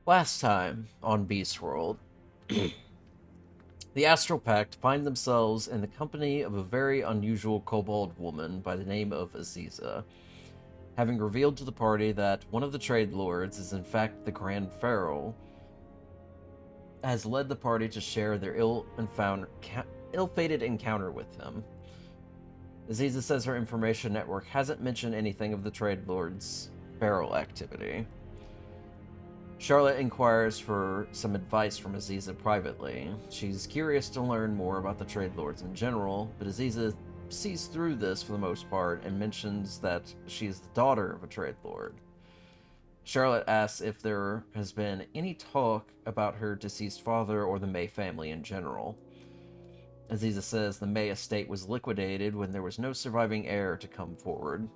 Last time on Beast World, the Astral Pact find themselves in the company of a very unusual kobold woman by the name of Aziza, having revealed to the party that one of the trade lords is in fact the Grand Pharaoh, has led the party to share their ill-fated encounter with him. Aziza says her information network hasn't mentioned anything of the trade lord's Pharaoh activity. Charlotte inquires for some advice from Aziza privately. She's curious to learn more about the trade lords in general, but Aziza sees through this for the most part and mentions that she is the daughter of a trade lord. Charlotte asks if there has been any talk about her deceased father or the May family in general. Aziza says the May estate was liquidated when there was no surviving heir to come forward.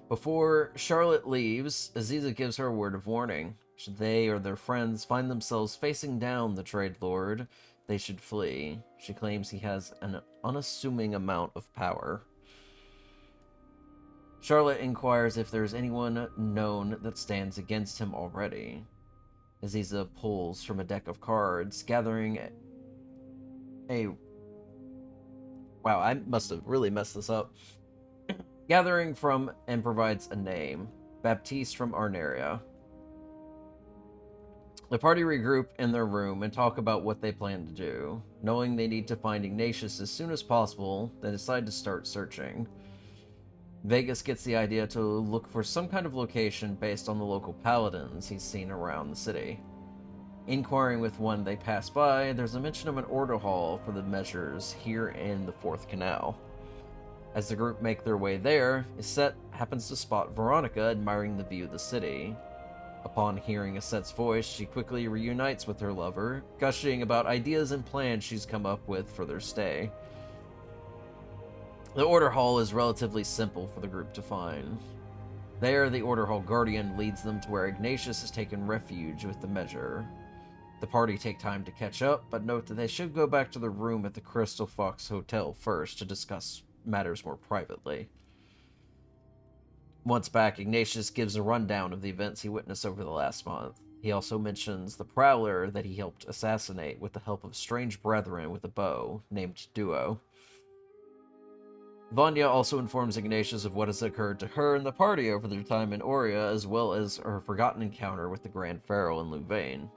Before Charlotte leaves, Aziza gives her a word of warning. Should they or their friends find themselves facing down the trade lord, they should flee. She claims he has an unassuming amount of power. Charlotte inquires if there's anyone known that stands against him already. Aziza pulls from a deck of cards, gathering a... Wow, I must have really messed this up. Gathering from and provides a name. Baptiste from Arneria. The party regroup in their room and talk about what they plan to do. Knowing they need to find Ignatius as soon as possible, they decide to start searching. Vegas gets the idea to look for some kind of location based on the local paladins he's seen around the city. Inquiring with one they pass by, there's a mention of an order hall for the measures here in the Fourth Canal. As the group make their way there, Iset happens to spot Veronica admiring the view of the city. Upon hearing Iset's voice, she quickly reunites with her lover, gushing about ideas and plans she's come up with for their stay. The Order Hall is relatively simple for the group to find. There, the Order Hall Guardian leads them to where Ignatius has taken refuge with the measure. The party take time to catch up, but note that they should go back to their room at the Crystal Fox Hotel first to discuss matters more privately. Once back, Ignatius gives a rundown of the events he witnessed over the last month. He also mentions the Prowler that he helped assassinate with the help of strange brethren with a bow, named Duo. Vanya also informs Ignatius of what has occurred to her and the party over their time in Aurea, as well as her forgotten encounter with the Grand Pharaoh in Louvain.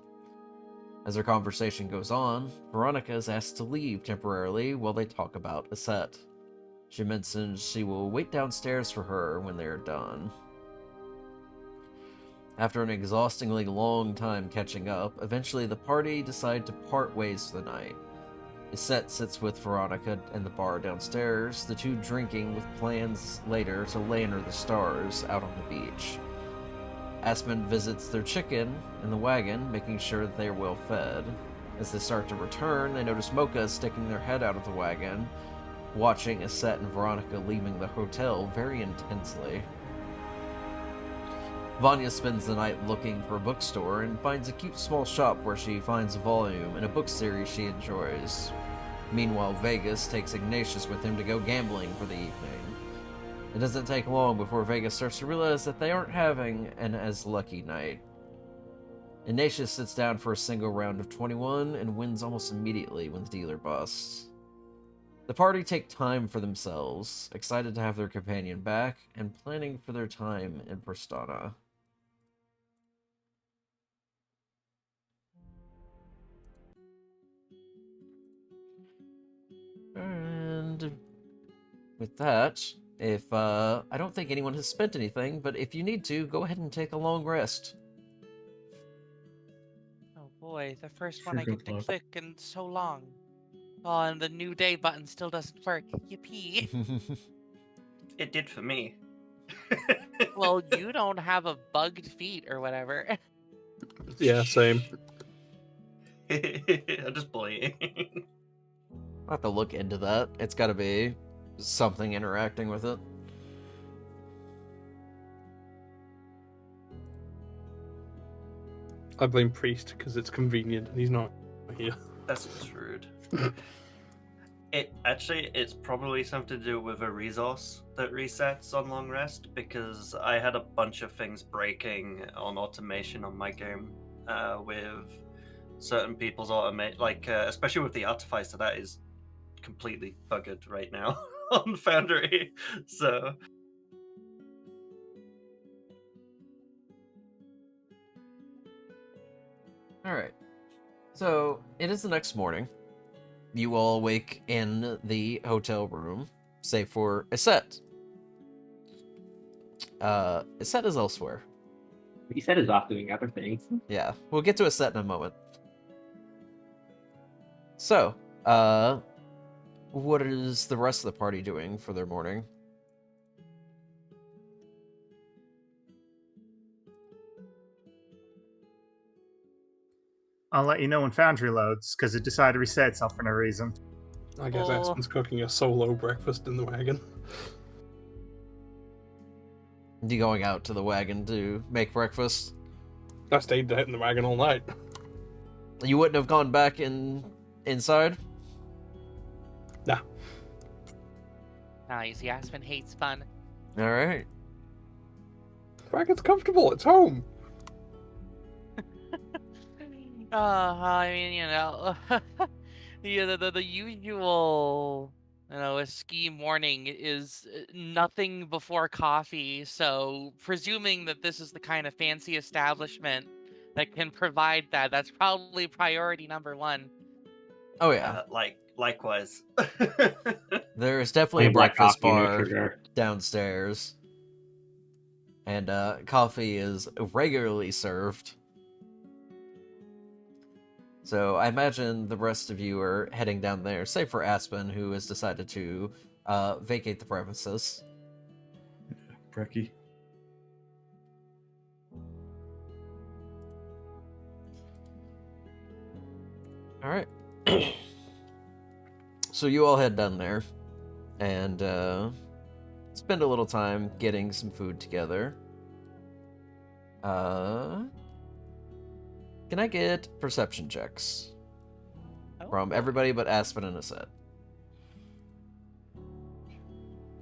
As their conversation goes on, Veronica is asked to leave temporarily while they talk about Iset. She mentions she will wait downstairs for her when they are done. After an exhaustingly long time catching up, eventually the party decide to part ways for the night. Iset sits with Veronica in the bar downstairs, the two drinking with plans later to land under the stars out on the beach. Aspen visits their chicken in the wagon, making sure that they are well fed. As they start to return, they notice Mocha sticking their head out of the wagon, watching Iset and Veronica leaving the hotel very intensely. Vanya spends the night looking for a bookstore and finds a cute small shop where she finds a volume and a book series she enjoys. Meanwhile, Vegas takes Ignatius with him to go gambling for the evening. It doesn't take long before Vegas starts to realize that they aren't having an as lucky night. Ignatius sits down for a single round of 21 and wins almost immediately when the dealer busts. The party take time for themselves, excited to have their companion back, and planning for their time in Prestana. And with that, if I don't think anyone has spent anything, but if you need to, go ahead and take a long rest. Oh boy, the first one Sure, I go get to for it. click in so long. Oh, and the new day button still doesn't work. Yippee. It did for me. Well, you don't have a bugged feet or whatever. Yeah, same. I'm just playing. I'll have to look into that. It's gotta be something interacting with it. I blame Priest because it's convenient and he's not here. That's just rude. It's probably something to do with a resource that resets on long rest, because I had a bunch of things breaking on automation on my game, with certain people's automate, especially with the artificer, that is completely buggered right now on Foundry. So Alright. So, it is the next morning. You all wake in the hotel room, save for Iset. Iset is elsewhere. He said he's off doing other things. Yeah, we'll get to Iset in a moment. So, what is the rest of the party doing for their morning? I'll let you know when Foundry loads, because it decided to reset itself for no reason. I guess Oh. Aspen's cooking a solo breakfast in the wagon. You going out to the wagon to make breakfast? I stayed in the wagon all night. You wouldn't have gone back inside? Nah. Nice. Aspen hates fun. Alright. The wagon's comfortable. It's home. I mean, the usual, a ski morning is nothing before coffee. So, presuming that this is the kind of fancy establishment that can provide that, that's probably priority number one. Oh yeah. Likewise. There's definitely a Black breakfast coffee, no bar sugar. downstairs. And coffee is regularly served. So I imagine the rest of you are heading down there, save for Aspen, who has decided to vacate the premises. Brecky. Alright. So you all head down there and spend a little time getting some food together. Can I get perception checks from everybody but Aspen and Aset?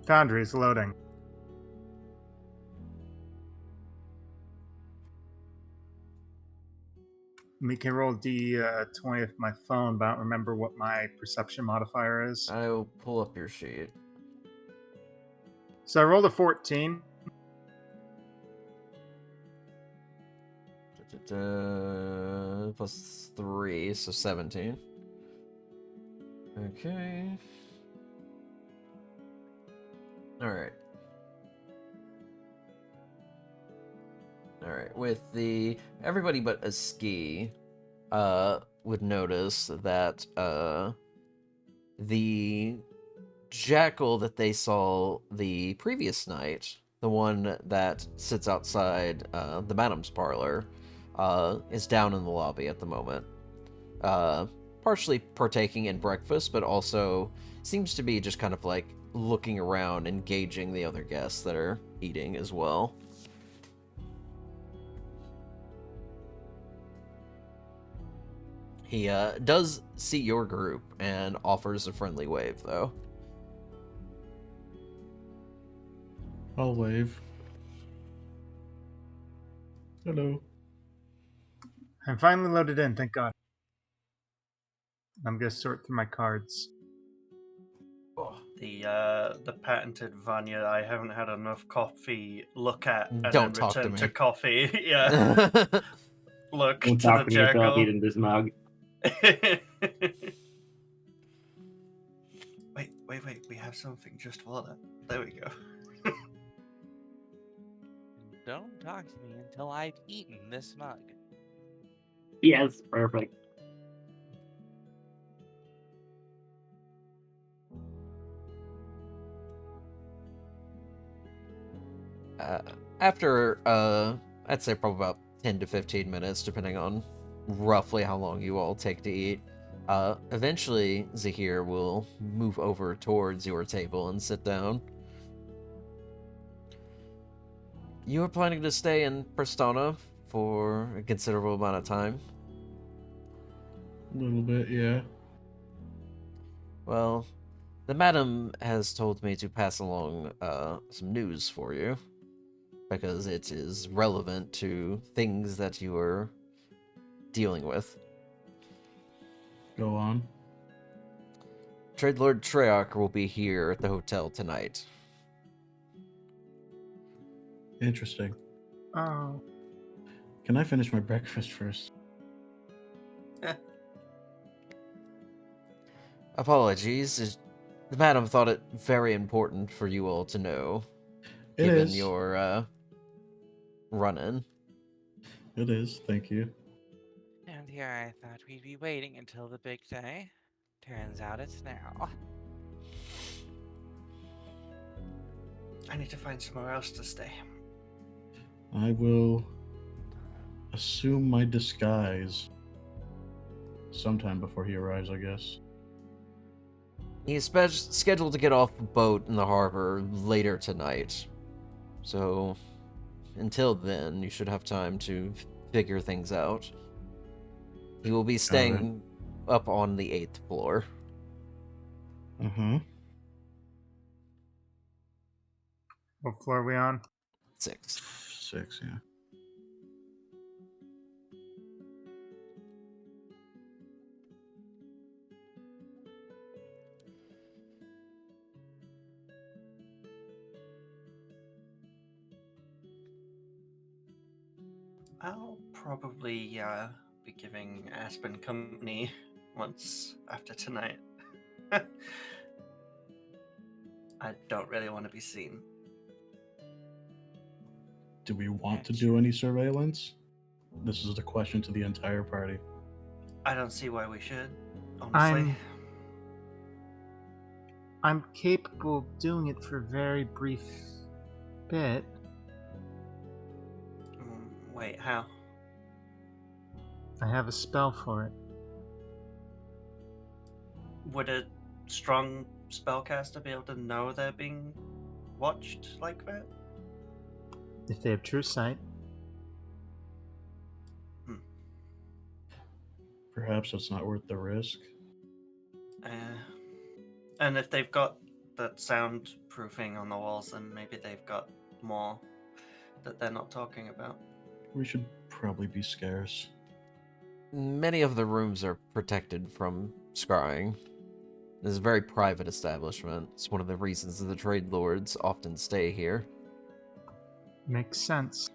Foundry is loading. We can roll D20 with my phone, but I don't remember what my perception modifier is. I'll pull up your sheet. So I rolled a 14. Plus 3, so 17. Okay. Alright. Alright, with the... Everybody but a ski would notice that the jackal that they saw the previous night, the one that sits outside the Madam's parlor, is down in the lobby at the moment. Partially partaking in breakfast, but also seems to be just kind of like looking around, engaging the other guests that are eating as well. He does see your group and offers a friendly wave, though. I'll wave. Hello. I'm finally loaded in, thank God. I'm gonna sort through my cards. The patented Vanya, I haven't had enough coffee, look at, and Don't then talk to return me. to coffee. Yeah. Look Don't to talk the to yourself jackal. eating this mug. Wait, we have something just for that. There we go. Don't talk to me until I've eaten this mug. Yes, perfect. After, I'd say probably about 10 to 15 minutes, depending on roughly how long you all take to eat, eventually Zahir will move over towards your table and sit down. You are planning to stay in Prestona for a considerable amount of time? A little bit, yeah. Well, The madam has told me to pass along some news for you, because it is relevant to things that you are dealing with. Go on. Trade Lord Treyarch will be here at the hotel tonight. Interesting. Oh, Can I finish my breakfast first? Apologies. The madam thought it very important for you all to know, It given is. your run-in. It is. Thank you. And here I thought we'd be waiting until the big day. Turns out it's now. I need to find somewhere else to stay. I will assume my disguise sometime before he arrives, I guess. He is scheduled to get off a boat in the harbor later tonight. So, until then, you should have time to figure things out. He will be staying up on the 8th floor. Uh-huh. what floor are we on? 6th. 6, yeah. I'll probably be giving Aspen company once after tonight. I don't really want to be seen. Do we want to do any surveillance? This is a question to the entire party. I don't see why we should, honestly. I'm capable of doing it for a very brief bit. Wait, how? I have a spell for it. Would a strong spellcaster be able to know they're being watched like that? If they have true sight. Perhaps it's not worth the risk. And if they've got that soundproofing on the walls, then maybe they've got more that they're not talking about. We should probably be scarce. Many of the rooms are protected from scrying. This is a very private establishment. It's one of the reasons the trade lords often stay here. Makes sense.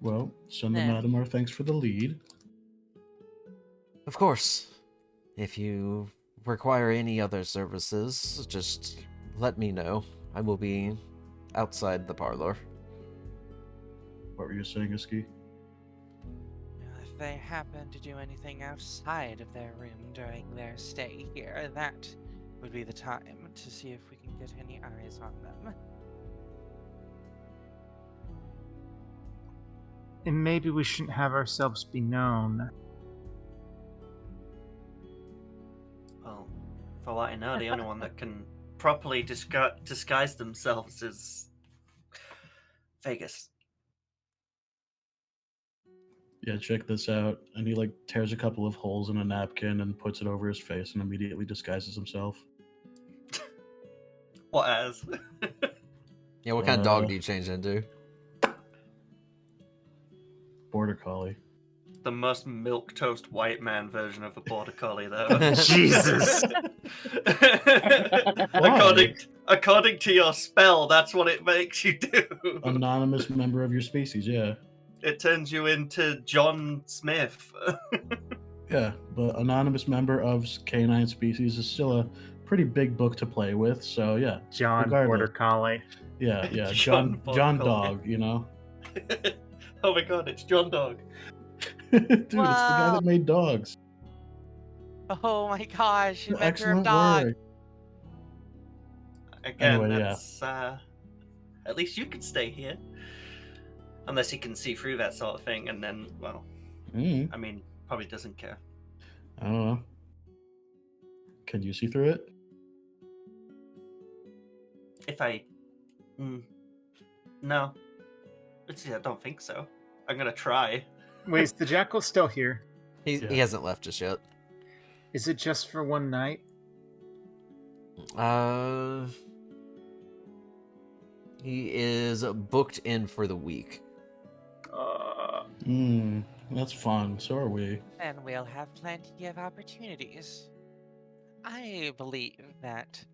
Well, send the Then- madam our thanks for the lead. Of course, if you require any other services, just let me know. I will be outside the parlor. What were you saying, Iski? If they happen to do anything outside of their room during their stay here, that would be the time to see if we can get any eyes on them. And maybe we shouldn't have ourselves be known. Well, for what I know, the only one that can properly disguise themselves is Vegas. Yeah, check this out. And he like tears a couple of holes in a napkin and puts it over his face and immediately disguises himself. What as? Yeah, what kind of dog do you change into? Border collie. The most milquetoast white man version of a border collie, though. Jesus. according to your spell, that's what it makes you do. Anonymous member of your species, yeah. It turns you into John Smith. Yeah, but anonymous member of canine species is still a pretty big book to play with, so yeah. John Regardless. Border Collie. Yeah, yeah. John John Border Dog, you know? Oh my god, it's John Dog. Dude, it's the guy Wow. that made dogs. Oh my gosh, inventor of Excellent dog. work. Again, Anyway, yeah. that's at least you can stay here. Unless he can see through that sort of thing, and then, well, Mm, I mean, probably doesn't care. I don't know. Can you see through it? If I... no. I don't think so. I'm gonna try. Wait, is the jackal still here? He hasn't left just yet. Is it just for one night? He is booked in for the week. That's fun. So are we. And we'll have plenty of opportunities. I believe that,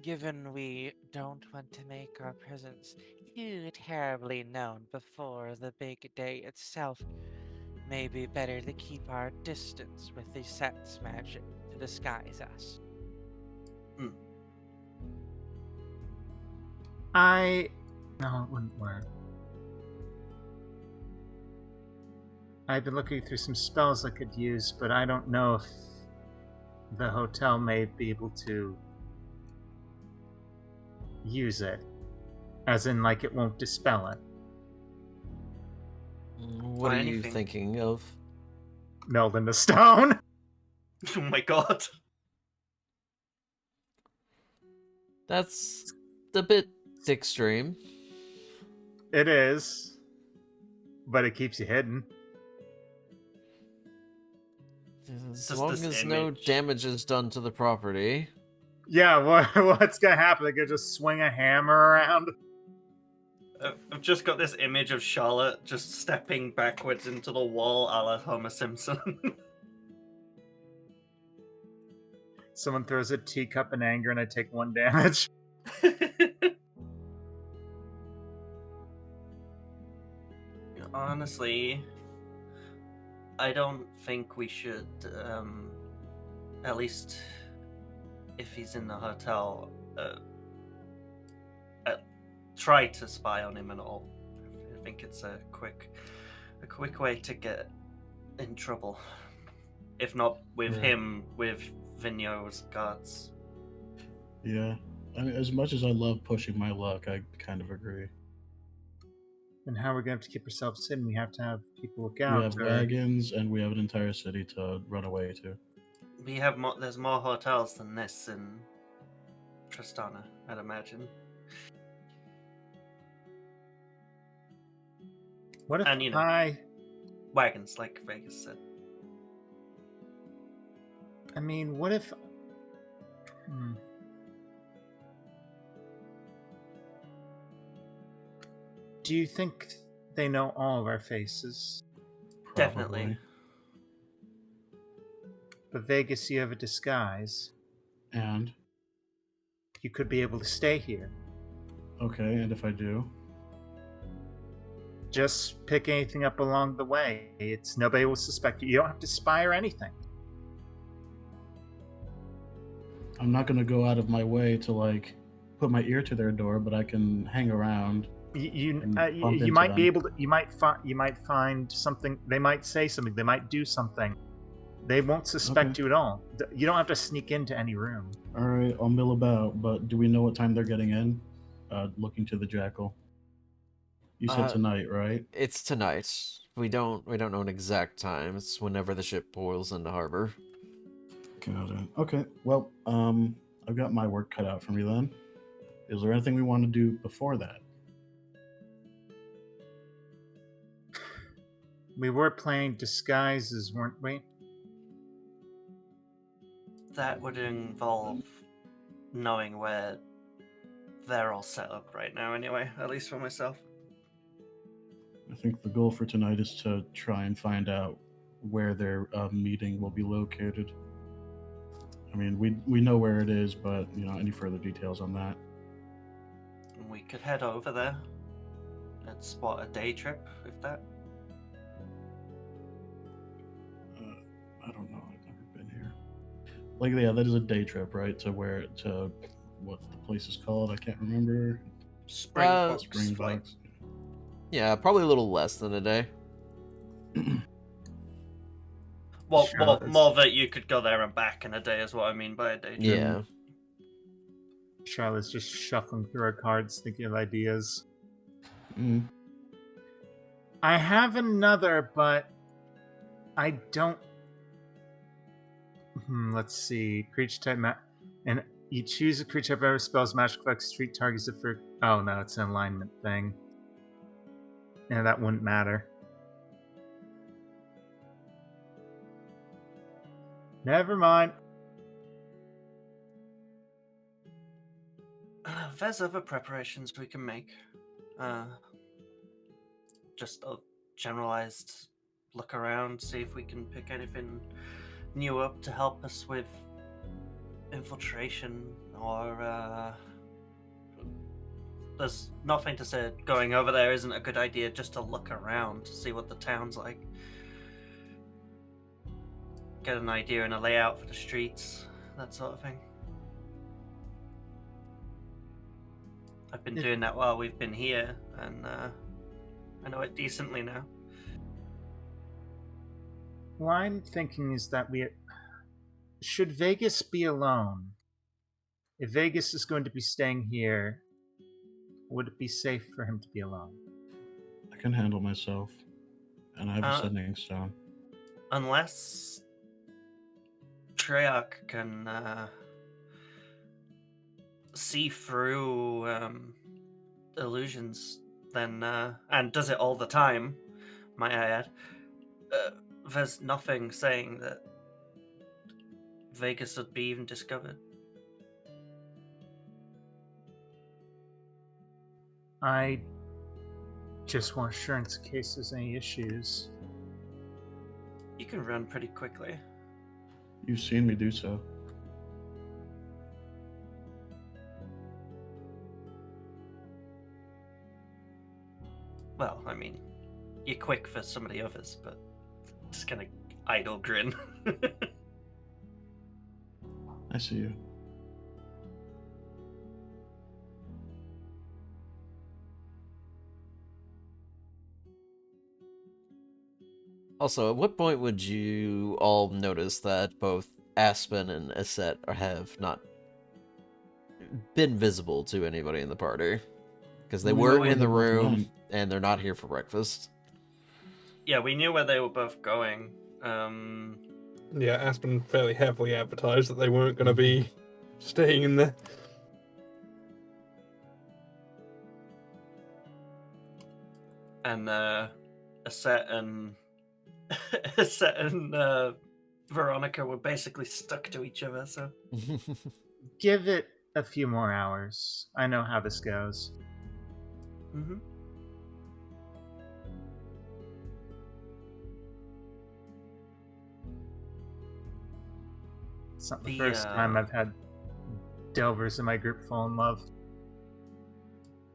given we don't want to make our presence too terribly known before the big day itself, may be better to keep our distance with the set's magic to disguise us. No, it wouldn't work. I've been looking through some spells I could use, but I don't know if the hotel may be able to use it. As in, like, it won't dispel it. What Or are you anything. thinking of? Meld into stone! Oh my god. That's a bit extreme. It is. But it keeps you hidden. As Just long this as no image. damage is done to the property. Yeah, what's gonna happen? They could just swing a hammer around? I've just got this image of Charlotte just stepping backwards into the wall a la Homer Simpson. Someone throws a teacup in anger and I take 1 damage. Honestly, I don't think we should, at least if he's in the hotel, try to spy on him and all. I think it's a quick way to get in trouble. If not with him, with Vigneault's guards. Yeah. I mean, as much as I love pushing my luck, I kind of agree. And how are we gonna have to keep ourselves hidden? We have to have people look We out. have wagons, and we have an entire city to run away to. We have there's more hotels than this in Tristana, I'd imagine. What if And, you know, wagons, like Vegas said. I mean, what if... Do you think they know all of our faces? Definitely. Probably. But Vegas, you have a disguise. And? You could be able to stay here. Okay, and if I do? Just pick anything up along the way. Nobody will suspect you. You don't have to spy or anything. I'm not going to go out of my way to, like, put my ear to their door, but I can hang around. You into might be them. able to. You might find something. They might say something. They might do something. They won't suspect you at all. You don't have to sneak into any room. All right, I'll mill about, but do we know what time they're getting in? Looking to the jackal. You said tonight, right? It's tonight. We don't know an exact time. It's whenever the ship pulls into harbor. Got it. Okay, well, I've got my work cut out for me then. Is there anything we want to do before that? We were playing disguises, weren't we? That would involve knowing where they're all set up right now anyway, at least for myself. I think the goal for tonight is to try and find out where their meeting will be located. I mean, we know where it is, but, you know, any further details on that? We could head over there and spot a day trip, if that. I don't know. I've never been here. Like, yeah, that is a day trip, right? To what the place is called? I can't remember. Springboks Springboks. flight. Yeah, probably a little less than a day. Well, Sure. more that you could go there and back in a day is what I mean by a day trip. Yeah. Charlotte's just shuffling through her cards, thinking of ideas. Mm. I have another, but I don't. Let's see. Creature type and you choose a creature type ever spells magic effects street targets it for. Oh no, it's an alignment thing. Yeah, that wouldn't matter. Never mind. There's other preparations we can make. Just a generalized look around, see if we can pick anything new up to help us with infiltration, or there's nothing to say going over there isn't a good idea, just to look around, see what the town's like. Get an idea and a layout for the streets, that sort of thing. I've been doing that while we've been here, and I know it decently now. What I'm thinking is that should Vegas be alone? If Vegas is going to be staying here, would it be safe for him to be alone? I can handle myself, and I have a sending stone. Unless Treyarch can see through illusions, then and does it all the time, might I add, there's nothing saying that Vegas would be even discovered. I just want assurance in case there's any issues. You can run pretty quickly. You've seen me do so. Well, I mean, you're quick for some of the others, but just kind of idle grin. I see you. Also, at what point would you all notice that both Aspen and Aset have not been visible to anybody in the party? Because they were in the room, and they're not here for breakfast. Yeah, we knew where they were both going. Yeah, Aspen fairly heavily advertised that they weren't going to be staying in there. And Aset and Veronica were basically stuck to each other, so... Give it a few more hours. I know how this goes. Mm-hmm. It's not the first time I've had Delvers in my group fall in love.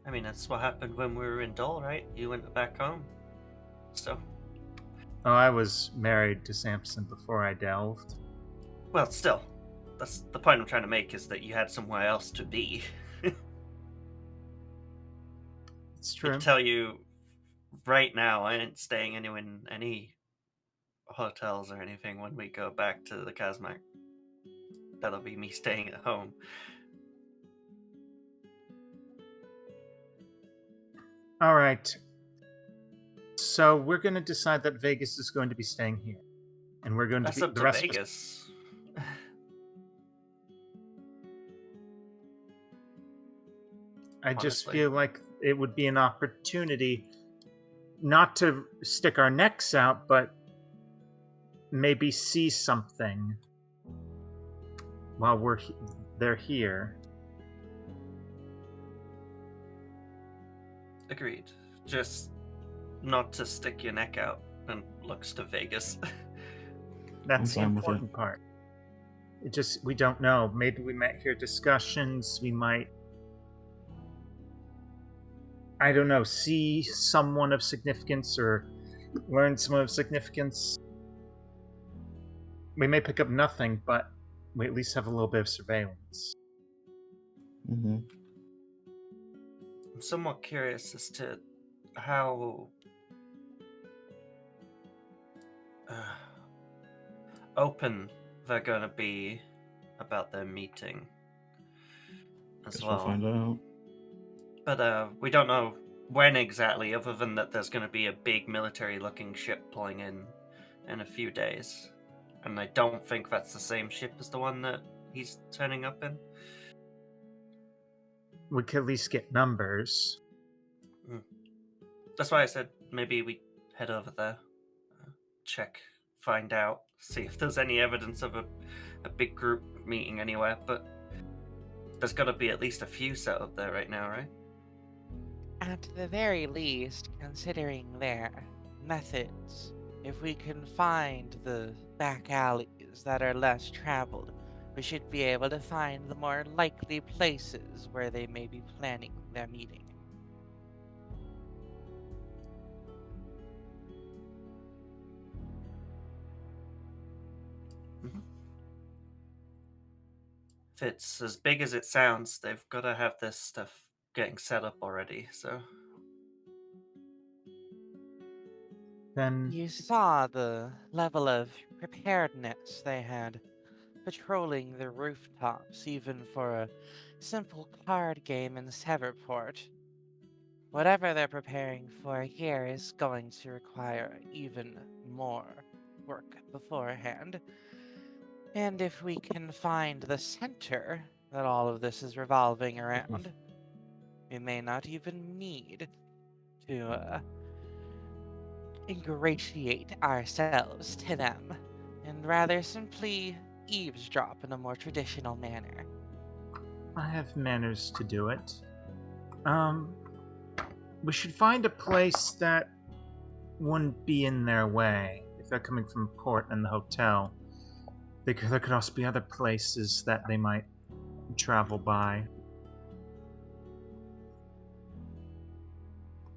I mean, that's what happened when we were in Dole, right? You went back home. So... Oh, I was married to Samson before I delved. Well, still. That's the point I'm trying to make, is that you had somewhere else to be. It's true. I can tell you right now, I ain't staying in any hotels or anything when we go back to the Kazmak. That'll be me staying at home. All right. So we're going to decide that Vegas is going to be staying here, and we're going That's to be up the to rest Vegas. I just Honestly. feel like it would be an opportunity not to stick our necks out, but maybe see something while they're here. Agreed. Just not to stick your neck out and looks to Vegas. That's the I'm fine with it. important part. We don't know. Maybe we might hear discussions. We might, I don't know, see someone of significance or learn someone of significance. We may pick up nothing, but we at least have a little bit of surveillance. Mm-hmm. I'm somewhat curious as to how open they're going to be about their meeting as Guess well. we'll find out. But we don't know when exactly, other than that there's going to be a big military-looking ship pulling in a few days. And I don't think that's the same ship as the one that he's turning up in. We could at least get numbers. That's why I said maybe we head over there, check find out, see if there's any evidence of a big group meeting anywhere, but there's got to be at least a few set up there right now, right? At the very least, considering their methods, if we can find the back alleys that are less traveled, we should be able to find the more likely places where they may be planning their meeting. If it's as big as it sounds, they've got to have this stuff getting set up already, so... Then You saw the level of preparedness they had, patrolling the rooftops even for a simple card game in Severport. Whatever they're preparing for here is going to require even more work beforehand. And if we can find the center that all of this is revolving around, we may not even need to ingratiate ourselves to them, and rather simply eavesdrop in a more traditional manner. I have manners to do it. We should find a place that wouldn't be in their way if they're coming from port and the hotel. There could also be other places that they might travel by.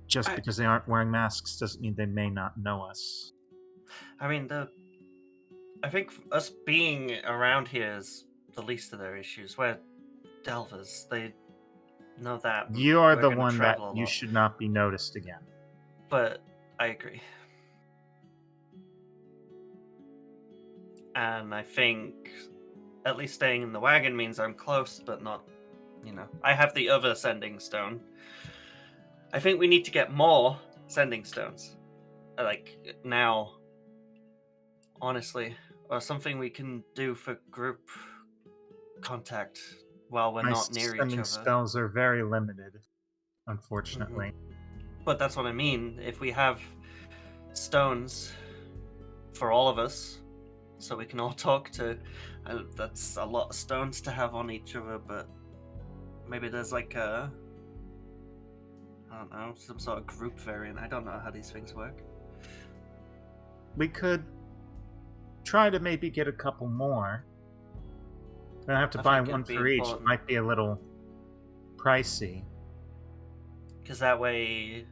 Just because they aren't wearing masks doesn't mean they may not know us. I mean, I think us being around here is the least of their issues. We're Delvers. They know that. You are we're the gonna one that travel a you lot. should not be noticed again. But I agree. And I think at least staying in the wagon means I'm close, but not, I have the other sending stone. I think we need to get more sending stones. Like, now, honestly. Or something we can do for group contact while we're My not near each sending other. spells are very limited, unfortunately. But that's what I mean. If we have stones for all of us, so we can all talk to, that's a lot of stones to have on each other, but maybe there's like I don't know, some sort of group variant. I don't know how these things work. We could try to maybe get a couple more. Gonna have to I buy think one it'd be for each. It important. might be a little pricey. Because that way,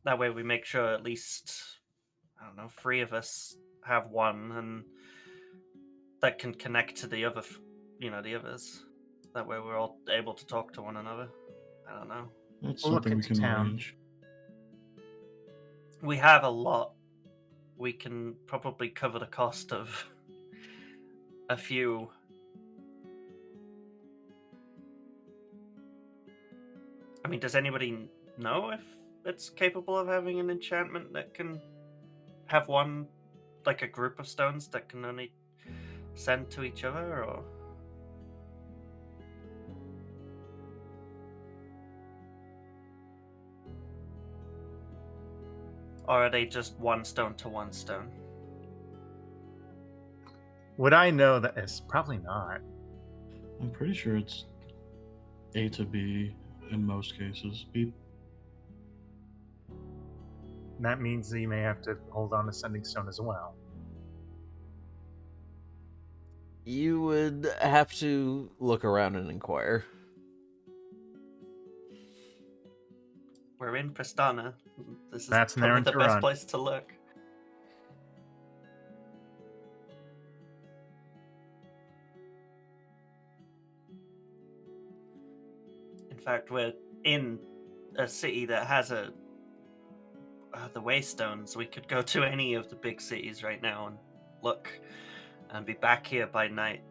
that way we make sure at least, I don't know, 3 of us have one, and that can connect to the other, the others. That way we're all able to talk to one another. I don't know. That's We'll look something we into can town. arrange. We have a lot. We can probably cover the cost of a few. I mean, does anybody know if it's capable of having an enchantment that can have one, like a group of stones that can only send to each other, or? Or are they just one stone to one stone? Would I know that? It's probably not. I'm pretty sure it's A to B in most cases. B. That means that you may have to hold on to sending stone as well. You would have to look around and inquire. We're in Prestana. This is That's an probably errand the to best run. place to look. In fact, we're in a city that has the Waystones. We could go to any of the big cities right now and look, and be back here by night.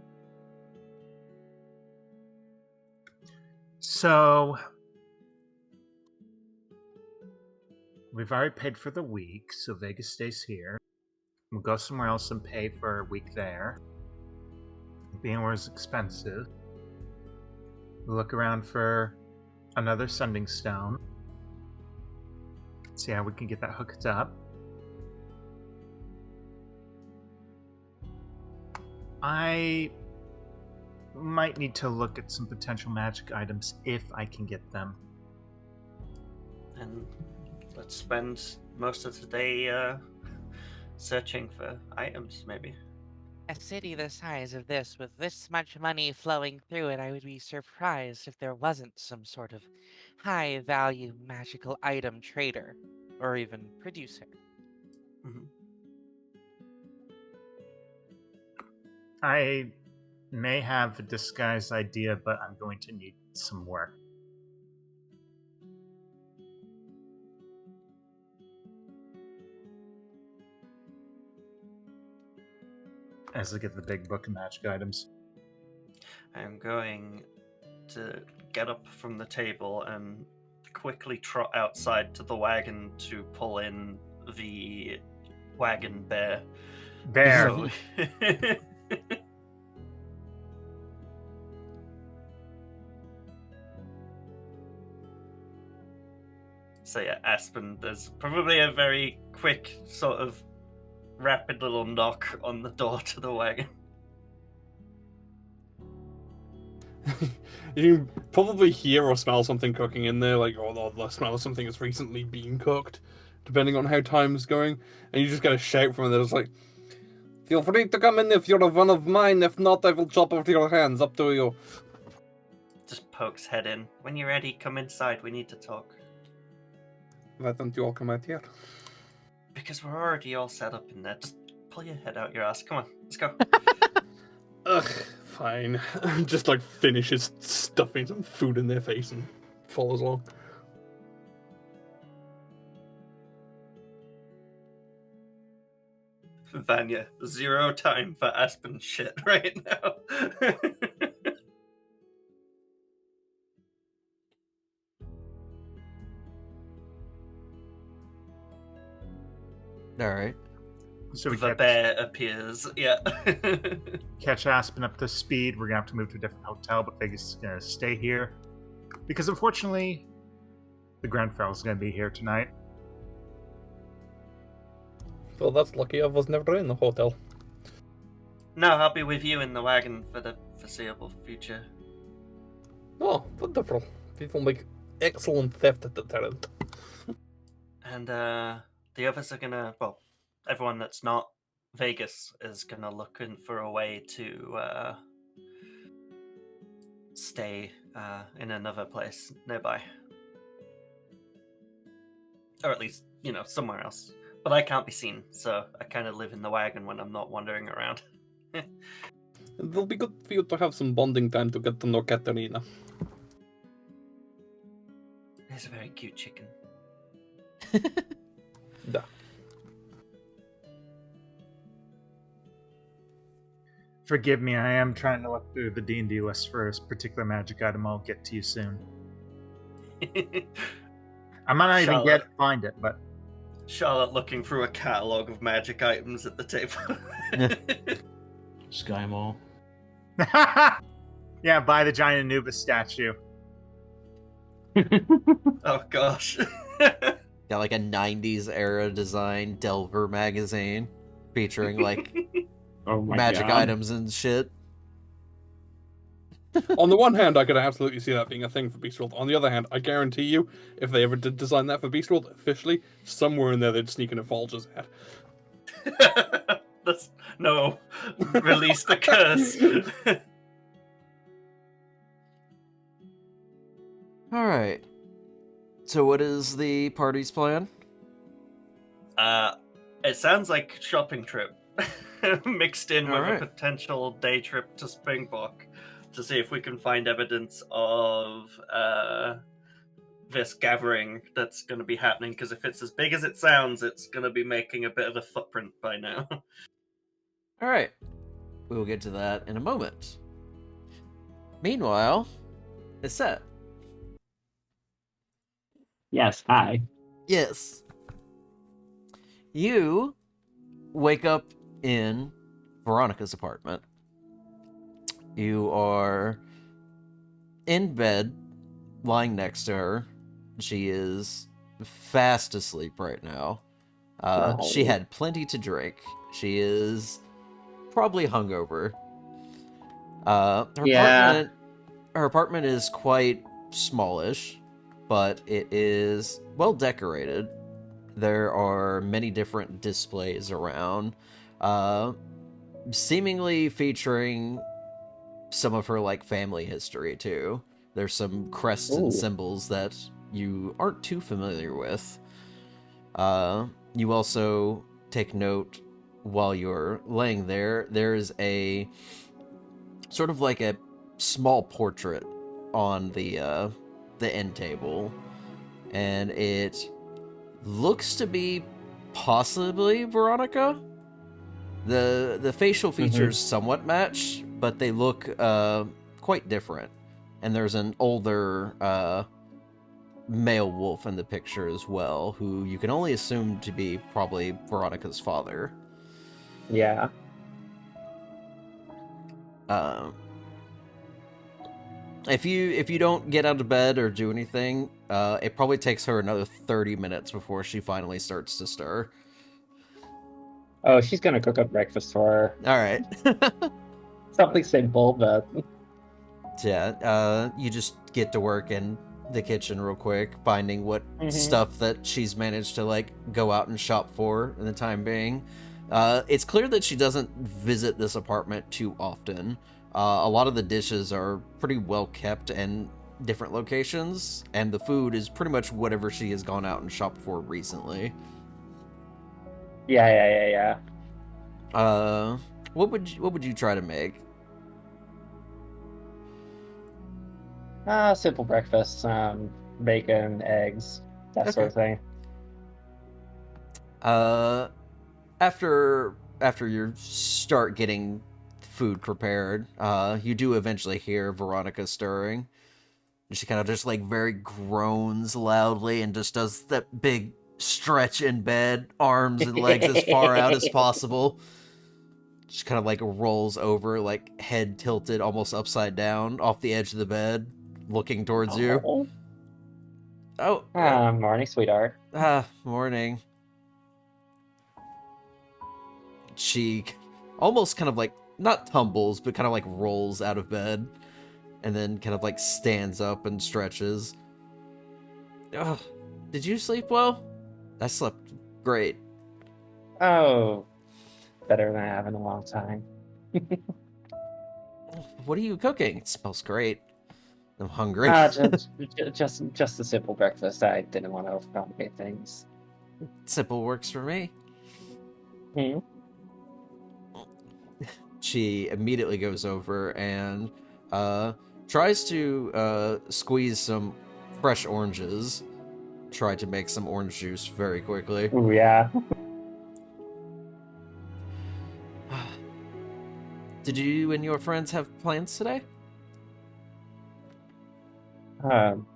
So we've already paid for the week, so Vegas stays here. We'll go somewhere else and pay for a week there. Being where it's expensive. We'll look around for another sending stone. See how we can get that hooked up. I might need to look at some potential magic items if I can get them. And let's spend most of the day searching for items, maybe. A city the size of this, with this much money flowing through it, I would be surprised if there wasn't some sort of high value magical item trader, or even producer. Mhm. I may have a disguised idea, but I'm going to need some work. As I get the big book of magic items. I'm going to get up from the table and quickly trot outside to the wagon to pull in the wagon bear. Bear. So- So yeah, Aspen, there's probably a very quick, sort of rapid little knock on the door to the wagon. You can probably hear or smell something cooking in there, like, or the smell of something that's recently been cooked, depending on how time's going. And you just get a shout from it that's like, "Feel free to come in if you're one of mine. If not, I will chop off your hands. Up to you." Just pokes head in. When you're ready, come inside. We need to talk. Why don't you all come out here? Because we're already all set up in there. Just pull your head out your ass. Come on, let's go. Ugh, fine. Just like finishes stuffing some food in their face and follows along. Vanya, 0 time for Aspen shit right now. All right. So we The bear appears. Yeah. catch Aspen up to speed. We're gonna have to move to a different hotel, but Vegas is gonna stay here because unfortunately, the Grand Feral's gonna be here tonight. Well, that's lucky. I was never in the hotel. No, I'll be with you in the wagon for the foreseeable future. Oh, wonderful. People make excellent theft deterrent. And the others are gonna, well, everyone that's not Vegas is gonna looking for a way to stay in another place nearby. Or at least, somewhere else. But I can't be seen, so I kind of live in the wagon when I'm not wandering around. It'll be good for you to have some bonding time to get to know Katerina. He's a very cute chicken. Yeah. Forgive me, I am trying to look through the D&D list for a particular magic item. I'll get to you soon. I might not even Charlotte. find it, but Charlotte looking through a catalogue of magic items at the table. Sky Mall. yeah, buy the giant Anubis statue. Oh gosh. Got like a 90s era design Delver magazine featuring like Oh my magic God. items and shit. On the one hand, I could absolutely see that being a thing for Beast World. On the other hand, I guarantee you, if they ever did design that for Beast World officially, somewhere in there they'd sneak in a Folger's hat. That's no. Release the curse. All right. So what is the party's plan? It sounds like shopping trip mixed in with Alright. a potential day trip to Springbok to see if we can find evidence of this gathering that's going to be happening. Because if it's as big as it sounds, it's going to be making a bit of a footprint by now. All right. We will get to that in a moment. Meanwhile, it's set. Yes, hi. Yes. You wake up in Veronica's apartment. You are in bed, lying next to her. She is fast asleep right now. She Oh. had plenty to drink. She is probably hungover. Her Yeah. apartment is quite smallish, but it is well decorated. There are many different displays around, seemingly featuring some of her like family history too. There's some crests and Ooh. symbols that you aren't too familiar with. You also take note while you're laying there. There's a sort of like a small portrait on the end table, and it looks to be possibly Veronica. The facial features somewhat match, but they look quite different. And there's an older male wolf in the picture as well, who you can only assume to be probably Veronica's father. Yeah. If you don't get out of bed or do anything, it probably takes her another 30 minutes before she finally starts to stir. Oh, she's gonna cook up breakfast for her. All right. Something simple, but Yeah, you just get to work in the kitchen real quick, finding what stuff that she's managed to like go out and shop for in the time being. It's clear that she doesn't visit this apartment too often. A lot of the dishes are pretty well kept in different locations, and the food is pretty much whatever she has gone out and shopped for recently. yeah. What would you try to make? Simple breakfast, bacon, eggs, that sort of thing. After you start getting food prepared, you do eventually hear Veronica stirring. And she kind of just like very groans loudly and just does that big stretch in bed, arms and legs as far out as possible. She kind of like rolls over, like head tilted almost upside down off the edge of the bed, looking towards you. Oh, morning, sweetheart. Morning. She almost kind of like, not tumbles, but kind of like rolls out of bed, and then kind of like stands up and stretches. Oh, did you sleep well? I slept great. Oh, better than I have in a long time. What are you cooking? It smells great. I'm hungry. Just a simple breakfast. I didn't want to overcomplicate things. Simple works for me. Hmm? She immediately goes over and tries to squeeze some fresh oranges. Try to make some orange juice very quickly. Ooh, yeah. Did you and your friends have plans today?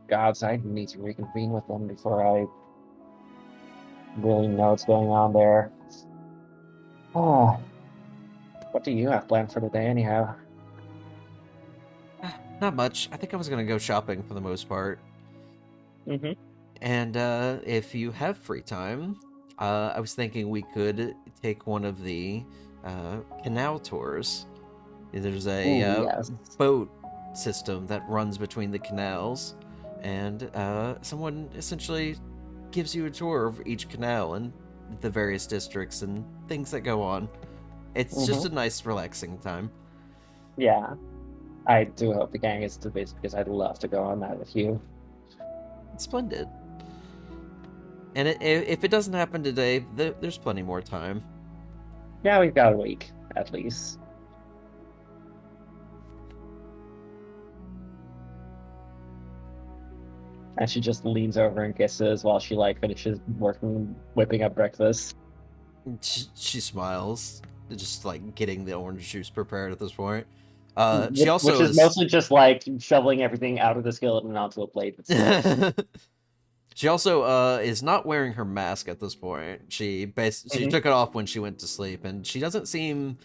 Gods, I need to reconvene with them before I really know what's going on there. Oh, what do you have planned for the day, anyhow? Not much. I think I was gonna go shopping for the most part. Mm-hmm. And if you have free time, I was thinking we could take one of the canal tours. There's a Yes. boat system that runs between the canals, and someone essentially gives you a tour of each canal and the various districts and things that go on. It's just a nice, relaxing time. Yeah. I do hope the gang is too busy because I'd love to go on that with you. Splendid. And if it doesn't happen today, there's plenty more time. Yeah, we've got a week, at least. And she just leans over and kisses while she like finishes working, whipping up breakfast. She smiles, just like getting the orange juice prepared at this point. Which, She also which is mostly just like shoveling everything out of the skillet and onto a plate. She also is not wearing her mask at this point. She took it off when she went to sleep, and she doesn't seem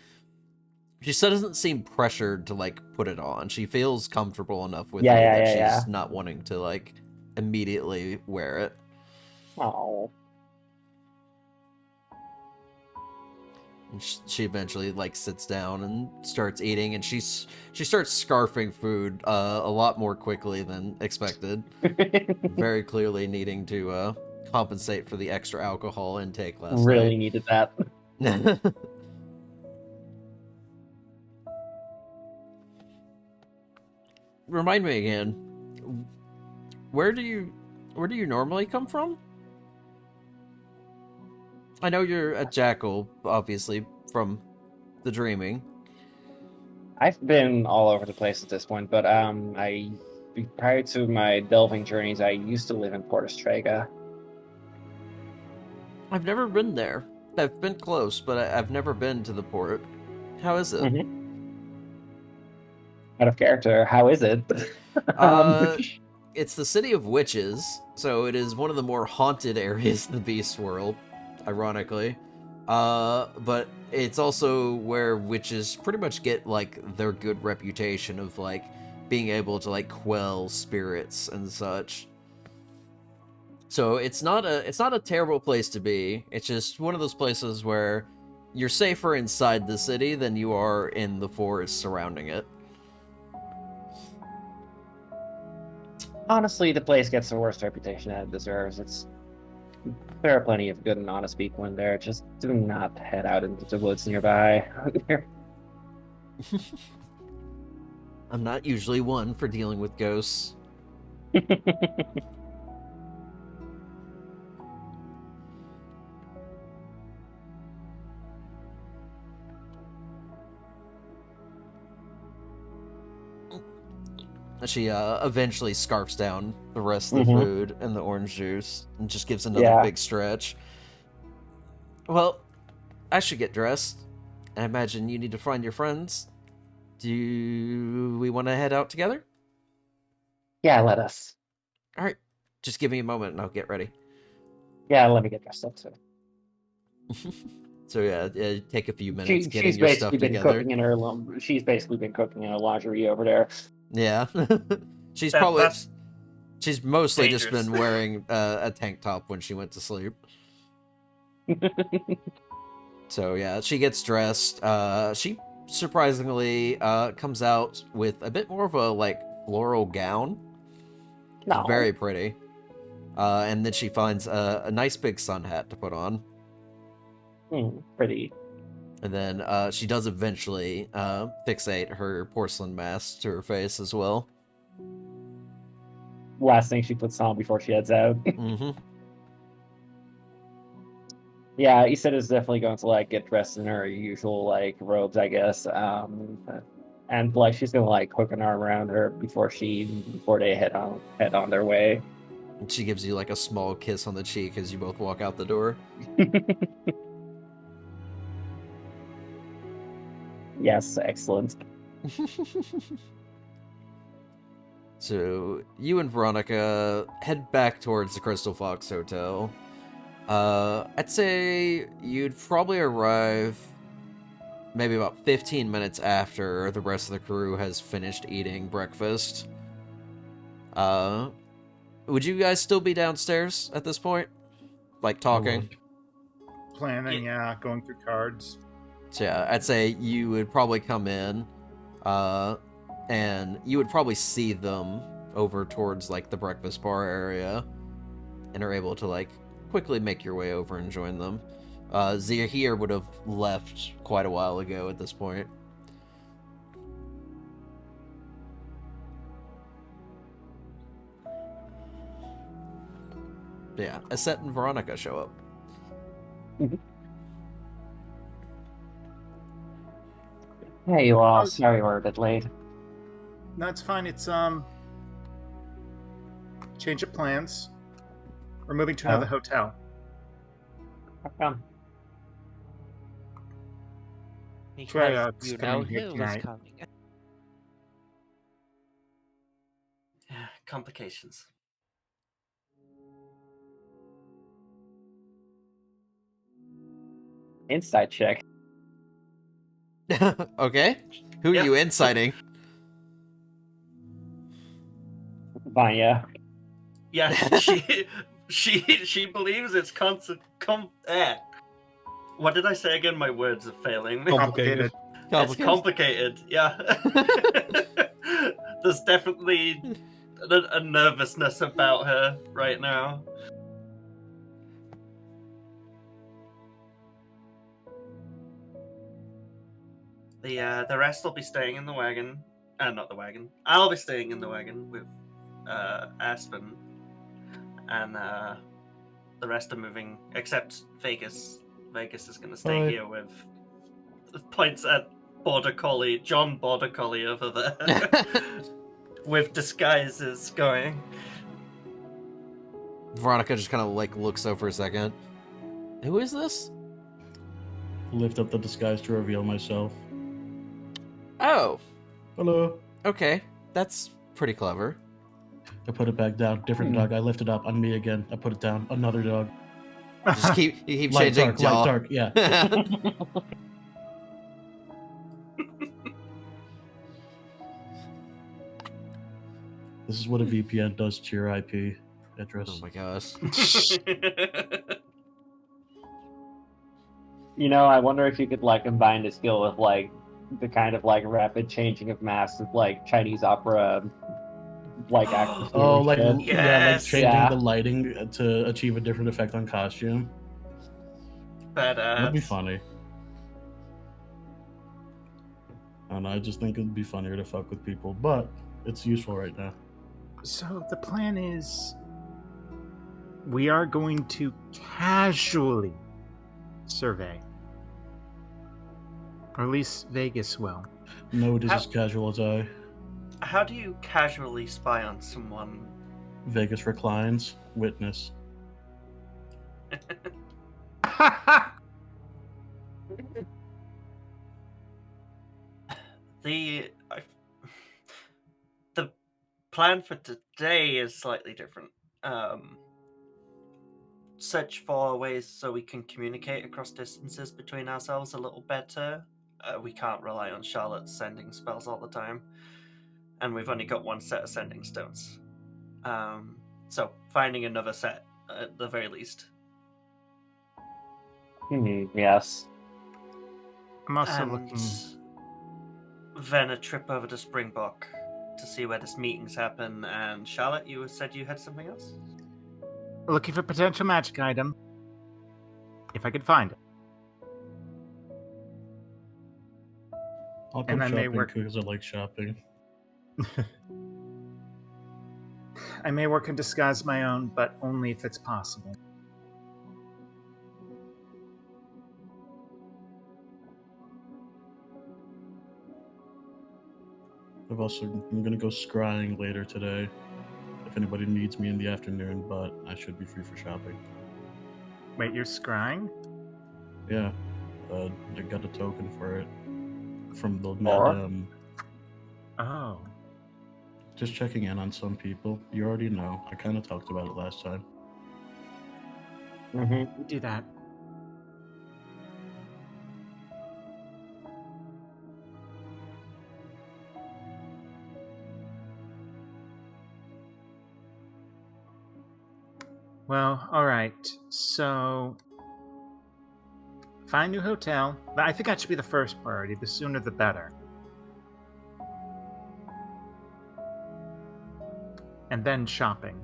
pressured to like put it on. She feels comfortable enough with it that she's not wanting to like immediately wear it. Oh. And she eventually like sits down and starts eating, and she starts scarfing food a lot more quickly than expected. Very clearly needing to compensate for the extra alcohol intake last Really needed that. night. Remind me again, where do you normally come from? I know you're a jackal, obviously, from the dreaming. I've been all over the place at this point, but prior to my delving journeys, I used to live in Port Estrega. I've never been there. I've been close, but I've never been to the port. How is it? Out of character, how is it? It's the city of witches, so it is one of the more haunted areas in the Beast world, ironically. But it's also where witches pretty much get like their good reputation of like being able to like quell spirits and such. So it's not a terrible place to be. It's just one of those places where you're safer inside the city than you are in the forest surrounding it. Honestly, the place gets the worst reputation that it deserves. There are plenty of good and honest people in there. Just do not head out into the woods nearby. I'm not usually one for dealing with ghosts. She eventually scarfs down the rest of the food and the orange juice and just gives another big stretch. Well, I should get dressed. I imagine you need to find your friends. Do we want to head out together? Yeah, let us. All right, just give me a moment and I'll get ready. Yeah, let me get dressed up too. So yeah, take a few minutes getting She's your stuff basically been together. cooking in her she's basically been cooking in her lingerie over there. Yeah, she's she's mostly dangerous. just been wearing a tank top when she went to sleep. So yeah, she gets dressed. She surprisingly comes out with a bit more of a like floral gown. No. Very pretty. And then she finds a nice big sun hat to put on. Pretty. And then she does eventually fixate her porcelain mask to her face as well. Last thing she puts on before she heads out. Yeah, Iset is definitely going to like get dressed in her usual like robes, I guess. And like she's gonna like hook an arm around her before they head on their way. And she gives you like a small kiss on the cheek as you both walk out the door. Yes, excellent. So you and Veronica head back towards the Crystal Fox Hotel. I'd say you'd probably arrive maybe about 15 minutes after the rest of the crew has finished eating breakfast. Would you guys still be downstairs at this point? Like talking? Planning, going through cards. So yeah, I'd say you would probably come in, and you would probably see them over towards like the breakfast bar area, and are able to like quickly make your way over and join them. Zahir would have left quite a while ago at this point. Yeah, Aset and Veronica show up. Hey, you all. Sorry we're a bit late. No, it's fine. It's change of plans. We're moving to another hotel. How come? Because it's you coming know here who is tonight. coming. Complications. Inside check. Okay. Who are you inciting? Vanya. Yeah, she believes it's What did I say again? My words are failing me. Complicated. It's complicated, yeah. There's definitely a nervousness about her right now. The rest will be staying in the wagon. Not the wagon. I'll be staying in the wagon with Aspen, and the rest are moving, except Vegas. Vegas is going to stay Bye. here with points at Border Collie, John Border Collie over there, with disguises going. Veronica just kind of like looks over a second. Who is this? Lift up the disguise to reveal myself. Oh, Hello. okay. That's pretty clever. I put it back down. Different dog. I lift it up on me again. I put it down. Another dog. You keep Light changing dark, jaw. light dark. Yeah. This is what a VPN does to your IP address. Oh my gosh. You know, I wonder if you could like combine the skill with like the kind of like rapid changing of masks with like Chinese opera like actors. Oh, like shit. yeah, like Yes. changing Yeah. the lighting to achieve a different effect on costume. Badass. That'd be funny. I don't know, I just think it'd be funnier to fuck with people, but it's useful right now. So the plan is we are going to casually survey. Or at least Vegas will. No, it is How- as casual as I. How do you casually spy on someone? Vegas reclines. Witness. The plan for today is slightly different. Search for ways so we can communicate across distances between ourselves a little better. We can't rely on Charlotte sending spells all the time, and we've only got one set of sending stones. So finding another set at the very least. Yes. I'm also And looking. then a trip over to Springbok to see where this meetings happen. And Charlotte, you said you had something else? Looking for potential magic item. If I could find it. I'll come I may shopping work- because I like shopping. I may work in disguise my own, but only if it's possible. I'm gonna go scrying later today. If anybody needs me in the afternoon, but I should be free for shopping. Wait, you're scrying? Yeah, I got a token for it from the Or? madam. Oh. Just checking in on some people. You already know. I kind of talked about it last time. Mm-hmm. We do that. Well, alright. So find a new hotel. But I think that should be the first priority. The sooner the better. And then shopping.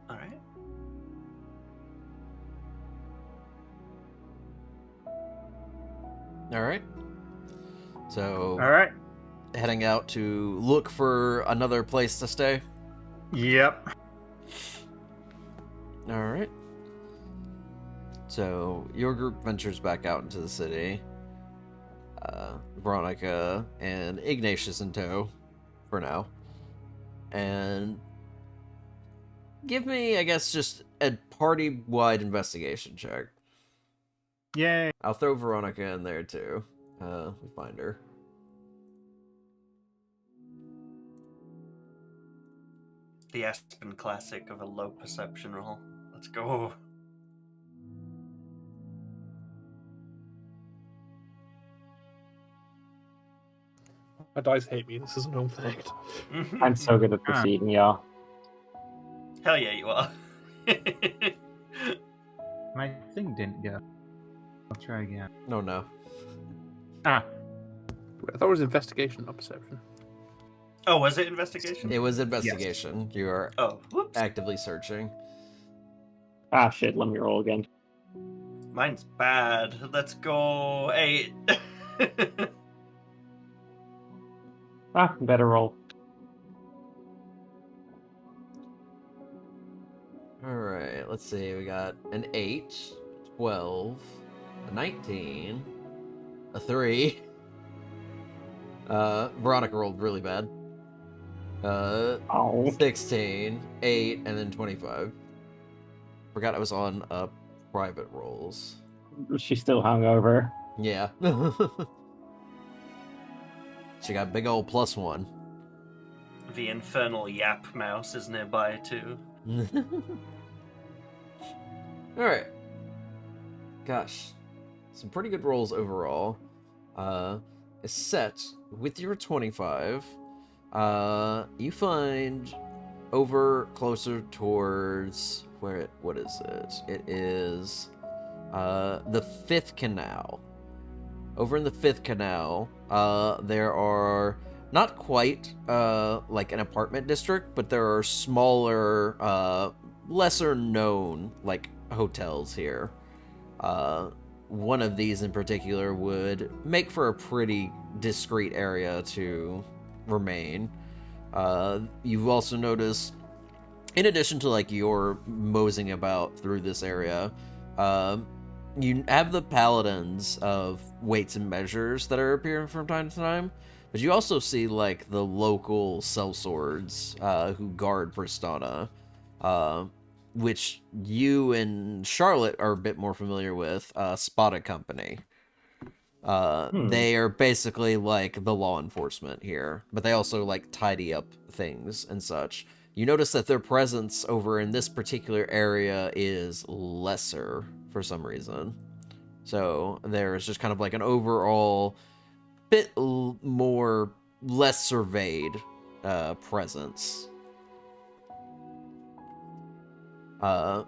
All right. All right. So, Alright. heading out to look for another place to stay. Yep. All right. So, your group ventures back out into the city. Veronica and Ignatius in tow for now. And give me, I guess, just a party-wide investigation check. Yay. I'll throw Veronica in there too. We find her. The Aspen classic of a low perception roll. Let's go. My dice hate me. This is a known fact. I'm so good at deceiving y'all. Hell yeah, you are. My thing didn't go. I'll try again. No. Ah, I thought it was investigation, not perception. Oh, was it investigation? It was investigation. You are Oh, whoops. actively searching. Ah, shit, let me roll again. Mine's bad. Let's go 8. Ah, better roll. Alright, let's see. We got an 8, 12, a 19, a 3. Veronica rolled really bad. Oh. 16, 8, and then 25. Forgot I was on private rolls. She's still hungover. Yeah. She got big old +1. The infernal yap mouse is nearby too. Alright. Gosh. Some pretty good rolls overall. Set with your 25. You find over closer towards what is it? It is the 5th canal. Over in the 5th canal, there are not quite like an apartment district, but there are smaller, lesser known like hotels here. One of these in particular would make for a pretty discreet area to remain. You've also noticed, in addition to like your moseying about through this area, you have the paladins of weights and measures that are appearing from time to time, but you also see like the local sellswords who guard Pristana, which you and Charlotte are a bit more familiar with. Spotted Company. They are basically like the law enforcement here, but they also like tidy up things and such. You notice that their presence over in this particular area is lesser for some reason. So there's just kind of like an overall bit more less surveyed presence. I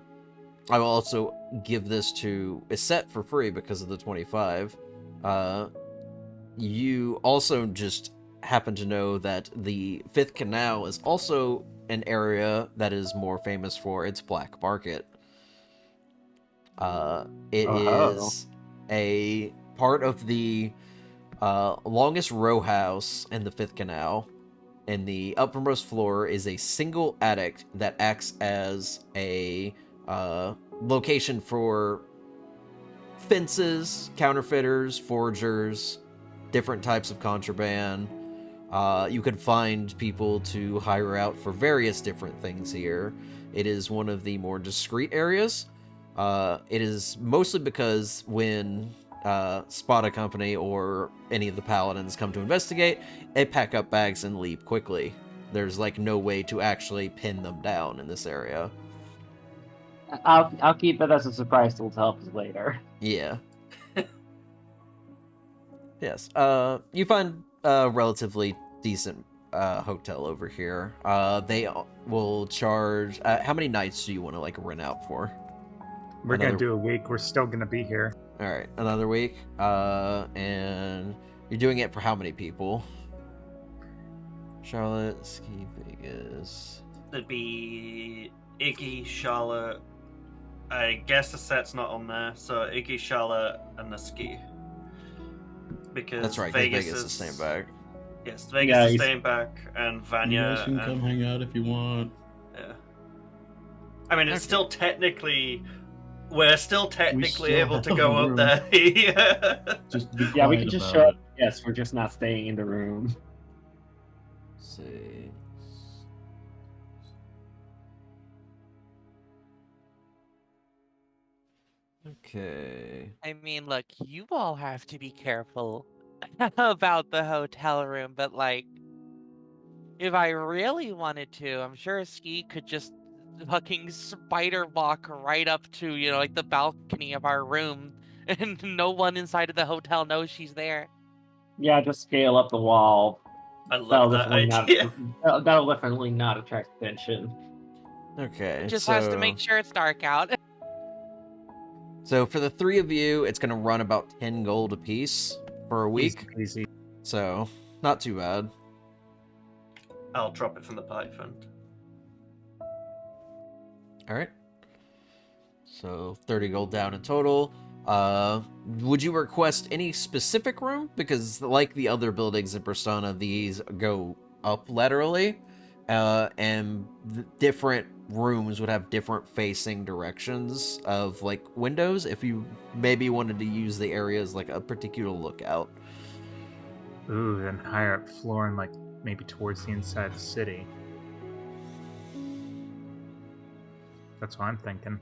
will also give this to Iset for free because of the 25. You also just happen to know that the 5th Canal is also an area that is more famous for its black market. It is a part of the longest row house in the 5th Canal. And the uppermost floor is a single attic that acts as a location for fences, counterfeiters, forgers, different types of contraband. You could find people to hire out for various different things here. It is one of the more discreet areas. It is mostly because when Spot a Company or any of the paladins come to investigate, they pack up bags and leave quickly. There's like no way to actually pin them down in this area. I'll keep it as a surprise tool to help us later. Yeah. Yes. You find a relatively decent hotel over here. They will charge. How many nights do you want to like rent out for? we're gonna do a week. We're still gonna be here. All right, another week. And you're doing it for how many people? Charlotte, Ski Vegas. There'd be Iggy, Charlotte. I guess the set's not on there, so Iggy, Charlotte, and the ski. Because That's right. Vegas Vegas is staying back. Yes, Vegas is staying back, and You Vanya. guys can come hang out if you want. Yeah. I mean, it's still technically. We're still technically still able to have go a up room. there. Yeah. Just be Yeah, we quiet can just about show it. up. Yes, we're just not staying in the room. Let's see. Okay. I mean, look, you all have to be careful about the hotel room, but like, if I really wanted to, I'm sure Ski could just fucking spider walk right up to, like the balcony of our room, and no one inside of the hotel knows she's there. Yeah, just scale up the wall I love that idea. That'll definitely not attract attention. Okay, Just so has to make sure it's dark out. so for the three of you, it's gonna run about 10 gold apiece for a week. Easy. So not too bad. I'll drop it from the party fund. All right. So 30 gold down in total. Would you request any specific room? Because like the other buildings in Persona, these go up laterally, and different rooms would have different facing directions of like windows. If you maybe wanted to use the area as like a particular lookout. Ooh, then higher up floor and like maybe towards the inside of the city. That's what I'm thinking.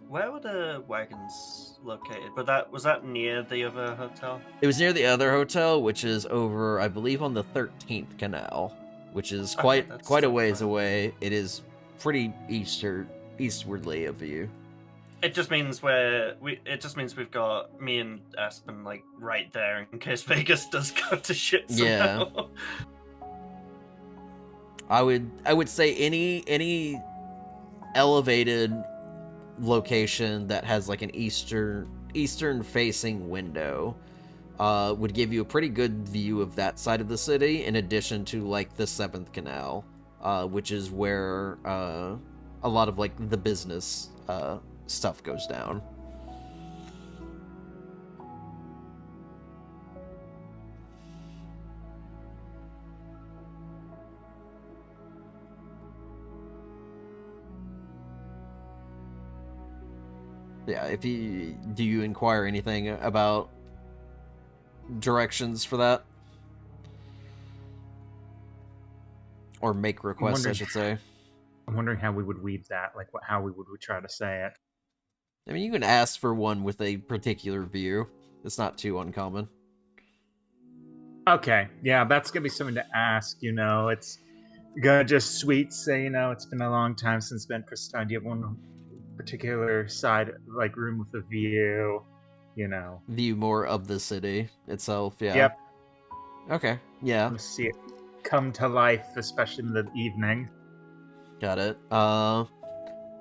Where were the wagons located? But was that near the other hotel? It was near the other hotel, which is over, I believe, on the 13th canal, which is Okay, quite that's a still ways fine. away. It is pretty eastwardly of you. It just means we've got me and Aspen like right there in case Vegas does go to shit Yeah. somehow. I would say any elevated location that has like an eastern facing window would give you a pretty good view of that side of the city, in addition to like the 7th canal, which is where a lot of like the business stuff goes down. Yeah, do you inquire anything about directions for that? Or make requests, I should say. I'm wondering how we would weave that, like how we would try to say it. I mean, you can ask for one with a particular view. It's not too uncommon. Okay, yeah, that's gonna be something to ask. It's gonna just sweet say, it's been a long time since been Pristine. Do you have one particular side, like room with a view? View more of the city itself. Yeah. Yep. Okay. Yeah. To see it come to life, especially in the evening. Got it.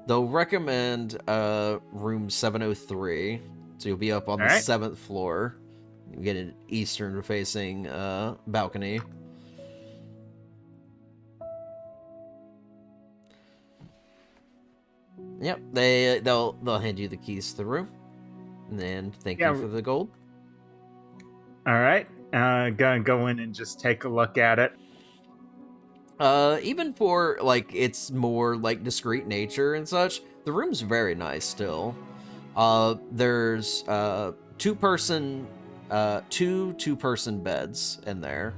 They'll recommend room 703. So you'll be up on the 7th floor. You get an eastern facing balcony. Yep, they'll hand you the keys to the room, and thank you for the gold. All right, gonna go in and just take a look at it. Even for like its more like discreet nature and such, the room's very nice still. There's two-person beds in there.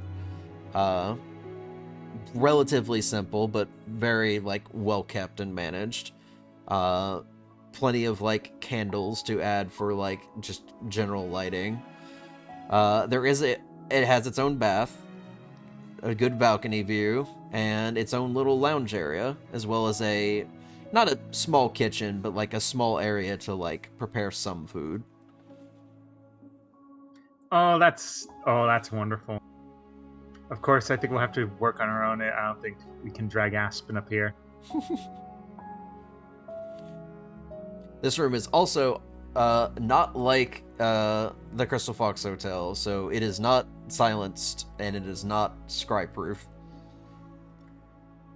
Relatively simple, but very like well kept and managed. Plenty of like candles to add for like just general lighting. It has its own bath, a good balcony view, and its own little lounge area, as well as not a small kitchen, but like a small area to like prepare some food. Oh, that's wonderful. Of course, I think we'll have to work on our own. I don't think we can drag Aspen up here. This room is also not like the Crystal Fox Hotel, so it is not silenced and it is not scry-proof.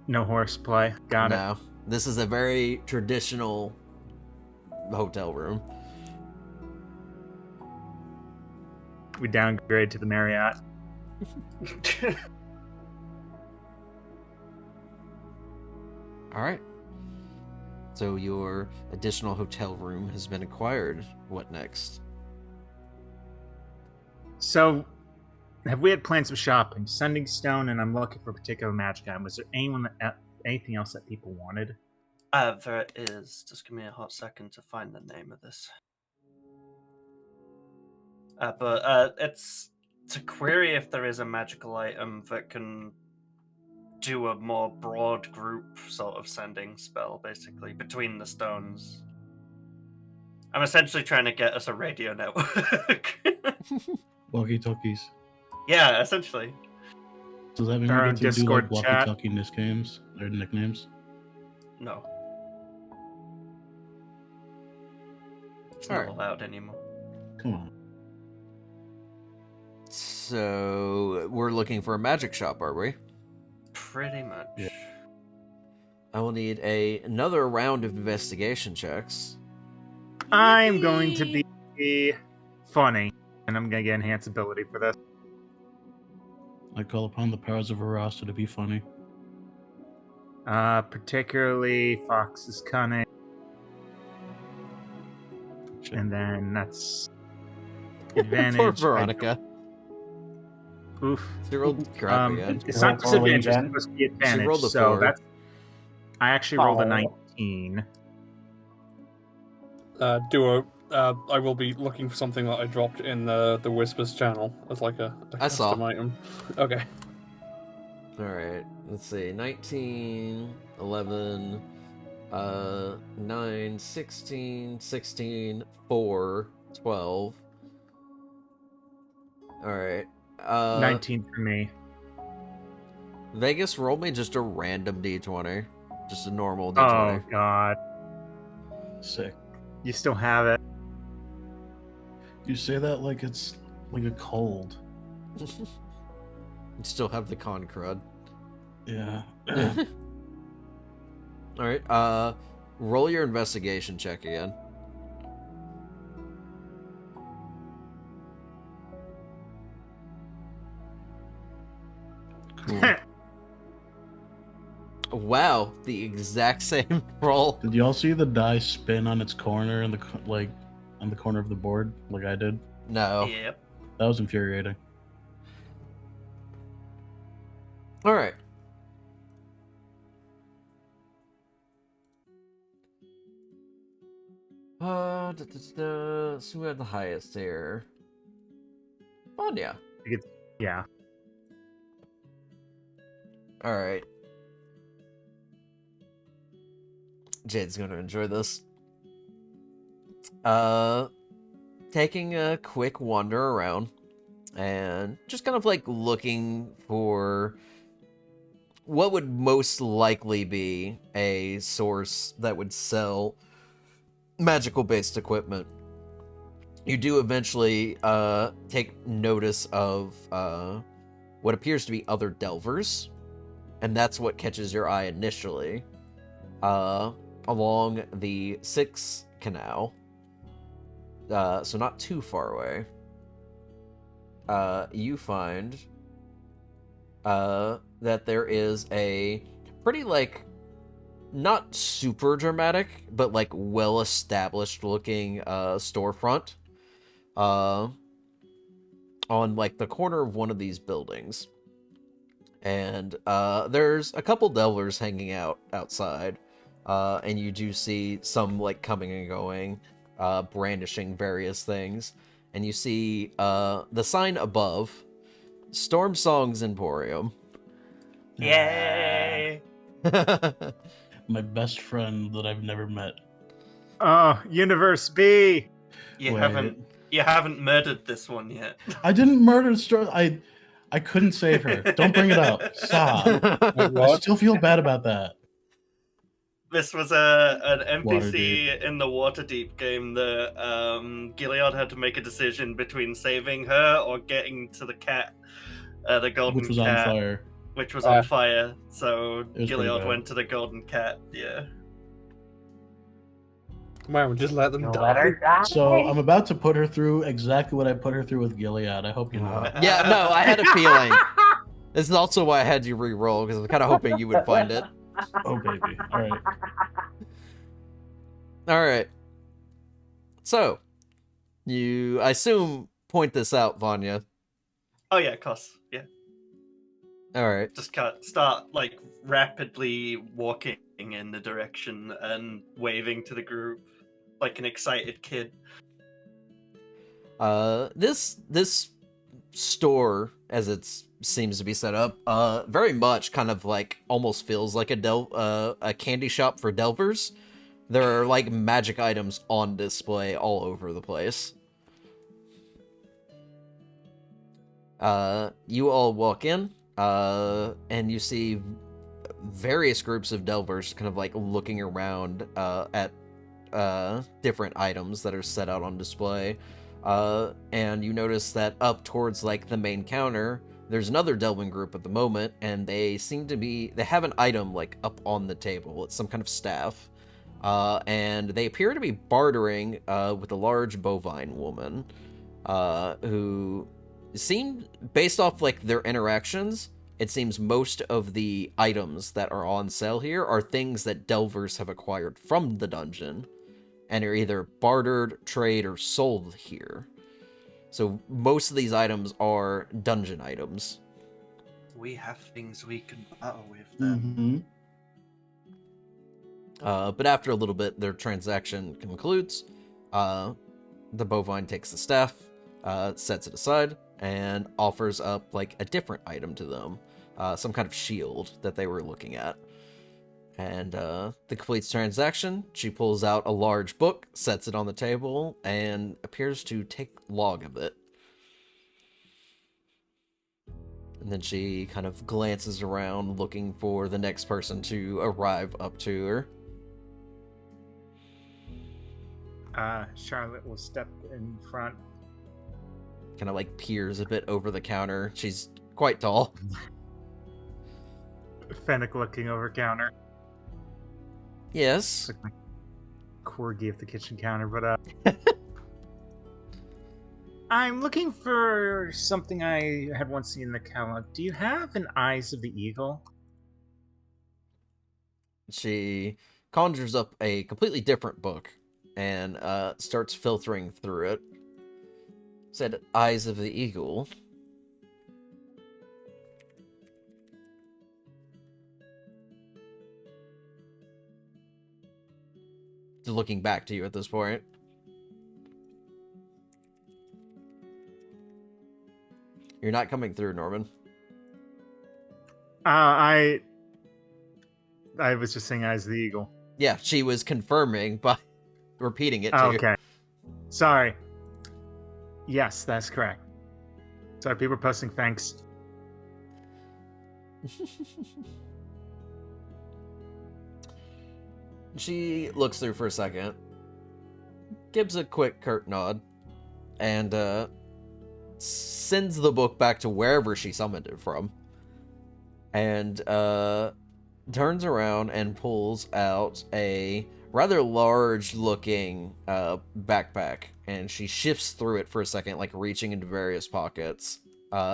No horseplay. Got it. No, this is a very traditional hotel room. We downgrade to the Marriott. All right. So your additional hotel room has been acquired. What next? So, have we had plans of shopping? Sending stone, and I'm looking for a particular magic item. Was there anything else that people wanted? There is. Just give me a hot second to find the name of this. But it's to query if there is a magical item that can do a more broad group sort of sending spell, basically, between the stones. I'm essentially trying to get us a radio network. Walkie-talkies. Yeah, essentially. Does that mean Or we on get to do Discord like chat. walkie-talkie nicknames or nicknames? No. It's All not right. allowed anymore. Come on. So we're looking for a magic shop, are we? Pretty much. Yeah. I will need another round of investigation checks. I'm going to Yippee! be funny, and I'm going to get enhance ability for this. I call upon the powers of Arasta to be funny. Particularly Fox's cunning, Check. and then that's Poor advantage. Veronica. Oof. She rolled crap again. It's Roll not poorly disadvantage, it's again. supposed to be advantage. rolled a so 4. that's. I actually rolled a Oh. 19. Duo, I will be looking for something that I dropped in the Whispers channel as like a I saw. custom item. Okay. Alright, let's see. 19, 11, 9, 16, 16, 4, 12. Alright. 19 for me. Vegas, roll me just a random d20. Just a normal Oh, d20. God. Sick. You still have it. You say that like it's like a cold. You still have the con crud. Yeah. Alright, roll your investigation check again. Cool. Wow, the exact same roll. Did y'all see the die spin on its corner in the on the corner of the board like I did? No. Yep. That was infuriating. Alright. So who had the highest here? Vanya. Yeah. Alright. Jade's gonna enjoy this. Taking a quick wander around and just kind of like looking for what would most likely be a source that would sell magical based equipment. You do eventually take notice of what appears to be other delvers, and that's what catches your eye initially. Along the 6th canal, so not too far away, you find that there is a pretty, like, not super dramatic, but, like, well-established looking storefront on, like, the corner of one of these buildings. And there's a couple delvers hanging out outside, and you do see some, like, coming and going, brandishing various things. And you see the sign above, Storm Songs Emporium. Yay! My best friend that I've never met. Oh, Universe B! You Wait. haven't murdered this one yet. I didn't murder Storm. I couldn't save her. Don't bring it up. Stop. Wait, I what? still feel bad about that. This was an NPC Waterdeep. in the Waterdeep game that Gilead had to make a decision between saving her or getting to the cat, the golden Which was cat, on fire. which was on fire. So It was pretty Gilead bad. went to the golden cat. Yeah. Wow, just let them You'll die. let her die. So I'm about to put her through exactly what I put her through with Gilead. I hope you know. Yeah, no, I had a feeling. This is also why I had you re-roll, because I was kind of hoping you would find it. Oh baby. All right. Alright. So, you, I assume, point this out, Vanya. Oh yeah, of course. Yeah. Alright. Just start like rapidly walking in the direction and waving to the group like an excited kid. This store, as it seems to be set up, very much kind of like almost feels like a candy shop for delvers. There are like magic items on display all over the place. You all walk in, and you see various groups of delvers kind of like looking around at different items that are set out on display. And you notice that up towards like the main counter, there's another delving group at the moment, and they have an item like up on the table. It's some kind of staff. And they appear to be bartering with a large bovine woman, who seemed, based off like their interactions, it seems most of the items that are on sale here are things that delvers have acquired from the dungeon and are either bartered, trade, or sold here. So most of these items are dungeon items. We have things we can battle with then. But after a little bit, their transaction concludes. The bovine takes the staff, sets it aside, and offers up like a different item to them. Some kind of shield that they were looking at. And the completes transaction. She pulls out a large book, sets it on the table, and appears to take log of it. And then she kind of glances around, looking for the next person to arrive up to her. Charlotte will step in front. Kind of like peers a bit over the counter. She's quite tall. Fennec looking over counter. Yes. Like my corgi of the kitchen counter, but I'm looking for something I had once seen in the catalog. Do you have an Eyes of the Eagle? She conjures up a completely different book and starts filtering through it. Said Eyes of the Eagle. Looking back to you at this point. You're not coming through, Norman. I was just saying Eyes of the Eagle. Yeah, she was confirming by repeating it to you. Okay. Sorry. Yes, that's correct. Sorry, people are posting thanks. She looks through for a second, gives a quick curt nod, and sends the book back to wherever she summoned it from, and turns around and pulls out a rather large-looking backpack, and she shifts through it for a second, like reaching into various pockets,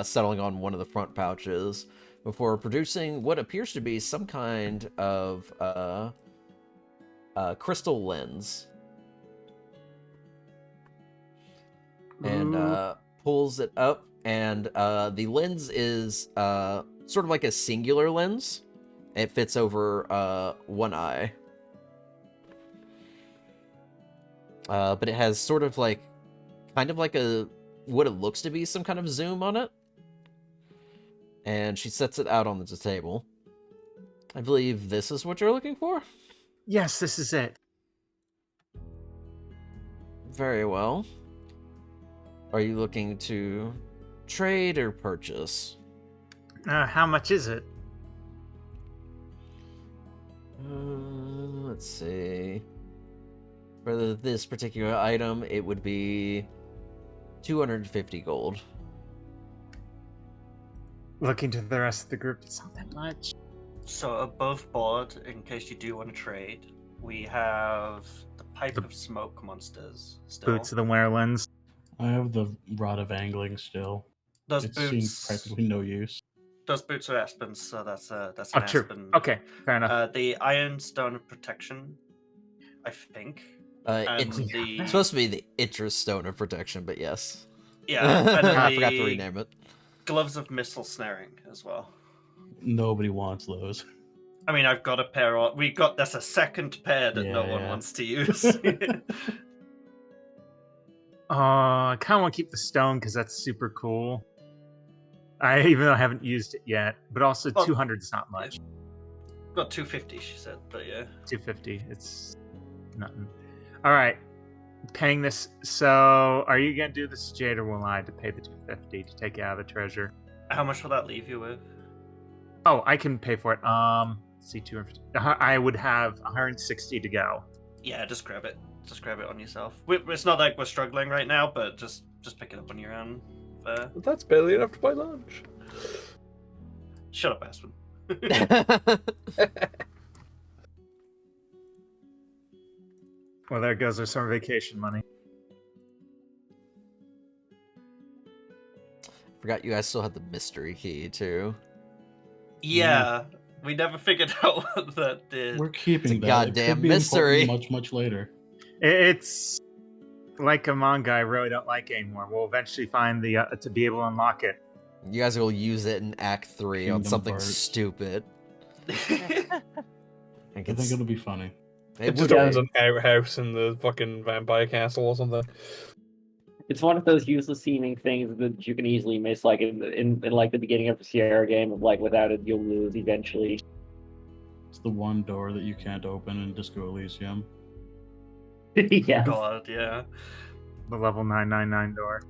settling on one of the front pouches, before producing what appears to be some kind of crystal lens, and pulls it up, and the lens is sort of like a singular lens. It fits over one eye, but it has sort of like kind of like a what it looks to be some kind of zoom on it, and she sets it out on the table. I believe this is what you're looking for? Yes, this is it. Very well. Are you looking to trade or purchase? How much is it? Let's see. For this particular item, it would be 250 gold. Looking to the rest of the group, it's not that much. So above board, in case you do want to trade, we have the Pipe of Smoke monsters still. Boots of the Werelins. I have the Rod of Angling still. Those It's seen boots, practically no use. those boots are Aspens, so that's an True. Aspen. Okay, fair enough. The Iron Stone of Protection, I think. It's the supposed to be the Idris Stone of Protection, but yes. yeah, and then I forgot to the rename it. Gloves of Missile Snaring as well. Nobody wants those. I mean, I've got a pair on. That's a second pair that no one Yeah. wants to use. I kind of want to keep the stone because that's super cool. Even though I haven't used it yet, but also Well, 200 is not much. Got 250, she said, but yeah. 250, it's nothing. All right, paying this. So, are you gonna do this, Jade, or will I to pay the 250 to take it out of the treasure? How much will that leave you with? Oh, I can pay for it. Let's see, 250. I would have 160 to go. Yeah, just grab it. Just grab it on yourself. It's not like we're struggling right now, but just pick it up on your own. But that's barely enough to buy lunch. Shut up, Aspen. Well, there goes our summer vacation money. Forgot you guys still had the mystery key too. Yeah, we never figured out what that did. We're keeping It's a that. goddamn it could be mystery. important much later. It's like a manga I really don't like anymore. We'll eventually find the to be able to unlock it. You guys will use it in Act 3 on Kingdom something Hearts. stupid. I think it'll be funny. It would just opens be. an outhouse in the fucking vampire castle or something. It's one of those useless seeming things that you can easily miss, like in like the beginning of a Sierra game, of like without it you'll lose eventually. It's the one door that you can't open in Disco Elysium. Yes. God, yeah. The level 999 door.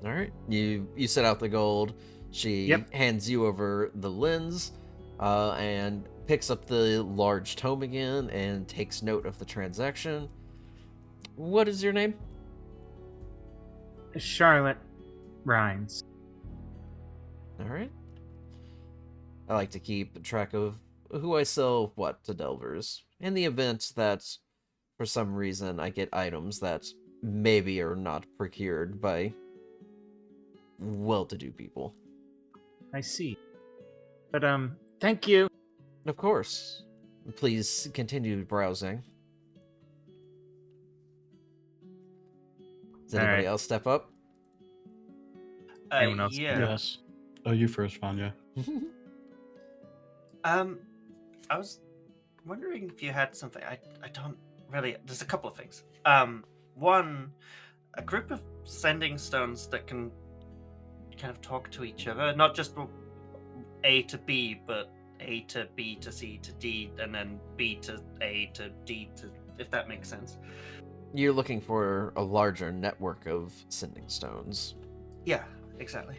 All right, you set out the gold. She Yep. hands you over the lens, and picks up the large tome again and takes note of the transaction. What is your name? Charlotte Rhines. All right. I like to keep track of who I sell what to Delvers. In the event that, for some reason, I get items that maybe are not procured by well-to-do people. I see. But thank you. Of course. Please continue browsing. Does anybody Alright. else step up? Anyone else? Yeah. Yes. Oh, you first, Vanya. I was wondering if you had something. I don't really. There's a couple of things. One, a group of sending stones that can kind of talk to each other, not just A to B, but A to B to C to D, and then B to A to D to, if that makes sense. You're looking for a larger network of sending stones. Yeah, exactly.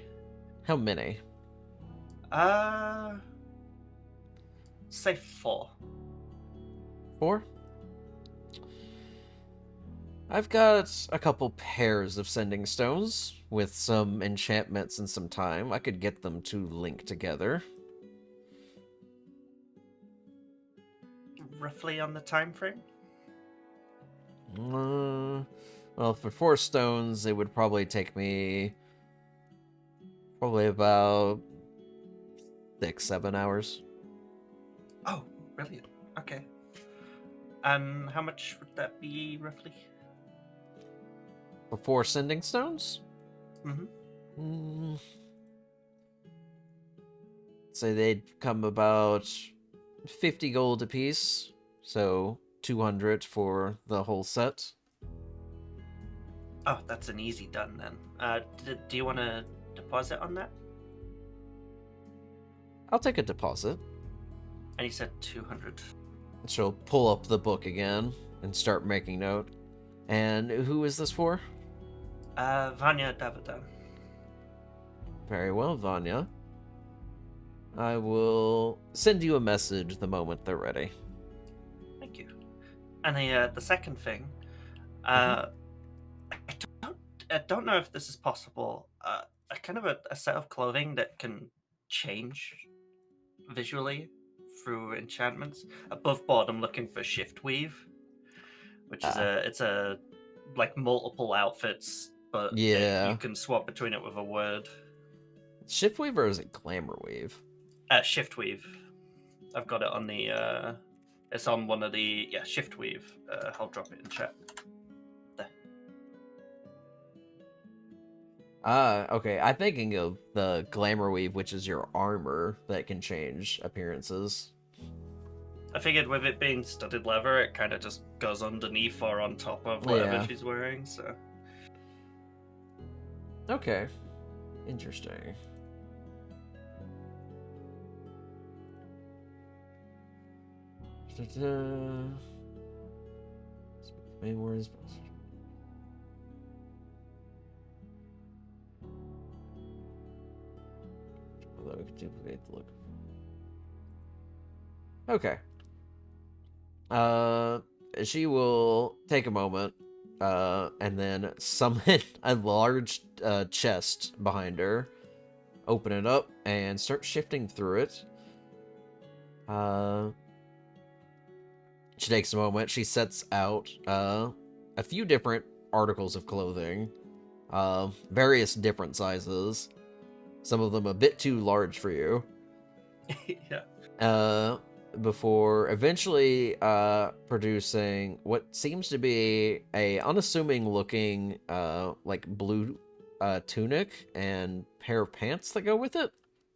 How many? Say 4. 4? I've got a couple pairs of sending stones. With some enchantments and some time, I could get them to link together. Roughly on the time frame? Well, for 4 stones, it would probably take me about 6-7 hours. Oh, brilliant. Okay. And how much would that be roughly? For 4 sending stones? Mm-hmm. Say they'd come about 50 gold apiece, so 200 for the whole set. Oh, that's an easy done then. Do you want to deposit on that? I'll take a deposit. And he said 200. She'll pull up the book again and start making note. And who is this for? Vanya Davidan. Very well, Vanya. I will send you a message the moment they're ready. Thank you. And the second thing, I don't know if this is possible. A kind of a set of clothing that can change visually through enchantments. Above board, I'm looking for shift weave, which is it's a like multiple outfits, but Yeah. you can swap between it with a word. Shiftweave or is it Glamour Weave? Shift weave. I've got it on the. It's on one of the shift weave. I'll drop it in chat. There. Okay. I'm thinking of the Glamour Weave, which is your armor that can change appearances. I figured with it being studded leather, it kind of just goes underneath or on top of whatever Yeah. she's wearing. So. Okay. Interesting. Main words best. Although we could duplicate the look. Okay. She will take a moment, and then summon a large chest behind her, open it up, and start shifting through it. She takes a moment. She sets out a few different articles of clothing, various different sizes. Some of them a bit too large for you. Yeah. Before eventually producing what seems to be a unassuming looking like blue tunic and pair of pants that go with it.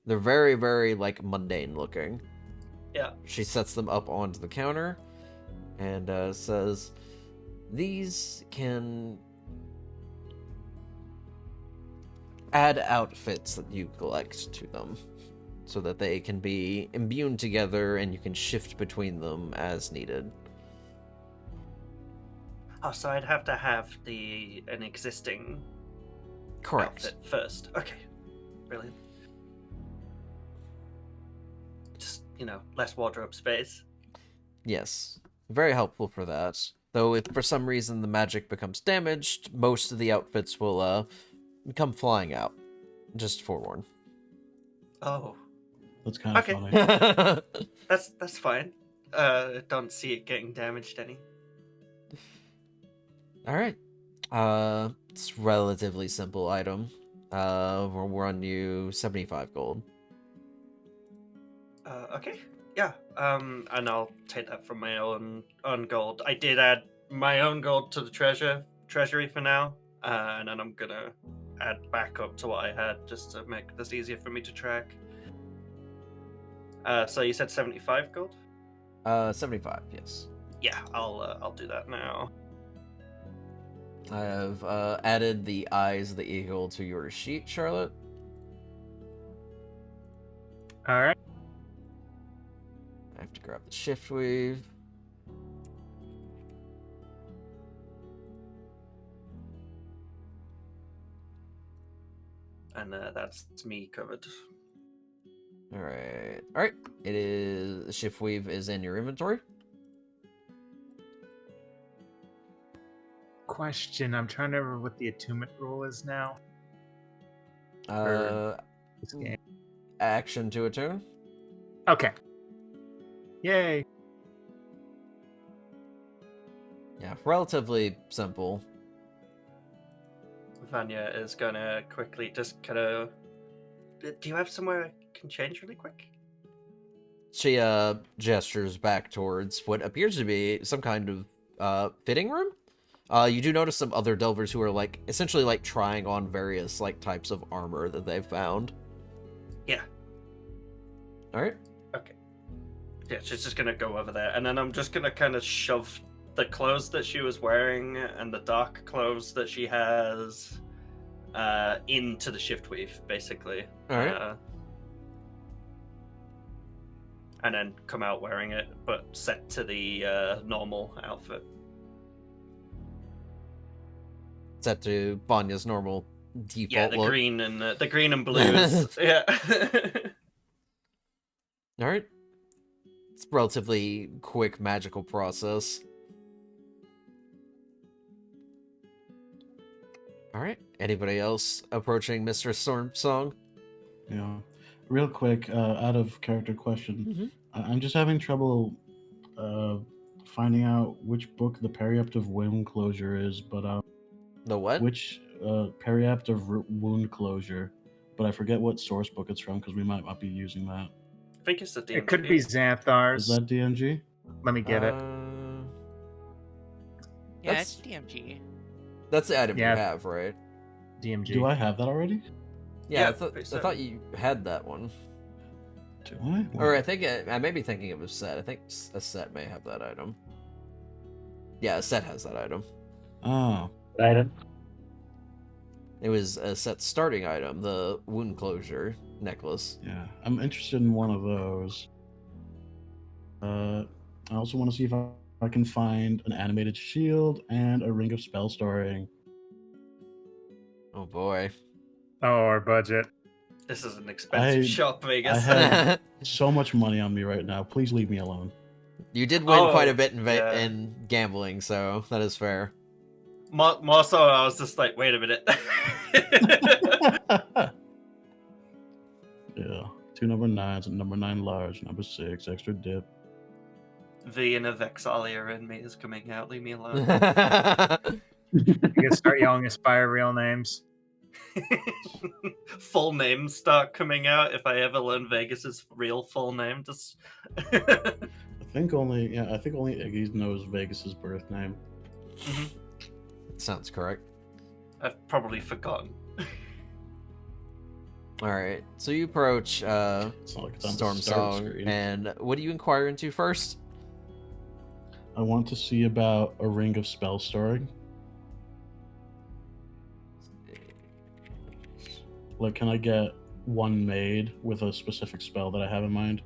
They're very, very like mundane looking. Yeah. She sets them up onto the counter and says, "These can add outfits that you collect to them, so that they can be imbued together and you can shift between them as needed." Oh, so I'd have to have an existing Correct. outfit first. Okay. Brilliant. Just, less wardrobe space. Yes. Very helpful for that. Though if for some reason the magic becomes damaged, most of the outfits will come flying out. Just forewarn. Oh. That's kind of Okay. funny. That's fine. Don't see it getting damaged any. Alright. It's a relatively simple item. We'll run you 75 gold. Okay. Yeah. And I'll take that from my own gold. I did add my own gold to the treasury for now, and then I'm gonna add back up to what I had just to make this easier for me to track. So you said 75 gold? 75, yes. Yeah, I'll do that now. I have added the eyes of the eagle to your sheet, Charlotte. All right. I have to grab the shift weave. And that's me covered. Alright. Alright. It is the shift weave is in your inventory. Question. I'm trying to remember what the attunement rule is now. This game. Action to attune. Okay. Yay. Yeah, relatively simple. Vanya is gonna quickly just kind of. Do you have somewhere I can change really quick? She gestures back towards what appears to be some kind of fitting room. You do notice some other delvers who are like essentially like trying on various like types of armor that they've found. Yeah. All right. Okay. Yeah, she's just gonna go over there, and then I'm just gonna kind of shove the clothes that she was wearing and the dark clothes that she has into the shift weave, basically. All right. And then come out wearing it, but set to the normal outfit. Set to Vanya's normal default Yeah, the look. green and blues. Yeah. All right. It's a relatively quick magical process. All right. Anybody else approaching Mr. Stormsong? Yeah. Real quick, out of character question, I'm just having trouble finding out which book the Periaptive Wound Closure is, but The what? which Periaptive Wound Closure, but I forget what source book it's from because we might not be using that. I think it's the DMG. It could be Xanthar's. Is that DMG? Let me get it. Yeah, That's- it's DMG. That's the item Yeah. you have, right? DMG. Do I have that already? Yeah, Yeah, I pretty I certain. thought you had that one. Do I? Or I think I may be thinking of a set. I think a set may have that item. Yeah, a set has that item. Oh, Item. It was a set starting item, the wound closure necklace. yeah. I'm interested in one of those. I also want to see if I I can find an animated shield and a ring of spell storing. Oh boy. Oh, our budget. This is an expensive shop, I Vegas. have so much money on me right now. Please leave me alone. You did win quite a Oh, bit yeah. in gambling, so that is fair. More so, I was just like, wait a minute. Yeah. 2 number 9s, and number 9 large, number 6, extra dip. The inner Vexalia in me is coming out. Leave me alone. You can start yelling us by our real names. Full names start coming out if I ever learn Vegas's real full name. Just I think only Iggy knows Vegas's birth name. Sounds correct. I've probably forgotten. Alright, so you approach It's not like it's on Storm the start Song, screen. and what do you inquire into first? I want to see about a ring of spell storing. Like, can I get one made with a specific spell that I have in mind?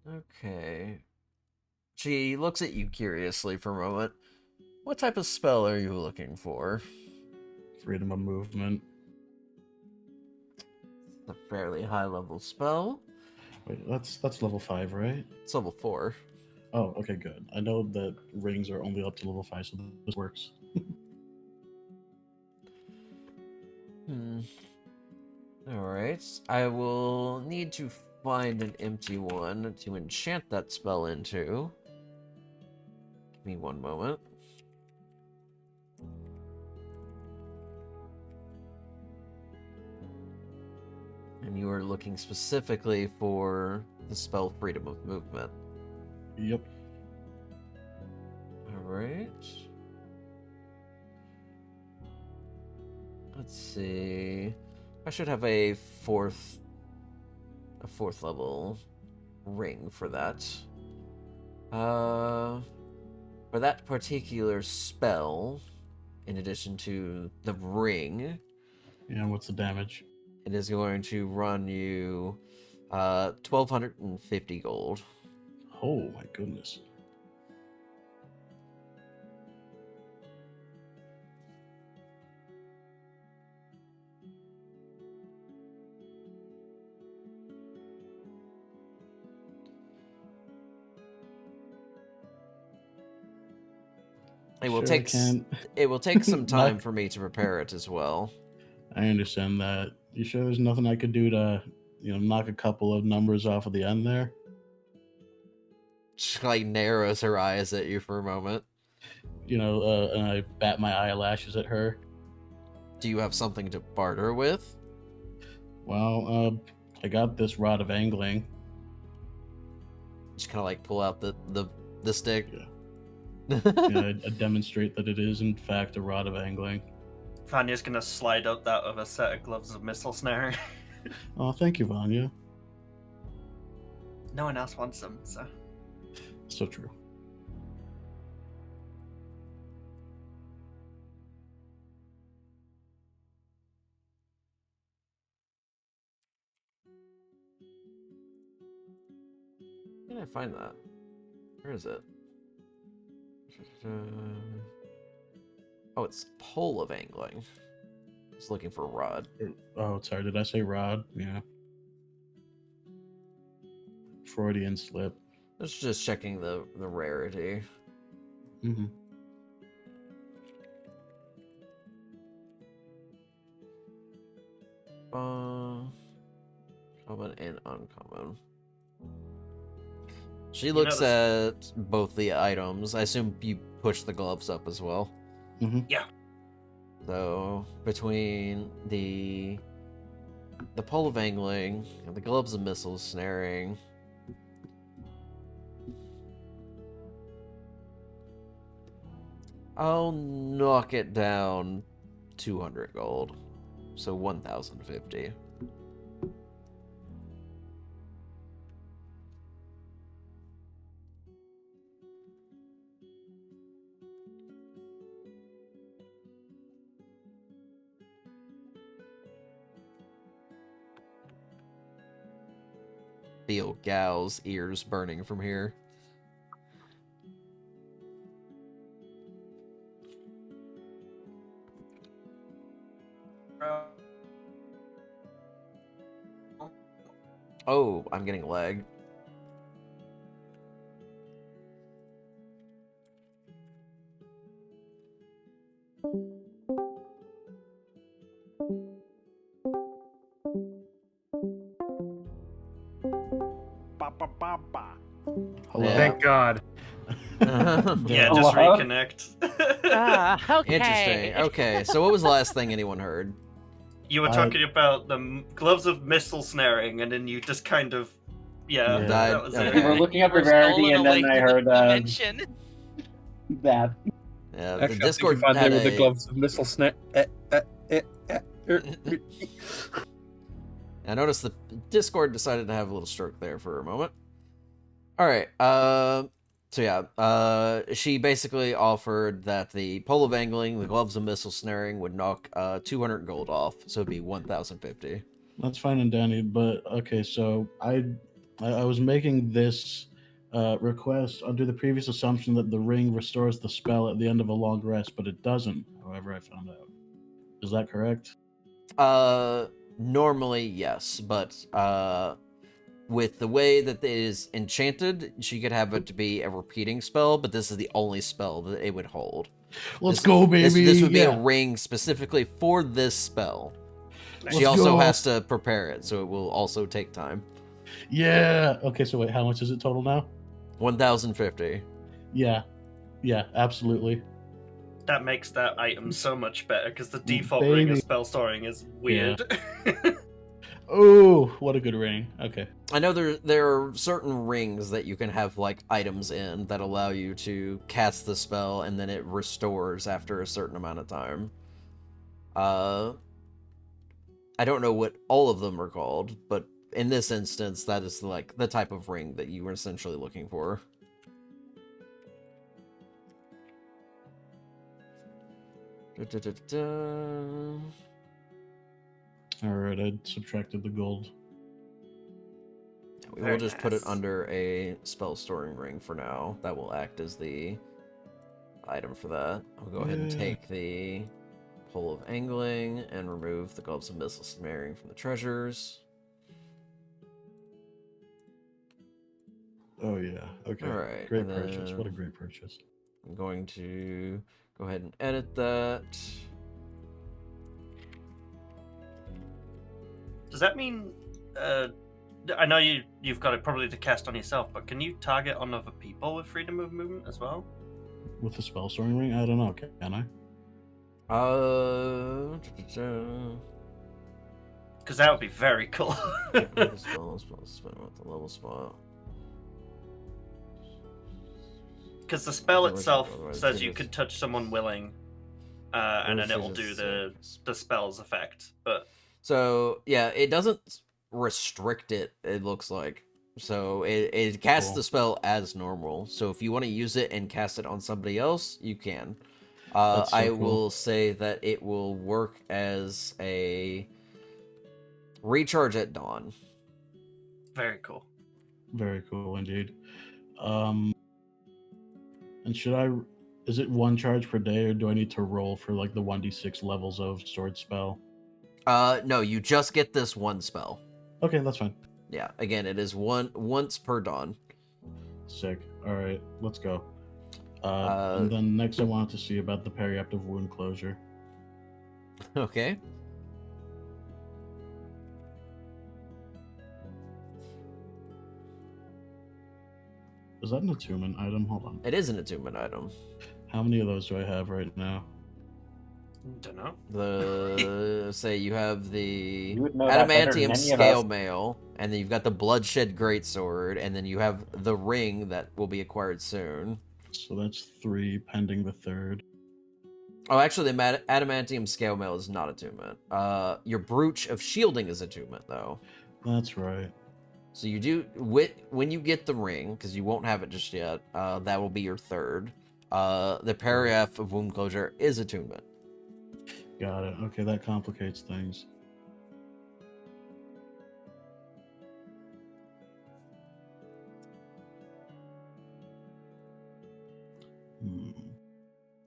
Okay. She looks at you curiously for a moment. What type of spell are you looking for? Freedom of movement. It's a fairly high level spell. Wait, that's level 5, right? It's level 4. Oh, okay, good. I know that rings are only up to level 5, so this works. Alright. I will need to find an empty one to enchant that spell into. Give me one moment. And you are looking specifically for the spell Freedom of Movement. Yep. Alright. Let's see. I should have a fourth level ring for that. For that particular spell, in addition to the ring, And what's the damage? it is going to run you 1,250 gold. Oh my goodness. It will Sure, take I can. it will take some time Not- for me to prepare it as well. I understand that. You sure there's nothing I could do to, knock a couple of numbers off of the end there? She like narrows her eyes at you for a moment. And I bat my eyelashes at her. Do you have something to barter with? Well, I got this rod of angling. Just kind of like pull out the stick. Yeah. I demonstrate that it is in fact a rod of angling. Vanya's gonna slide up that other set of gloves of missile snare. Oh, thank you, Vanya. No one else wants them, so. So true. Where can I find that? Where is it? Oh, it's pole of angling. Just looking for a rod. Oh, sorry, did I say rod? Yeah. Freudian slip. Just checking the rarity. Mm-hmm. Common and uncommon. She know, looks at both the items. I assume you push the gloves up as well. Mm-hmm. Yeah. So between the pole of angling and the gloves of missile snaring, I'll knock it down 200 gold. So 1,050. feel Gal's ears burning from here. Oh, I'm getting lag. Hello. Yeah. Thank God. Yeah, Oh, just wow. reconnect. Okay. Interesting. Okay, so what was the last thing anyone heard? You were talking about the gloves of missile snaring, and then you just kind of, yeah, Yeah. Died. that was Okay. We were it. looking You up the were rarity, stolen and away then I to heard the dimension. that. Yeah, the Actually, I think you Discord find had there with the a. gloves of missile snare. I noticed the Discord decided to have a little stroke there for a moment. All right. So yeah. She basically offered that the pole of angling, the gloves of missile snaring would knock 200 gold off, so it'd be 1,050. That's fine and dandy, but okay. So I was making this request under the previous assumption that the ring restores the spell at the end of a long rest, but it doesn't. However, I found out. Is that correct? Normally yes, but with the way that it is enchanted, she could have it to be a repeating spell, but this is the only spell that it would hold. Let's This- go, baby. This would be yeah. a ring specifically for this spell. Let's She also go. has to prepare it, so it will also take time. Yeah. Okay. So wait, how much is it total now? 1,050. Yeah. Yeah. Absolutely. That makes that item so much better because the default ring of Baby. spell storing is weird. Oh, what a good ring. Okay. I know there are certain rings that you can have like items in that allow you to cast the spell and then it restores after a certain amount of time. I don't know what all of them are called, but in this instance, that is like the type of ring that you were essentially looking for. Da-da-da-da. All right. I subtracted the gold. We will Very just put it nice. under a spell storing ring for now. That will act as the item for that. I'll go ahead and Yeah. take the pole of angling and remove the gloves of missile snaring from the treasures. Oh yeah. Okay. All right, Great and purchase. What a then- great purchase. I'm going to go ahead and edit that. Does that mean? I know you've got it probably to cast on yourself, but can you target on other people with freedom of movement as well? With the spell storing ring, I don't know. Can I? Because that would be very cool. Spell with the level spot. Because the spell Otherwise, itself otherwise says it you is- could touch someone willing, and then Or it'll do the spell's effect. But So yeah, it doesn't restrict it. It looks like so it casts Cool. the spell as normal. So if you want to use it and cast it on somebody else, you can. That's so I cool. will say that it will work as a recharge at dawn. very cool. Very cool indeed. And should I? Is it one charge per day, or do I need to roll for like the 1d6 levels of sword spell? No, you just get this one spell. Okay, that's fine. Yeah, again, it is once per dawn. Sick. All right, let's go. Uh, And then next, I wanted to see about the periaptive wound closure. Okay. Is that an attunement item? Hold on. It is an attunement item. How many of those do I have right now? Don't know. The say you have the You would know that better than adamantium any of scale us. mail, and then you've got the bloodshed greatsword, and then you have the ring that will be acquired soon. So that's 3, pending the 3rd. Oh, actually, the adamantium scale mail is not attunement. Your brooch of shielding is attunement though. That's right. So you do when you get the ring, because you won't have it just yet. That will be your 3rd. The Periaph of wound closure is attunement. Got it. Okay, that complicates things.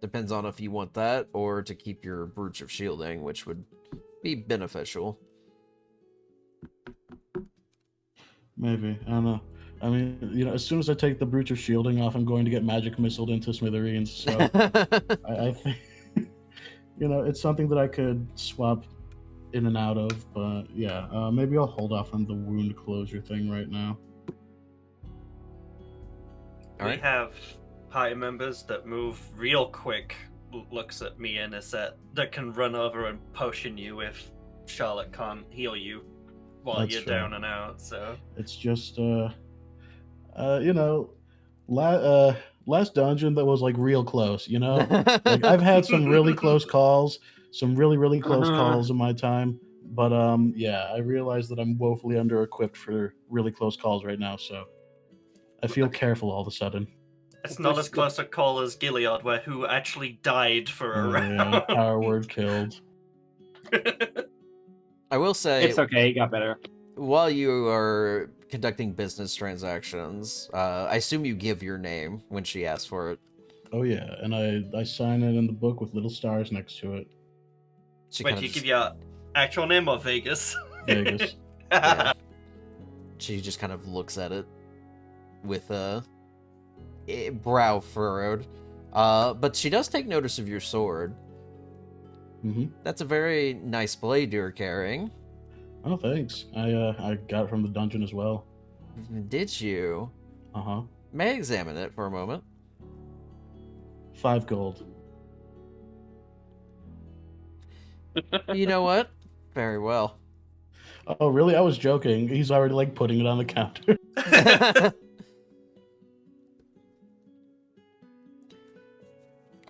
Depends on if you want that or to keep your brooch of shielding, which would be beneficial. Maybe. I don't know. I mean, as soon as I take the brooch of shielding off, I'm going to get magic missiled into smithereens. So I think, it's something that I could swap in and out of. But yeah, maybe I'll hold off on the wound closure thing right now. All We right. have party members that move real quick, looks at me and Aset, that can run over and potion you if Charlotte can't heal you while That's you're fair. down and out, so... It's just, last dungeon that was like real close, Like I've had some really close calls, some really, really close calls in my time. But yeah, I realize that I'm woefully under equipped for really close calls right now, so I feel careful all of a sudden. It's not as close a call as Gilead, where who actually died for a round. Yeah, power word killed. I will say, It's okay. It got better. while you are conducting business transactions, I assume you give your name when she asks for it. Oh yeah, and I sign it in the book with little stars next to it. She Wait, kind do of you give your actual name or Vegas? Vegas. Yeah. She just kind of looks at it with a brow furrowed. But she does take notice of your sword. Mm-hmm. That's a very nice blade you're carrying. Oh, thanks. I got it from the dungeon as well. Did you? Uh-huh. May I examine it for a moment? 5 gold. You know what? Very well. Oh, really? I was joking. He's already like putting it on the counter.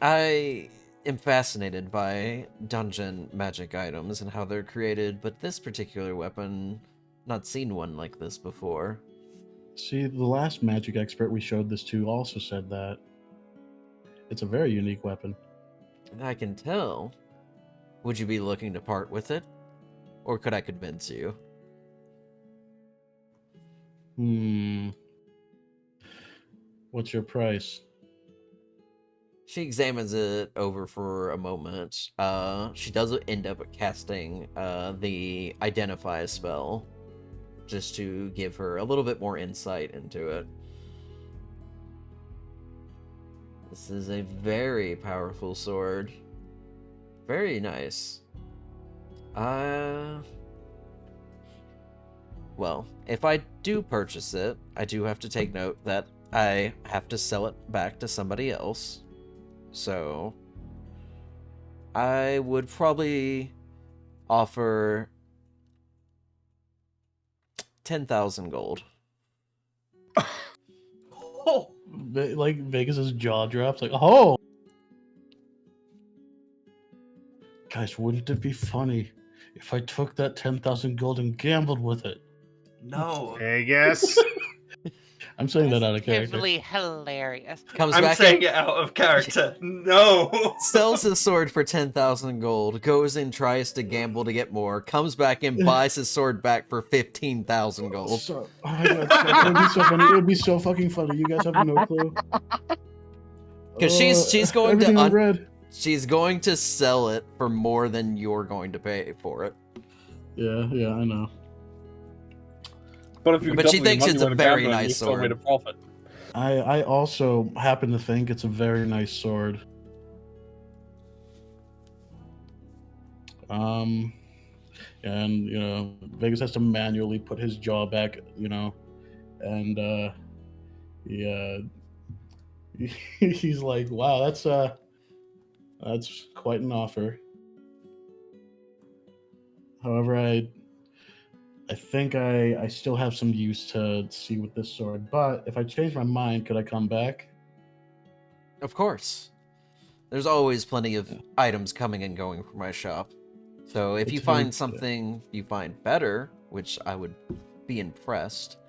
I am fascinated by dungeon magic items and how they're created, but this particular weapon, not seen one like this before. See, the last magic expert we showed this to also said that. It's a very unique weapon. I can tell. Would you be looking to part with it? Or could I convince you? What's your price? She examines it over for a moment. She does end up casting the Identify spell, just to give her a little bit more insight into it. This is a very powerful sword. Very nice. Well, if I do purchase it, I do have to take note that I have to sell it back to somebody else. So, I would probably offer 10,000 gold. Oh! Like Vegas's jaw drops. Like, oh, guys, wouldn't it be funny if I took that 10,000 gold and gambled with it? No. Vegas. I'm saying that out of character. Positively hilarious. Comes I'm back saying in, it out of character. No! sells his sword for 10,000 gold, goes and tries to gamble to get more, comes back and buys his sword back for 15,000 gold. So, oh my god, it would be so funny. It would be so fucking funny. You guys have no clue. Because she's going everything to I read. she's going to sell it for more than you're going to pay for it. Yeah, I know. But if you But she double your thinks money it's a when very gambling, nice you still made a sword. profit. I also happen to think it's a very nice sword. And Vegas has to manually put his jaw back, and he's like, wow, that's quite an offer. However, I think I still have some use to see with this sword, but if I change my mind, could I come back? Of course. There's always plenty of items coming and going from my shop. So if you find something you find better, which I would be impressed,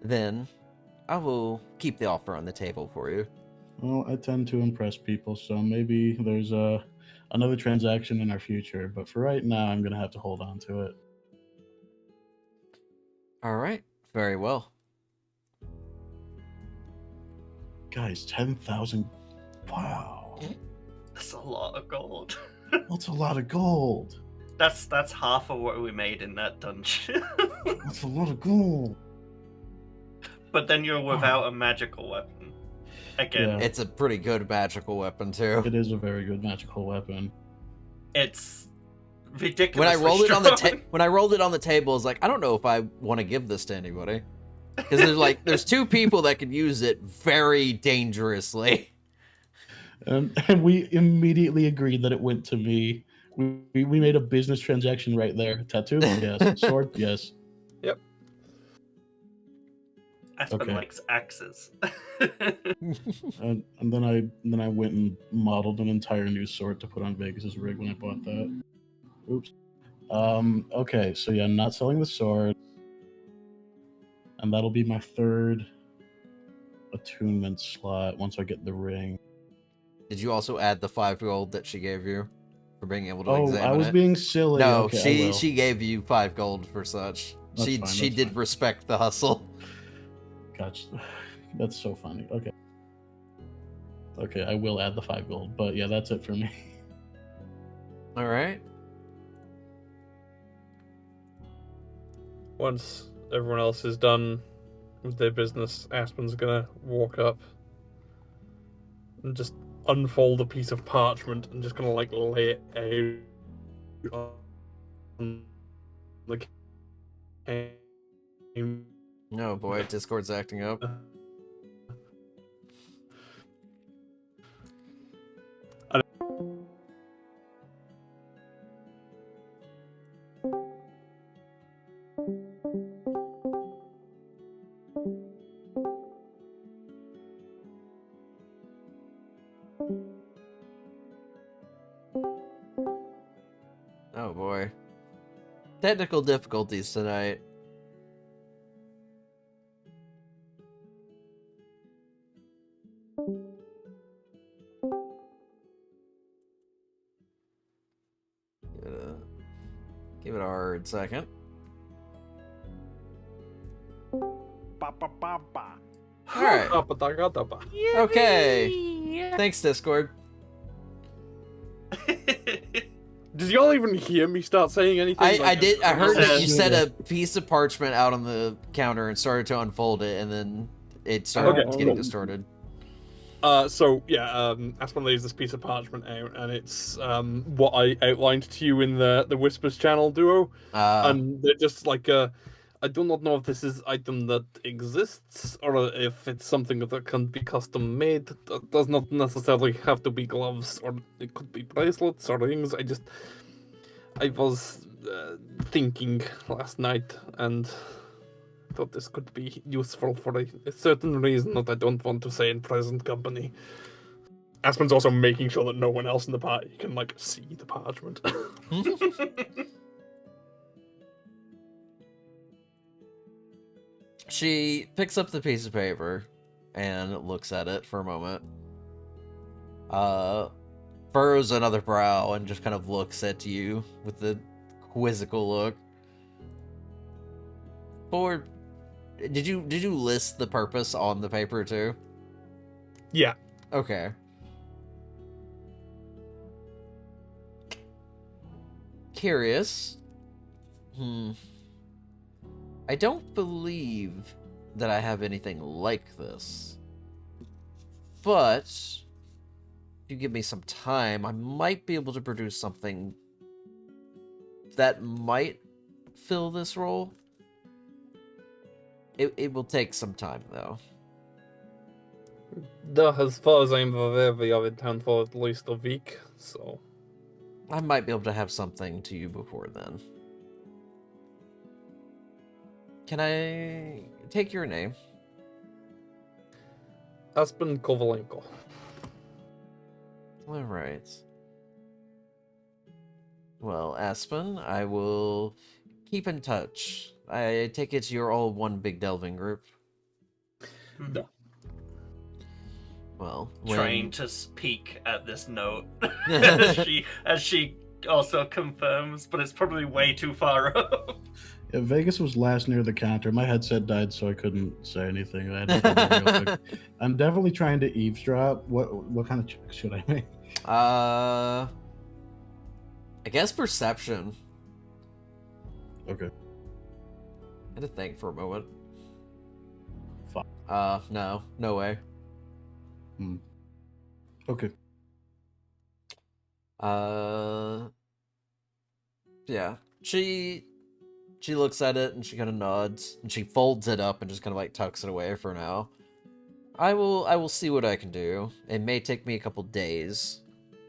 then I will keep the offer on the table for you. Well, I tend to impress people, so maybe there's another transaction in our future, but for right now, I'm going to have to hold on to it. All right. Very well. Guys, 10,000. Wow. That's a lot of gold. That's a lot of gold. That's half of what we made in that dungeon. That's a lot of gold. But then you're without a magical weapon. Again, Yeah. It's a pretty good magical weapon too. It is a very good magical weapon. it's When ridiculously I rolled it on the strong. when I rolled it on the table, I was like, I don't know if I want to give this to anybody, because there's two people that can use it very dangerously. And we immediately agreed that it went to me. We made a business transaction right there. Tattoo? Yes. Sword? Yes. Aspen Okay. likes axes. And then I went and modeled an entire new sword to put on Vegas's rig when I bought that. Oops. Okay, so yeah, I'm not selling the sword. And that'll be my third attunement slot once I get the ring. Did you also add the 5 gold that she gave you for being able to Oh, examine I was it? being silly. No, Okay, I will. she gave you 5 gold for such. That's She fine, she that's did fine. respect the hustle. Gotcha. That's so funny. Okay. Okay, I will add the 5 gold, but yeah, that's it for me. All right. Once everyone else is done with their business, Aspen's gonna walk up and just unfold a piece of parchment and just gonna like lay it out on the game. Oh boy, Discord's acting up. Oh boy. Technical difficulties tonight. Give it a hard second. Alright. Okay. Thanks, Discord. Did y'all even hear me start saying anything? I did. I heard that you said- set a piece of parchment out on the counter and started to unfold it, and then it started Okay. getting distorted. So yeah, Aspen lays this piece of parchment out, and it's what I outlined to you in the Whispers channel duo, and they're just like I do not know if this is item that exists or if it's something that can be custom made. That does not necessarily have to be gloves, or it could be bracelets or rings. I was thinking last night and thought this could be useful for a certain reason that I don't want to say in present company. Aspen's also making sure that no one else in the party can like see the parchment. She picks up the piece of paper and looks at it for a moment. Furrows another brow and just kind of looks at you with the quizzical look. Did you list the purpose on the paper too? Yeah. Okay. Curious. I don't believe that I have anything like this. But if you give me some time, I might be able to produce something that might fill this role. It will take some time, though. As far as I'm aware, we are in town for at least a week, so... I might be able to have something to you before then. Can I take your name? Aspen Kovalenko. All right. Well, Aspen, I will keep in touch. I take it you're all one big delving group. No. Well, Trying to peek at this note as she also confirms, but it's probably way too far up. Yeah, Vegas was last near the counter. My headset died, so I couldn't say anything. I had to come in real quick. I'm definitely trying to eavesdrop. What kind of check should I make? I guess perception. Okay. I had to think for a moment. Fuck. No way. Okay. Yeah. She looks at it and she kind of nods and she folds it up and just kind of like tucks it away for now. I will see what I can do. It may take me a couple days,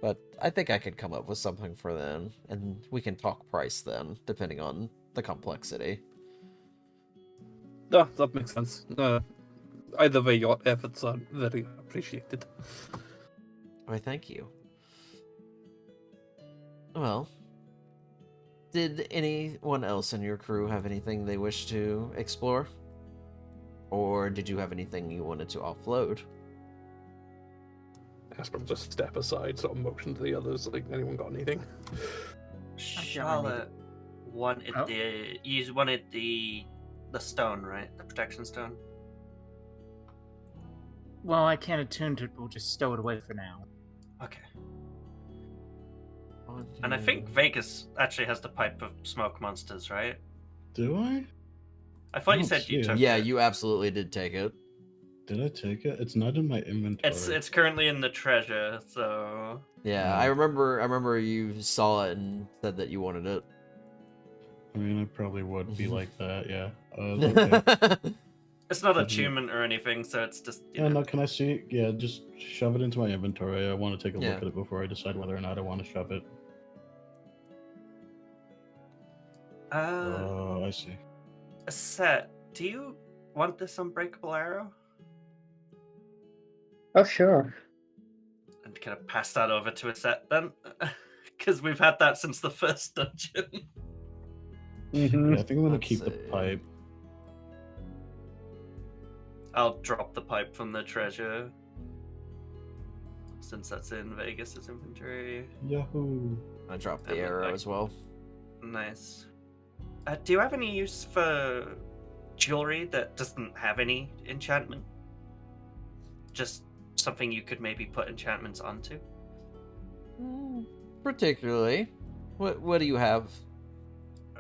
but I think I could come up with something for then, and we can talk price then, depending on the complexity. No, that makes sense. Either way, your efforts are very appreciated. Why, thank you. Well, did anyone else in your crew have anything they wish to explore? Or did you have anything you wanted to offload? Asper will just step aside, sort of motion to the others, like, anyone got anything? Charlotte wanted Oh. you wanted the stone, right? The protection stone. Well, I can't attune to it. We'll just stow it away for now. Okay. And I think Vegas actually has the pipe of smoke monsters, right? Do I? I thought I you don't said you see it. took Yeah, it. you absolutely did take it. Did I take it? It's not in my inventory. It's currently in the treasure, so Yeah, I remember you saw it and said that you wanted it. I mean, I probably would be like that, yeah. Okay. it's not Did you- attunement or anything, so it's just Yeah, no, can I see? Yeah, just shove it into my inventory. I want to take a Yeah. look at it before I decide whether or not I want to shove it. Oh, I see. Set, do you want this unbreakable arrow? Oh, sure. And kind of pass that over to a set then, because we've had that since the first dungeon. Mm-hmm. Yeah, I think I'm gonna Let's keep the see. pipe. I'll drop the pipe from the treasure, since that's in Vegas's inventory. Yahoo! I dropped the And then, arrow like- as well. Nice. Do you have any use for jewelry that doesn't have any enchantment? Just something you could maybe put enchantments onto? Particularly. What do you have?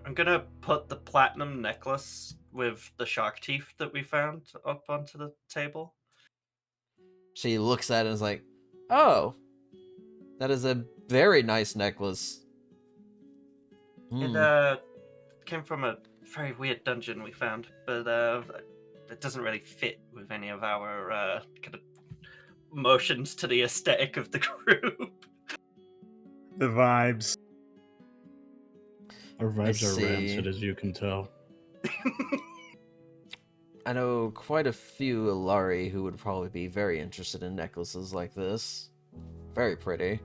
I'm gonna put the platinum necklace with the shark teeth that we found up onto the table. She looks at it and is like, "Oh, that is a very nice necklace." It came from a very weird dungeon we found, but it doesn't really fit with any of our kind of motions to the aesthetic of the group. The vibes. Our vibes are see. rancid, as you can tell. I know quite a few Ilari who would probably be very interested in necklaces like this. Very pretty.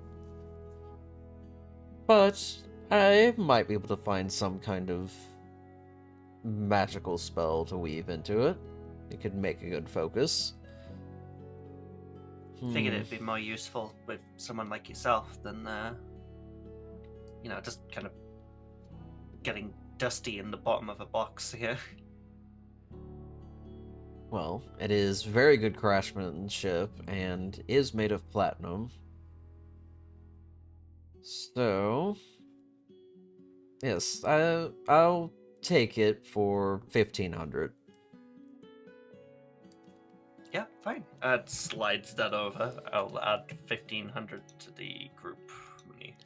But I might be able to find some kind of magical spell to weave into it. It could make a good focus. Figured it'd be more useful with someone like yourself than, just kind of getting dusty in the bottom of a box here. Well, it is very good craftsmanship and is made of platinum. So, yes, I'll take it for 1,500. Yeah, fine. Slides that over. I'll add 1,500 to the group money.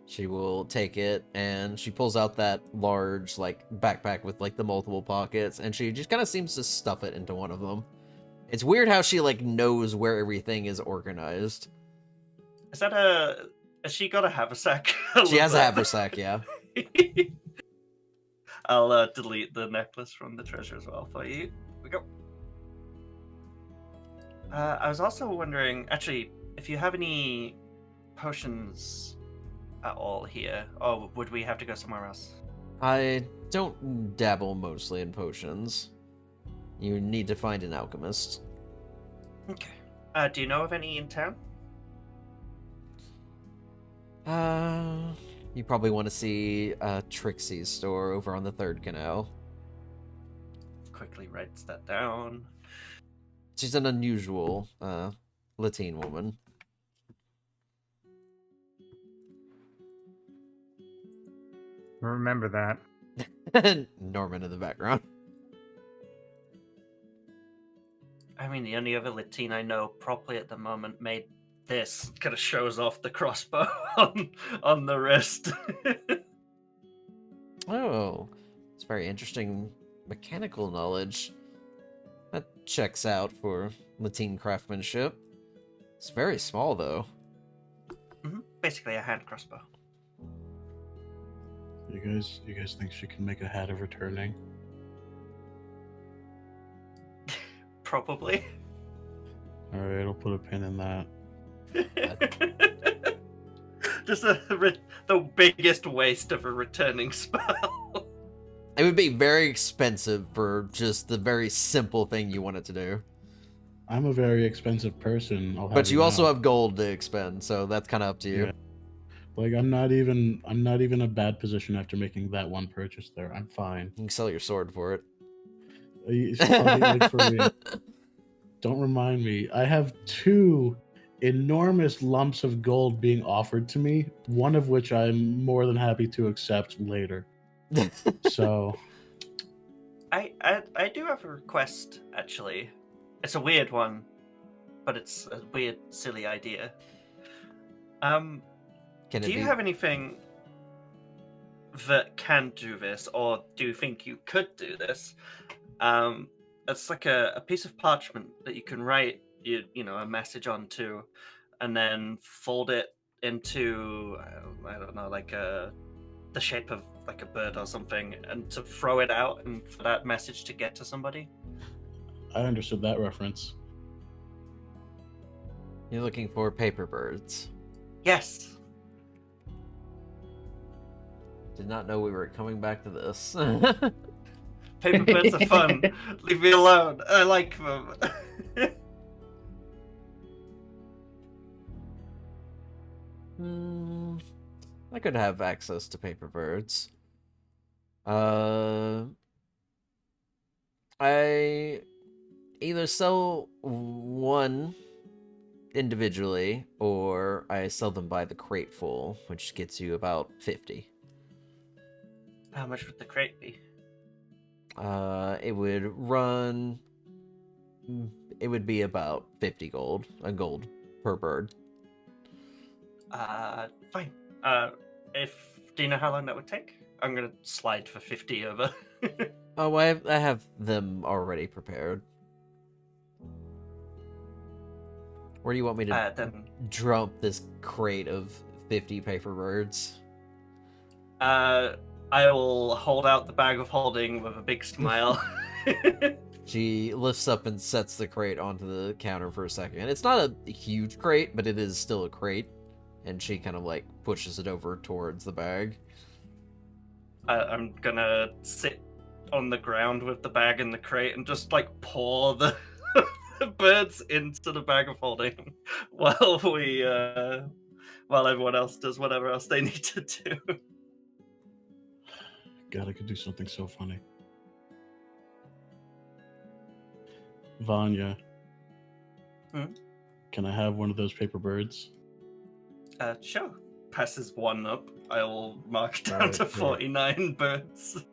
She will take it, and she pulls out that large, like, backpack with, like, the multiple pockets, and she just kind of seems to stuff it into one of them. It's weird how she, like, knows where everything is organized. Is that has she got a haversack? She has a haversack, yeah. I'll delete the necklace from the treasure as well for you. Here we go. I was also wondering, actually, if you have any potions at all here, or would we have to go somewhere else? I don't dabble mostly in potions. You need to find an alchemist. Okay. Do you know of any in town? You probably want to see Trixie's store over on the third canal. Quickly writes that down. She's an unusual Latina woman. Remember that. Norman in the background. I mean, the only other Latina I know properly at the moment made this. Kind of shows off the crossbow on the wrist. Oh, it's very interesting mechanical knowledge. That checks out for Latin craftsmanship. It's very small, though. Basically a hand crossbow. You guys think she can make a hat of returning? Probably. All right, I'll put a pin in that. Just the biggest waste of a returning spell. It would be very expensive for just the very simple thing you want it to do. I'm a very expensive person. But you also have gold to expend, so that's kind of up to you. Yeah. Like I'm not even a bad position after making that one purchase there. I'm fine. You can sell your sword for it. It's funny, like, for real. Don't remind me. I have 2 enormous lumps of gold being offered to me, one of which I'm more than happy to accept later. So I do have a request, actually. It's a weird one, but it's a weird, silly idea. Do you have anything that can do this, or do you think you could do this? It's like a piece of parchment that you can write, a message onto, and then fold it into, I don't know, like the shape of like a bird or something, and to throw it out and for that message to get to somebody. I understood that reference. You're looking for paper birds. Yes. Did not know we were coming back to this. Paper birds are fun. Leave me alone. I like them. I could have access to paper birds. I either sell one individually, or I sell them by the crate full, which gets you about 50. How much would the crate be? It would run. It would be about 50 gold, a gold per bird. Fine. Do you know how long that would take? I'm gonna slide for 50 over. Oh, I have them already prepared. Where do you want me to Then drop this crate of 50 paper birds? I will hold out the bag of holding with a big smile. She lifts up and sets the crate onto the counter for a second. It's not a huge crate, but it is still a crate. And she kind of like pushes it over towards the bag. I'm gonna sit on the ground with the bag in the crate and just like pour the birds into the bag of holding while while everyone else does whatever else they need to do. God, I could do something so funny. Vanya. Can I have one of those paper birds? Sure. Passes one up. I will mark down to 49 birds.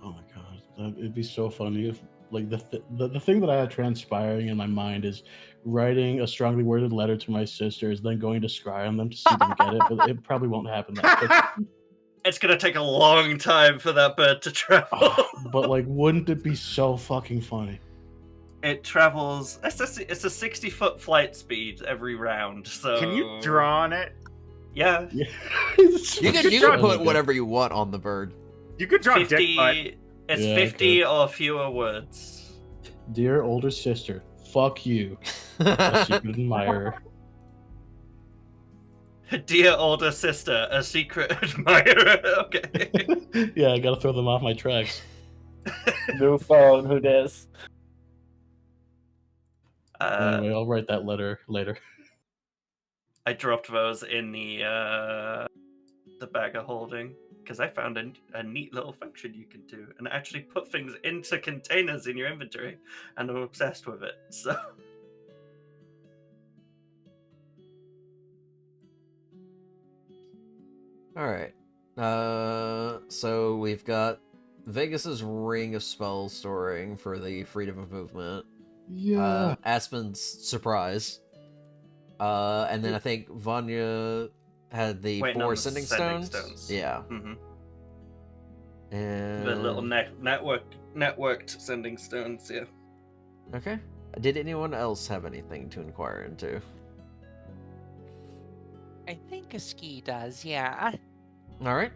Oh my god, it'd be so funny if, like, the thing that I had transpiring in my mind is writing a strongly worded letter to my sisters, then going to scry on them to see them get it, but it probably won't happen that quick. It's gonna take a long time for that bird to travel. But like, wouldn't it be so fucking funny? It travels. It's a 60-foot flight speed every round. So Can you draw on it? Yeah. You can put whatever you want on the bird. You could draw 50. dick butt. It's Yeah, 50 or fewer words. Dear older sister, fuck you. A secret admirer. Dear older sister, a secret admirer. Okay. Yeah, I gotta throw them off my tracks. New phone, who dis? Anyway, I'll write that letter later. I dropped those in the bag of holding because I found a neat little function you can do and actually put things into containers in your inventory, and I'm obsessed with it. So All right. So we've got Vegas's Ring of Spell storing for the freedom of movement. Yeah. Aspen's surprise. And then I think Vanya had the waiting four on the sending sending stones. stones. Yeah. Mm-hmm. And The little networked sending stones. Yeah. okay. Did anyone else have anything to inquire into? I think a ski does, yeah. All right.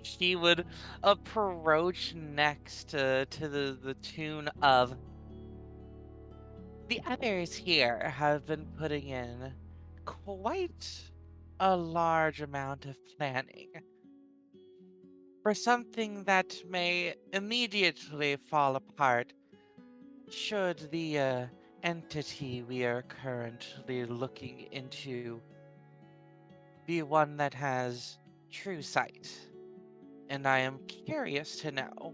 She would approach next to the tune of, the others here have been putting in quite a large amount of planning for something that may immediately fall apart should the entity we are currently looking into be one that has true sight. And I am curious to know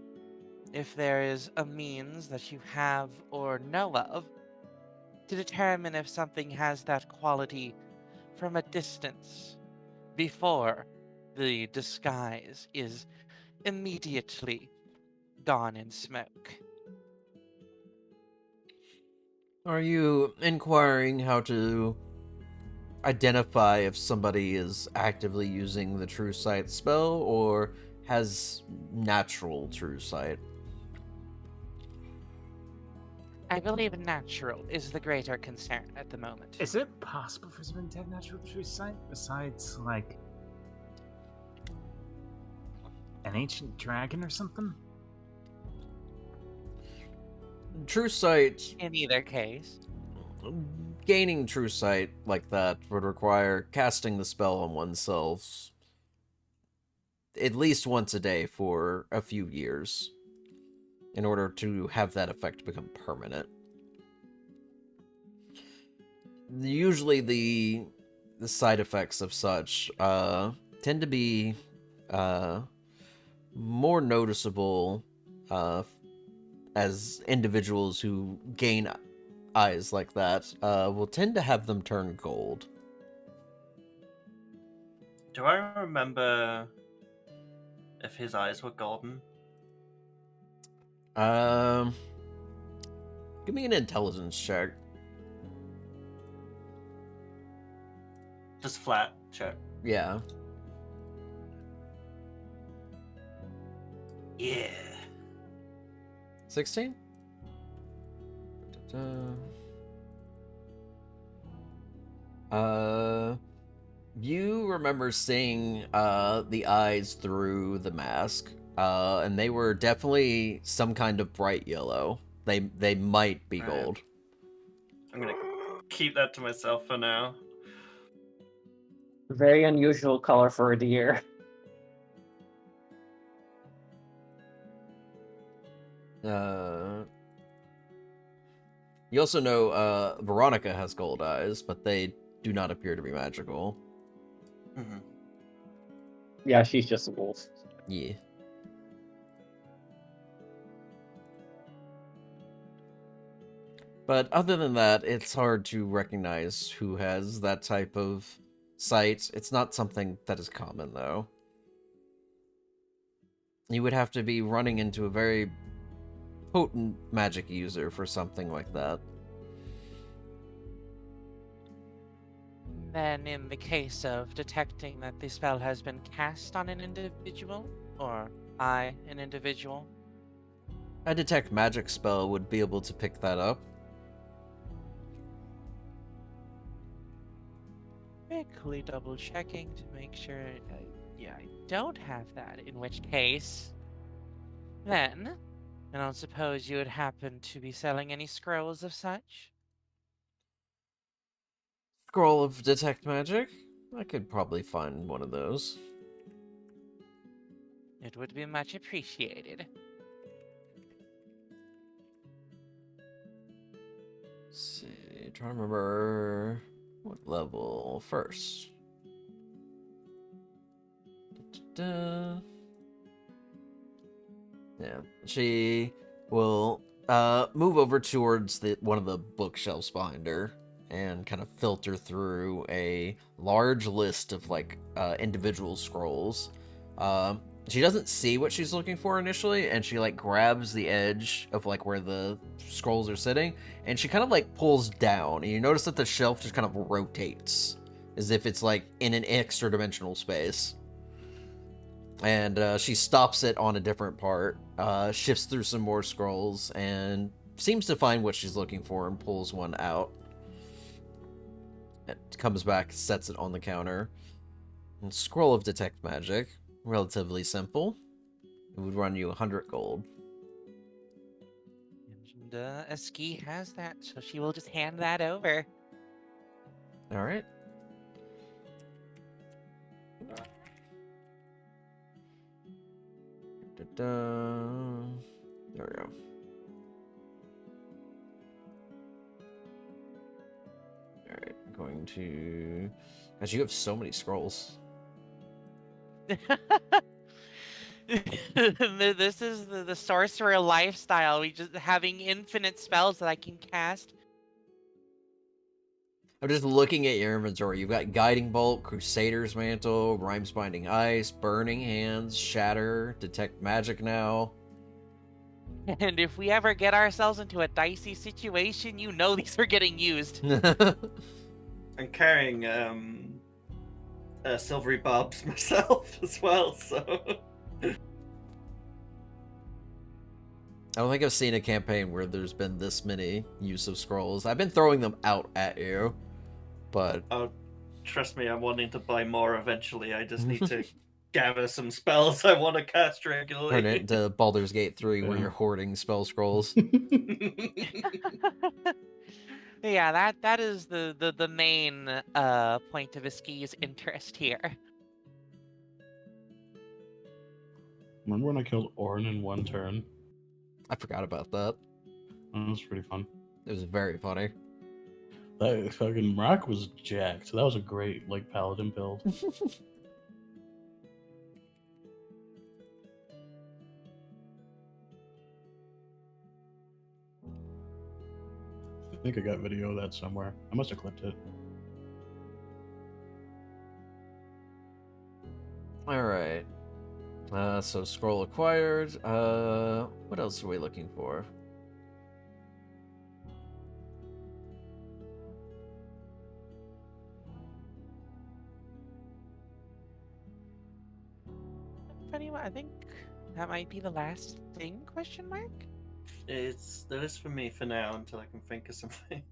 if there is a means that you have or know of to determine if something has that quality from a distance before the disguise is immediately gone in smoke. Are you inquiring how to identify if somebody is actively using the True Sight spell or has natural True Sight? I believe natural is the greater concern at the moment. Is it possible for someone to have natural true sight besides, like, an ancient dragon or something? True Sight, In either case, gaining True Sight like that would require casting the spell on oneself at least once a day for a few years in order to have that effect become permanent. Usually the side effects of such tend to be more noticeable as individuals who gain eyes like that will tend to have them turn gold. Do I remember if his eyes were golden? Um, Give me an intelligence check. Just flat check. Yeah. Yeah. 16? You remember seeing the eyes through the mask, and they were definitely some kind of bright yellow. They might be Right. gold. I'm gonna keep that to myself for now. Very unusual color for a deer. You also know Veronica has gold eyes, but they do not appear to be magical. Mm-hmm. Yeah, she's just a wolf. Yeah. But other than that, it's hard to recognize who has that type of sight. It's not something that is common, though. You would have to be running into a very potent magic user for something like that. then in the case of detecting that the spell has been cast on an individual, or by an individual, A detect magic spell would be able to pick that up. quickly double checking to make sure I don't have that, in which case, then, I don't suppose you would happen to be selling any scrolls of such? Scroll of detect magic? I could probably find one of those. It would be much appreciated. Let's see. Trying to remember what level first. Da-da-da. Yeah, she will move over towards one of the bookshelves behind her and kind of filter through a large list of like individual scrolls. She doesn't see what she's looking for initially, and she like grabs the edge of like where the scrolls are sitting, and she kind of like pulls down, and you notice that the shelf just kind of rotates as if it's like in an extra dimensional space. And she stops it on a different part, shifts through some more scrolls, and seems to find what she's looking for and pulls one out. It comes back, sets it on the counter. And scroll of Detect Magic. Relatively simple. It would run you 100 gold. And Eski has that, so she will just hand that over. Alright. There we go. Alright, I'm going to... Gosh, you have so many scrolls. This is the sorcerer lifestyle. We just having infinite spells that I can cast. I'm just looking at your inventory. You've got Guiding Bolt, Crusader's Mantle, Rhymes Binding Ice, Burning Hands, Shatter, Detect Magic now. And if we ever get ourselves into a dicey situation, you know these are getting used. I'm carrying silvery barbs myself as well, so I don't think I've seen a campaign where there's been this many use of scrolls. I've been throwing them out at you, but... oh, trust me, I'm wanting to buy more eventually. I just need to gather some spells I want to cast regularly. Turn it into Baldur's Gate 3 where Yeah. you're hoarding spell scrolls. Yeah, that is the main point of Iski's interest here. Remember when I killed Orn in one turn? I forgot about that. That was pretty fun. It was very funny. That fucking rock was jacked. So that was a great like paladin build. I think I got video of that somewhere. I must have clipped it. Alright. So scroll acquired. What else are we looking for? Funny, I think that might be the last thing? Question mark. That is for me for now until I can think of something.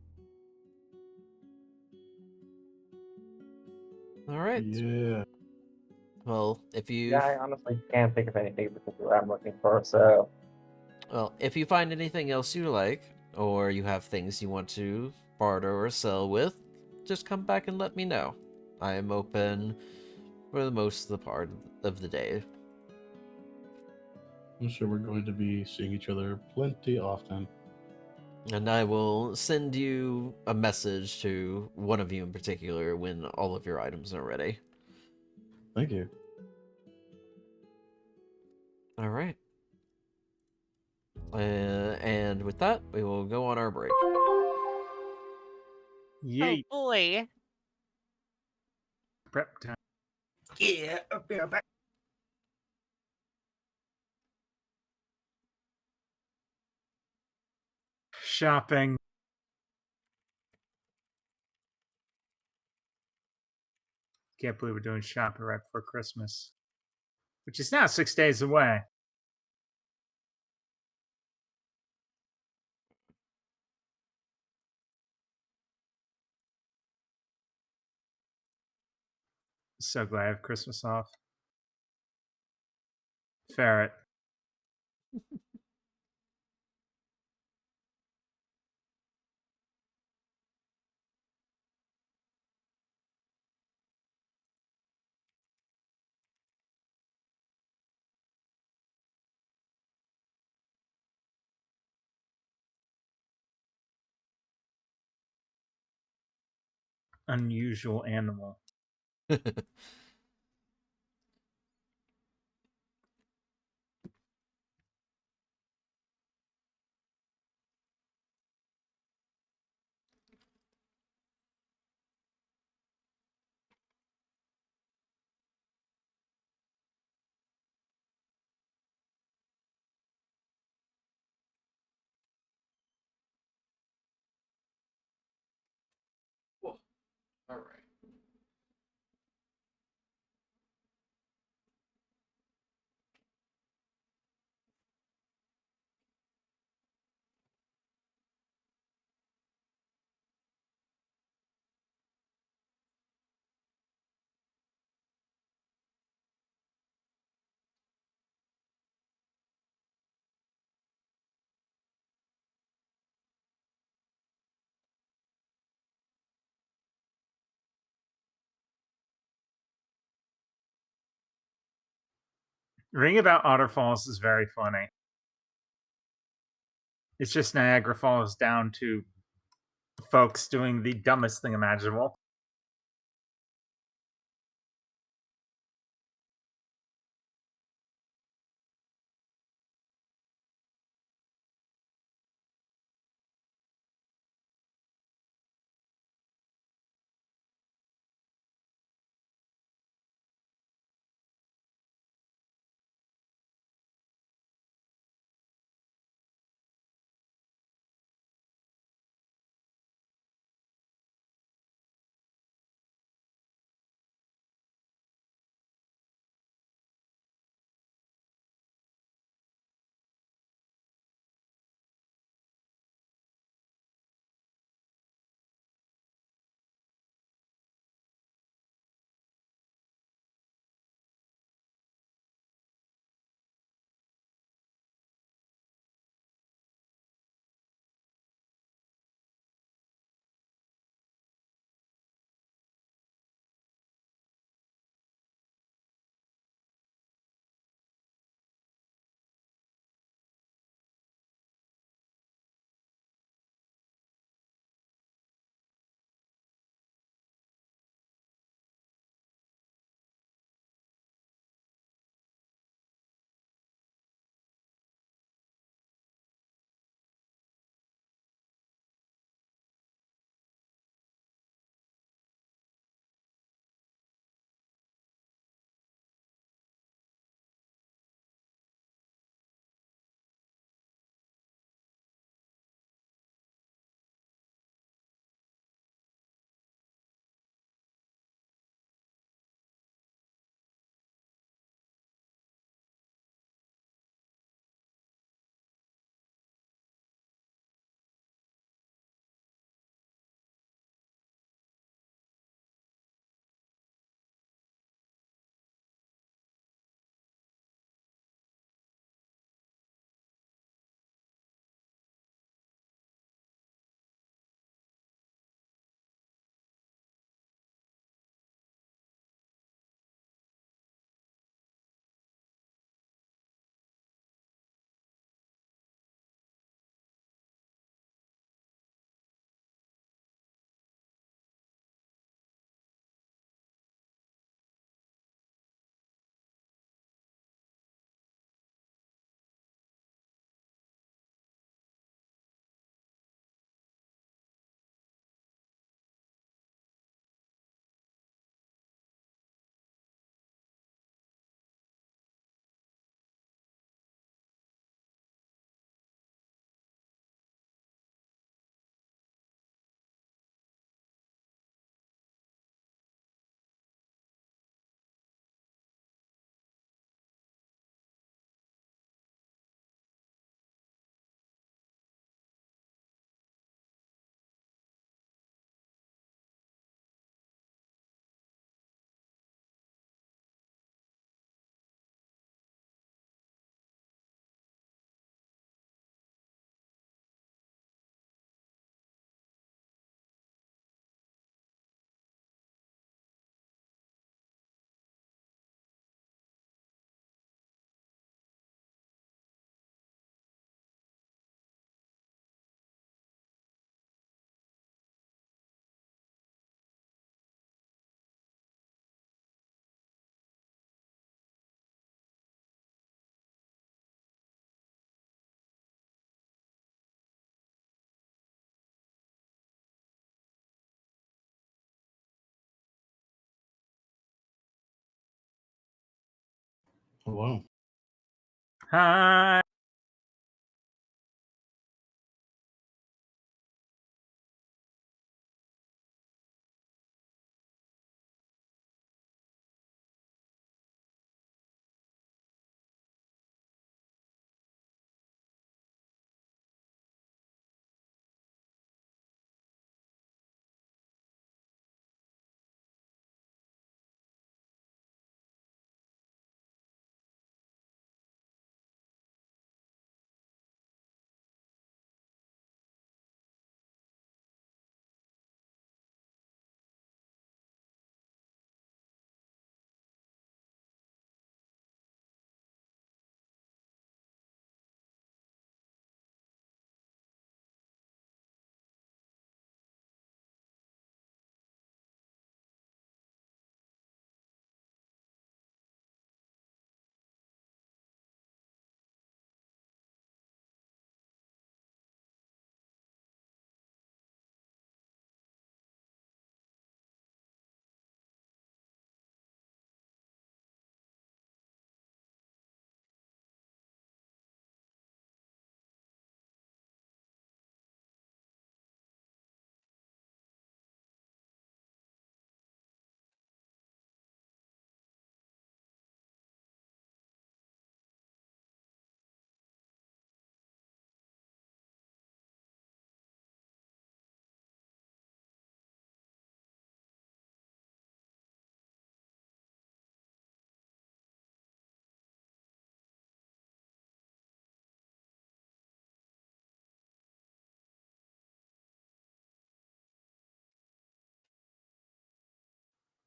Alright. Yeah. Well, if you... Yeah, I honestly can't think of anything in particular I'm looking for, so Well, if you find anything else you like, or you have things you want to barter or sell with, just come back and let me know. I am open for the most of the part of the day. I'm sure we're going to be seeing each other plenty often. And I will send you a message to one of you in particular when all of your items are ready. Thank you. All right. And with that, we will go on our break. Yeet. Oh boy. Prep time. Yeah, I'll be right back. Shopping. Can't believe we're doing shopping right before Christmas, which is now 6 days away. So glad I have Christmas off. Ferret. unusual animal. Whoa. All right. Ring about Otter Falls is very funny. It's just Niagara Falls down to folks doing the dumbest thing imaginable. Hello. Hi.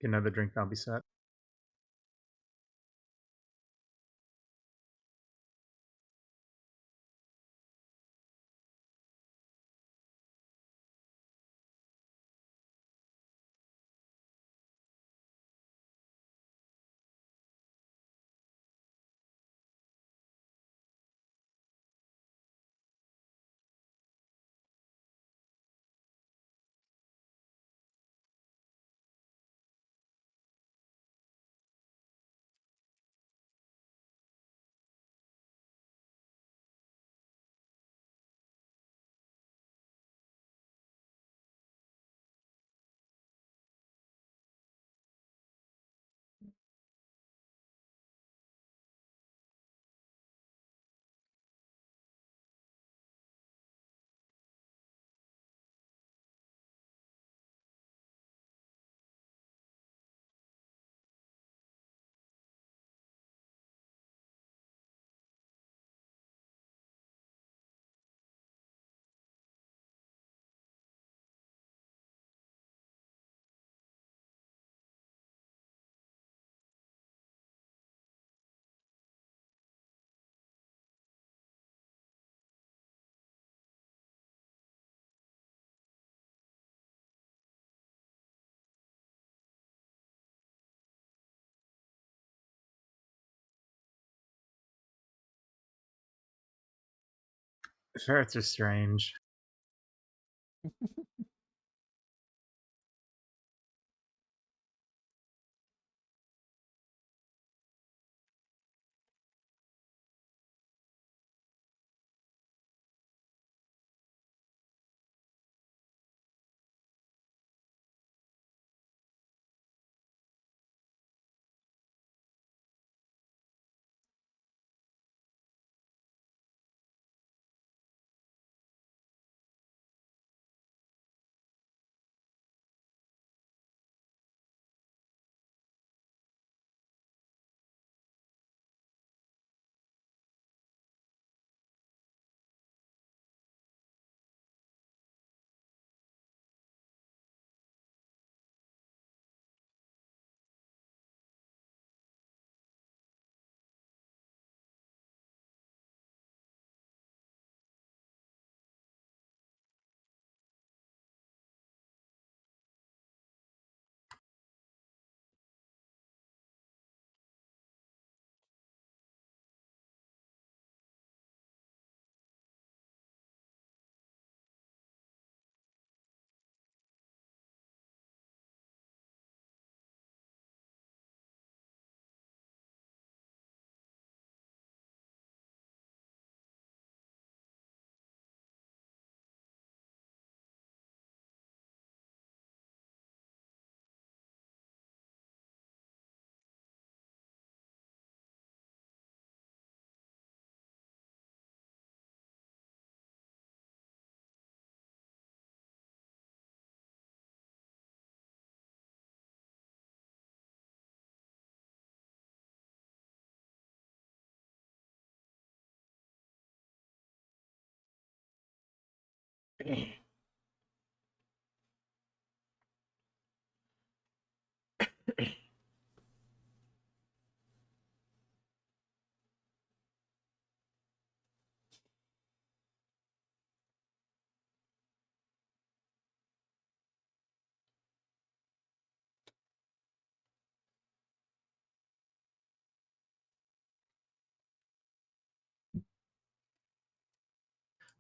Get another drink, I'll be set. Ferrets are strange.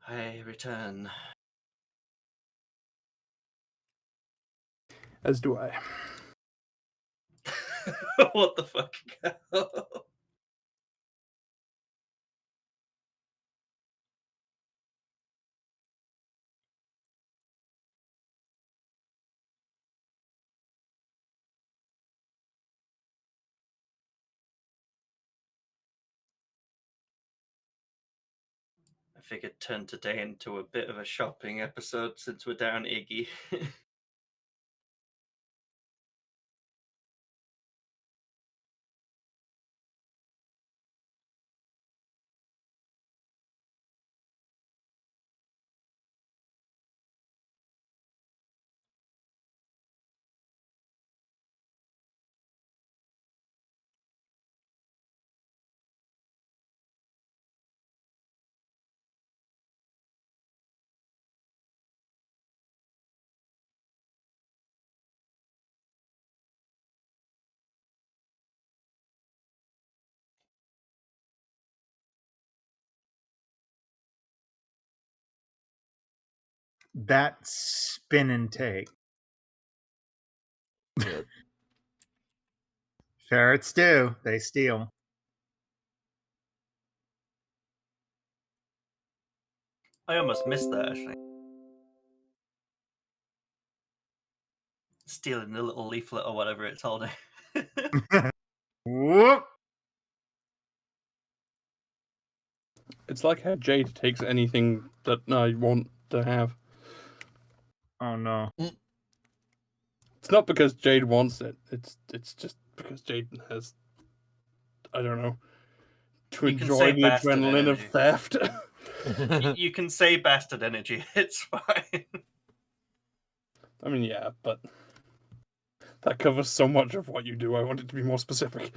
I return. As do I. What the fuck? I figured turn today into a bit of a shopping episode since we're down Iggy. That spin and take. Yeah. Ferrets do. They steal. I almost missed that actually. Stealing the little leaflet or whatever it's holding. Whoop. It's like how Jade takes anything that I want to have. Oh no. It's not because Jade wants it. It's just because Jade has, I don't know, to You can enjoy say the bastard adrenaline of energy. theft. You can say bastard energy. It's fine. I mean, yeah, but that covers so much of what you do. I want it to be more specific.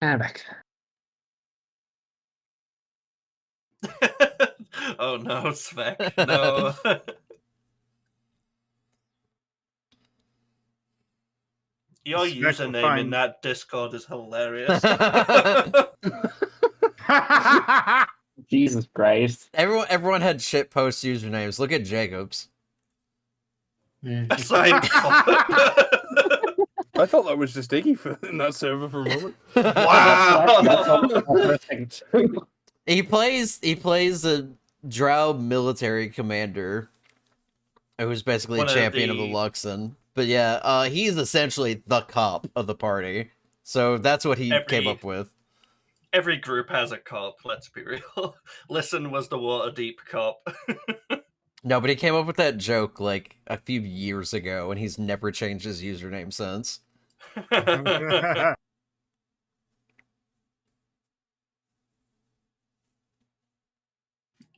Havoc. Oh no, Svek. No. Your Svek will username in find- that Discord is hilarious. Jesus Christ. Everyone had shit post usernames. Look at Jacob's. Assigned cop. I thought that was just Iggy in that server for a moment. Wow. He plays a Drow military commander who's basically One a of champion of the the- Luxon. But yeah, he's essentially the cop of the party. So that's what he came up with. Every group has a cop, let's be real. Listen was the Waterdeep cop. No, but he came up with that joke like a few years ago, and he's never changed his username since. Do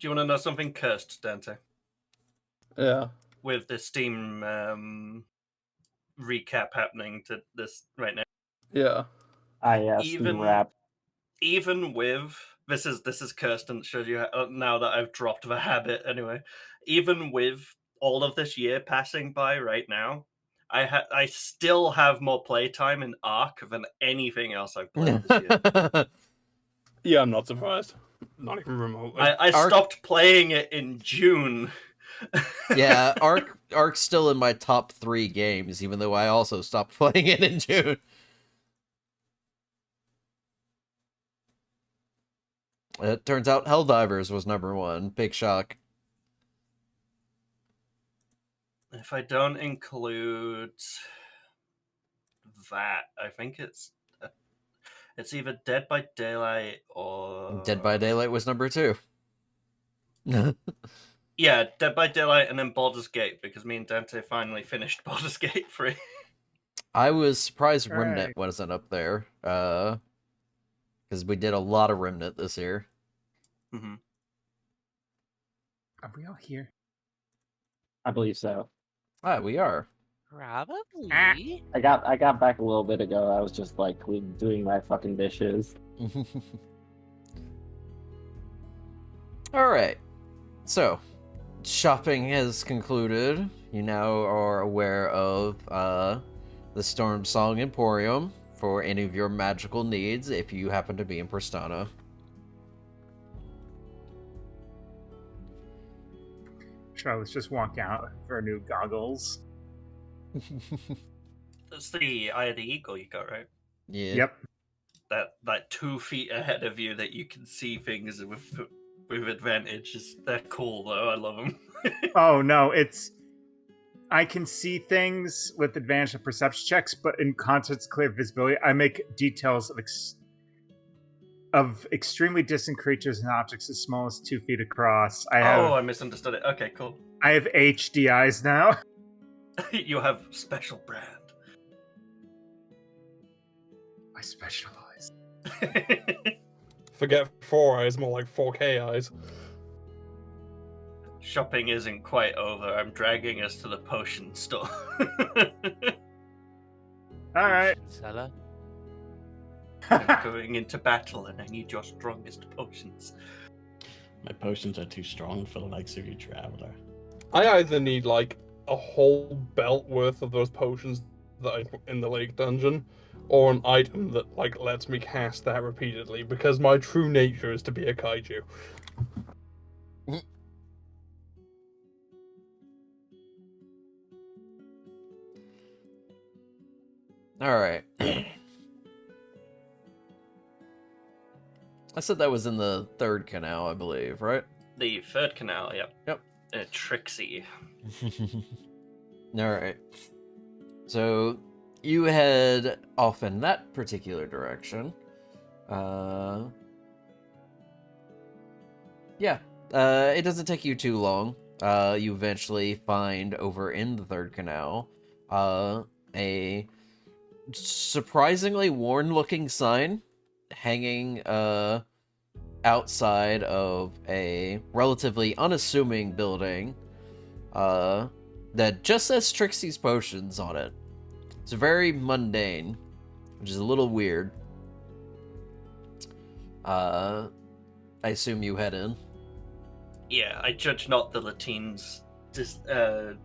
you want to know something cursed, Dante? Yeah. With the Steam recap happening to this right now. Yeah. Yes, Even rap. Even with this is cursed and shows you how, now that I've dropped the habit anyway. Even with all of this year passing by right now, I still have more playtime in Ark than anything else I've played this year. Yeah, I'm not surprised. Not even remotely. I stopped playing it in June. Yeah, Ark's still in my top 3 games, even though I also stopped playing it in June. It turns out Helldivers was #1. Big shock. If I don't include that, I think it's either Dead by Daylight or Dead by Daylight was #2. Yeah, Dead by Daylight and then Baldur's Gate, because me and Dante finally finished Baldur's Gate 3. I was surprised All Remnant right. wasn't up there, because we did a lot of Remnant this year. Mm-hmm. Are we all here? I believe so. Ah, we are. Probably. I got back a little bit ago. I was just like doing my fucking dishes. All right. So, shopping has concluded. You now are aware of the Storm Song Emporium for any of your magical needs if you happen to be in Prestana. Sure, let's just walk out for new goggles. That's the Eye of the Eagle you got, right? Yeah. Yep. That 2 feet ahead of you that you can see things with advantage. They're cool though. I love them. Oh no, I can see things with advantage of perception checks, but in context clear visibility, I make details of extremely distant creatures and objects as small as 2 feet across. I misunderstood it. Okay, cool. I have HD eyes now. You have special brand. I specialize. Forget 4 eyes, more like 4K eyes. Shopping isn't quite over. I'm dragging us to the potion store. All right. Seller. I'm going into battle, and I need your strongest potions. My potions are too strong for the likes of you, traveler. I either need like a whole belt worth of those potions that I put in the lake dungeon, or an item that like lets me cast that repeatedly, because my true nature is to be a kaiju. All right. I said that was in the third canal, I believe, right? The third canal, yep. Yep. Trixie. All right. So you head off in that particular direction. Yeah. It doesn't take you too long. You eventually find over in the third canal a surprisingly worn-looking sign hanging outside of a relatively unassuming building that just says Trixie's Potions on it. It's very mundane, which is a little weird. I assume you head in. Yeah, I judge not the Latines'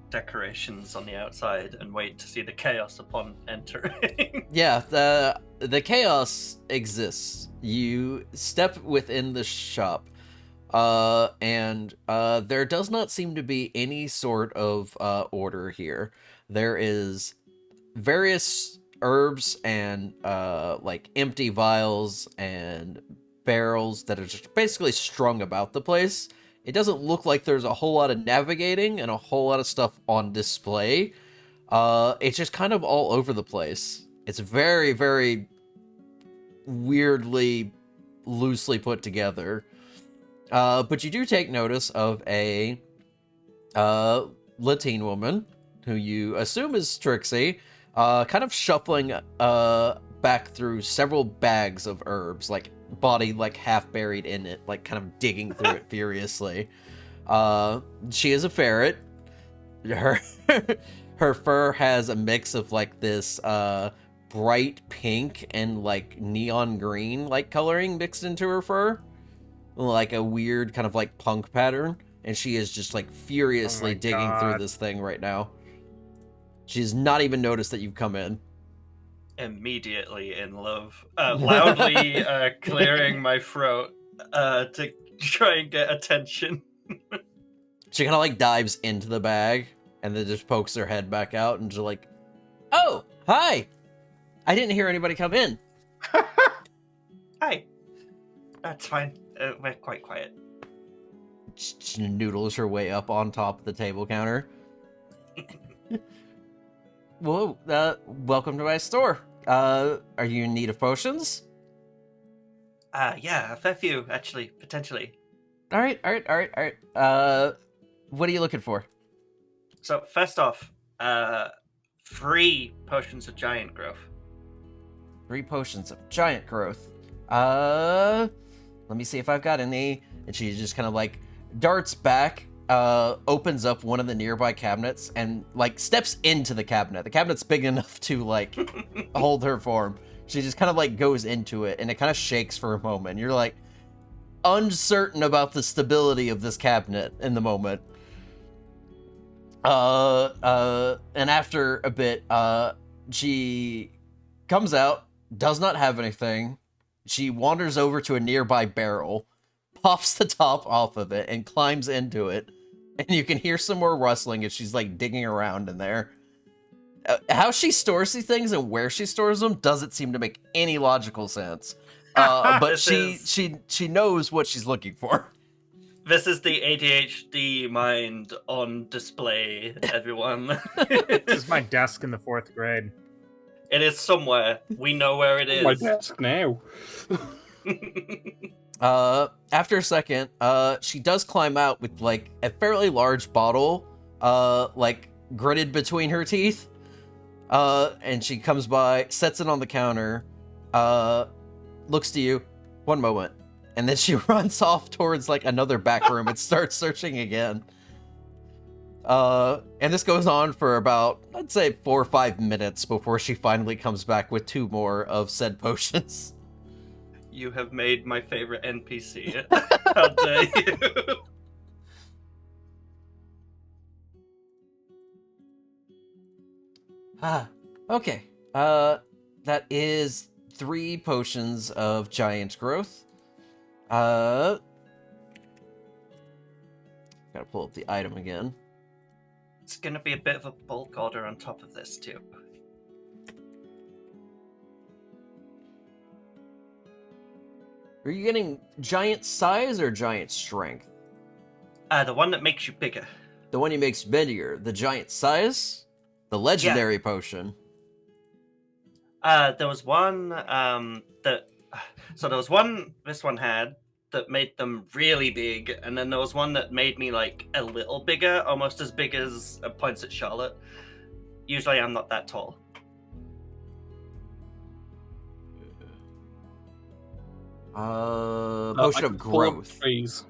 decorations on the outside and wait to see the chaos upon entering. Yeah, the chaos exists. You step within the shop, and there does not seem to be any sort of order here. There is various herbs and like empty vials and barrels that are just basically strung about the place. It doesn't look like there's a whole lot of navigating and a whole lot of stuff on display. It's just kind of all over the place. It's very, very weirdly, loosely put together. But you do take notice of a Latine woman, who you assume is Trixie, kind of shuffling back through several bags of herbs, like body like half buried in it, like kind of digging through it furiously. She is a ferret. Her fur has a mix of like this bright pink and like neon green like coloring mixed into her fur, like a weird kind of like punk pattern, and she is just like furiously digging through this thing right now. She's not even noticed that you've come in. Immediately in love. Loudly clearing my throat to try and get attention. She kind of like dives into the bag and then just pokes her head back out and just like, "Oh, hi! I didn't hear anybody come in." Hi. That's fine. We're quite quiet. She noodles her way up on top of the table counter. Whoa, welcome to my store. Are you in need of potions? Yeah, a fair few, actually, potentially. All right. what are you looking for? So first off, 3 potions of giant growth. 3 potions of giant growth. Let me see if I've got any. And she just kind of like darts back, opens up one of the nearby cabinets, and like steps into the cabinet. The cabinet's big enough to like hold her form. She just kind of like goes into it, and it kind of shakes for a moment. You're like uncertain about the stability of this cabinet in the moment. And after a bit, she comes out, does not have anything. She wanders over to a nearby barrel, pops the top off of it, and climbs into it. And you can hear some more rustling as she's like digging around in there. How she stores these things and where she stores them doesn't seem to make any logical sense. But she knows what she's looking for. This is the ADHD mind on display, everyone. This is my desk in the 4th grade. It is somewhere. We know where it is. My desk now. After a second, she does climb out with like a fairly large bottle, like gritted between her teeth. And she comes by, sets it on the counter, looks to you, one moment, and then she runs off towards like another back room and starts searching again. And this goes on for about, I'd say 4 or 5 minutes before she finally comes back with 2 more of said potions. You have made my favorite NPC. How dare you? Okay. That is 3 potions of giant growth. Gotta pull up the item again. It's gonna be a bit of a bulk order on top of this too. Are you getting giant size or giant strength? The one that makes you bigger. The one you makes bigger. The giant size? The legendary potion. There was one there was one this one had that made them really big, and then there was one that made me like a little bigger, almost as big as points at Charlotte. Usually I'm not that tall. Potion of growth. Trees.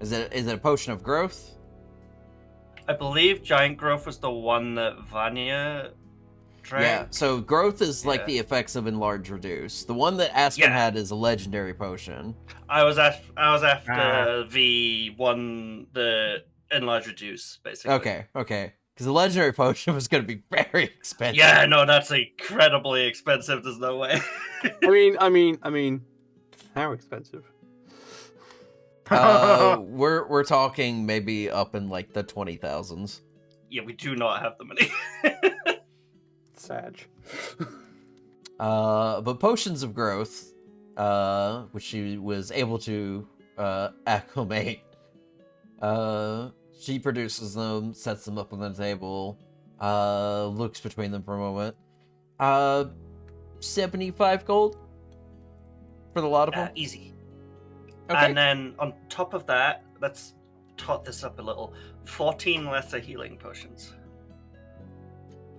Is it a potion of growth? I believe giant growth was the one that Vanya drank. Yeah, so growth is like the effects of enlarge reduce. The one that Aspen had is a legendary potion. I was after the one the enlarge reduce, basically. Okay. Because the legendary potion was going to be very expensive. Yeah, no, that's incredibly expensive. There's no way. I mean, how expensive? We're talking maybe up in like the 20,000s. Yeah, we do not have the money. Sag. But potions of growth, which she was able to acclimate. She produces them, sets them up on the table, looks between them for a moment. 75 gold for the lot of them. Easy. Okay. And then on top of that, let's tot this up a little. 14 lesser healing potions.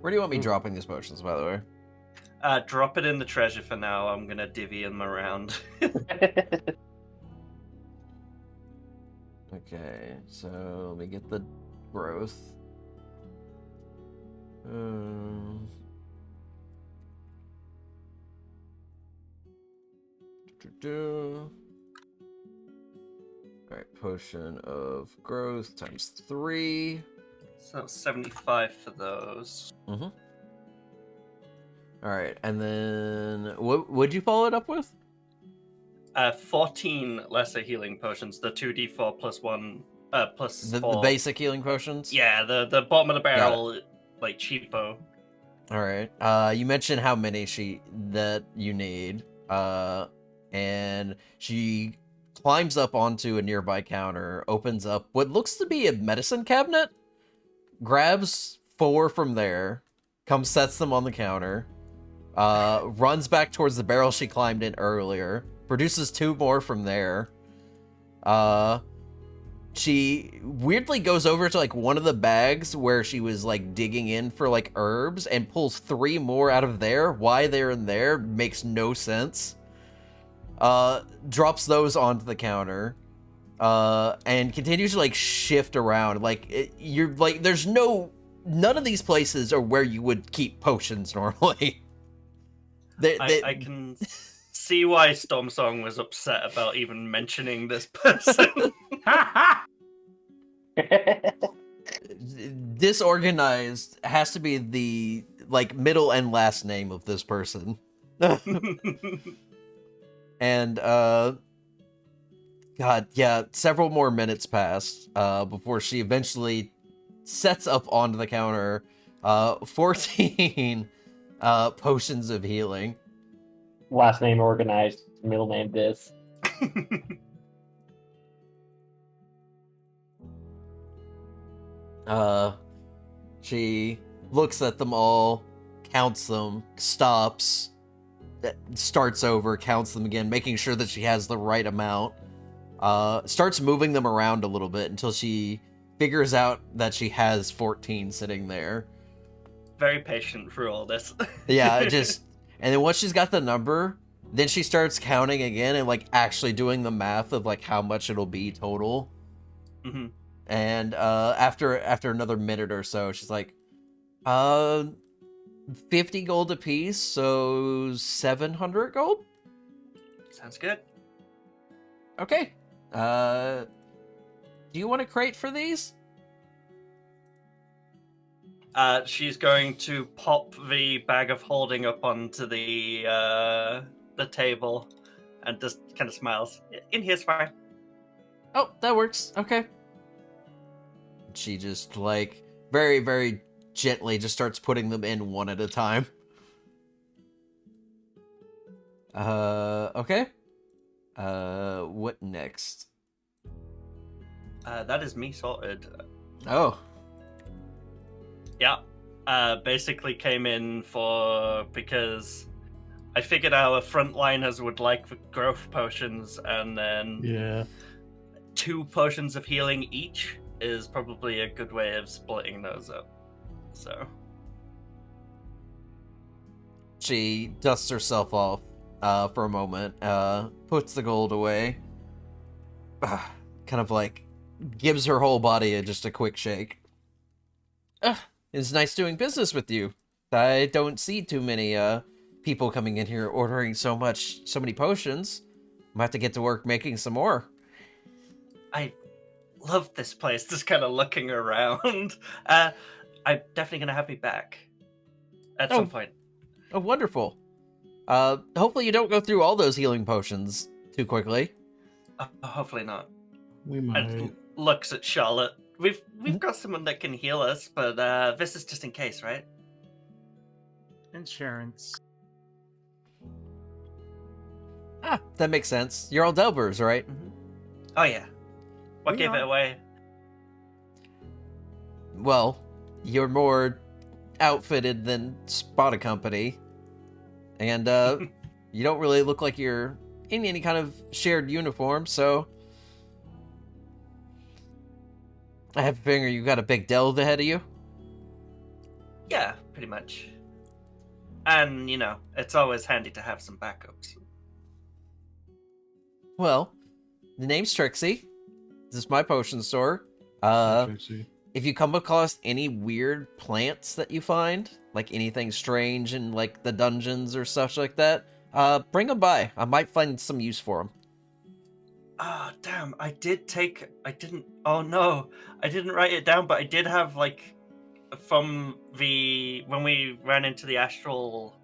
Where do you want me dropping these potions, by the way? Drop it in the treasure for now. I'm gonna divvy them around. Okay, so let me get the growth. Alright, potion of growth times 3. So 75 for those. Mm-hmm. Alright, and then what would you follow it up with? 14 lesser healing potions. The 2d4 plus 1 plus 4. The basic healing potions? Yeah, the bottom of the barrel, like cheapo. Alright. You mentioned how many that you need. And she climbs up onto a nearby counter, opens up what looks to be a medicine cabinet, grabs 4 from there, sets them on the counter, runs back towards the barrel she climbed in earlier, produces 2 more from there, she weirdly goes over to like one of the bags where she was like digging in for like herbs and pulls 3 more out of there. Why they're in there makes no sense. Drops those onto the counter. And continues to like shift around. Like you're like, there's none of these places are where you would keep potions normally. I can see why Stormsong was upset about even mentioning this person. Disorganized has to be the like middle and last name of this person. And God, yeah, several more minutes pass before she eventually sets up onto the counter 14 potions of healing. Last name organized, middle name this. She looks at them all, counts them, stops, starts over, counts them again, making sure that she has the right amount. Starts moving them around a little bit until she figures out that she has 14 sitting there. Very patient through all this. Yeah, and then once she's got the number, then she starts counting again and like actually doing the math of like how much it'll be total. Mm-hmm. And after another minute or so, she's like, 50 gold apiece, so 700 gold? Sounds good. Okay. Do you want a crate for these? She's going to pop the bag of holding up onto the table and just kind of smiles. In here's fine. Oh, that works. Okay. She just, like, very, very gently just starts putting them in one at a time. Okay. What next? That is me sorted. Oh. Yeah. Basically came in because I figured our frontliners would like the growth potions, and then Yeah. 2 potions of healing each is probably a good way of splitting those up. So She dusts herself off for a moment, puts the gold away, kind of like gives her whole body just a quick shake. It's nice doing business with you. I don't see too many people coming in here ordering so many potions. I'm gonna have to get to work making some more. I love this place, just kind of looking around. I'm definitely going to have you back at some point. Oh, wonderful. Hopefully you don't go through all those healing potions too quickly. Hopefully not. We might. And looks at Charlotte. We've got someone that can heal us, but this is just in case, right? Insurance. Ah, that makes sense. You're all Delvers, right? Oh yeah. What We gave it are. away? Well, you're more outfitted than Spot a Company. And you don't really look like you're in any kind of shared uniform, so I have a feeling you got a big delve ahead of you. Yeah, pretty much. And, it's always handy to have some backups. Well, the name's Trixie. This is my potion store. Trixie. If you come across any weird plants that you find, like anything strange in like the dungeons or such like that, bring them by. I might find some use for them. Ah, damn, I didn't write it down, but I did have, when we ran into the astral,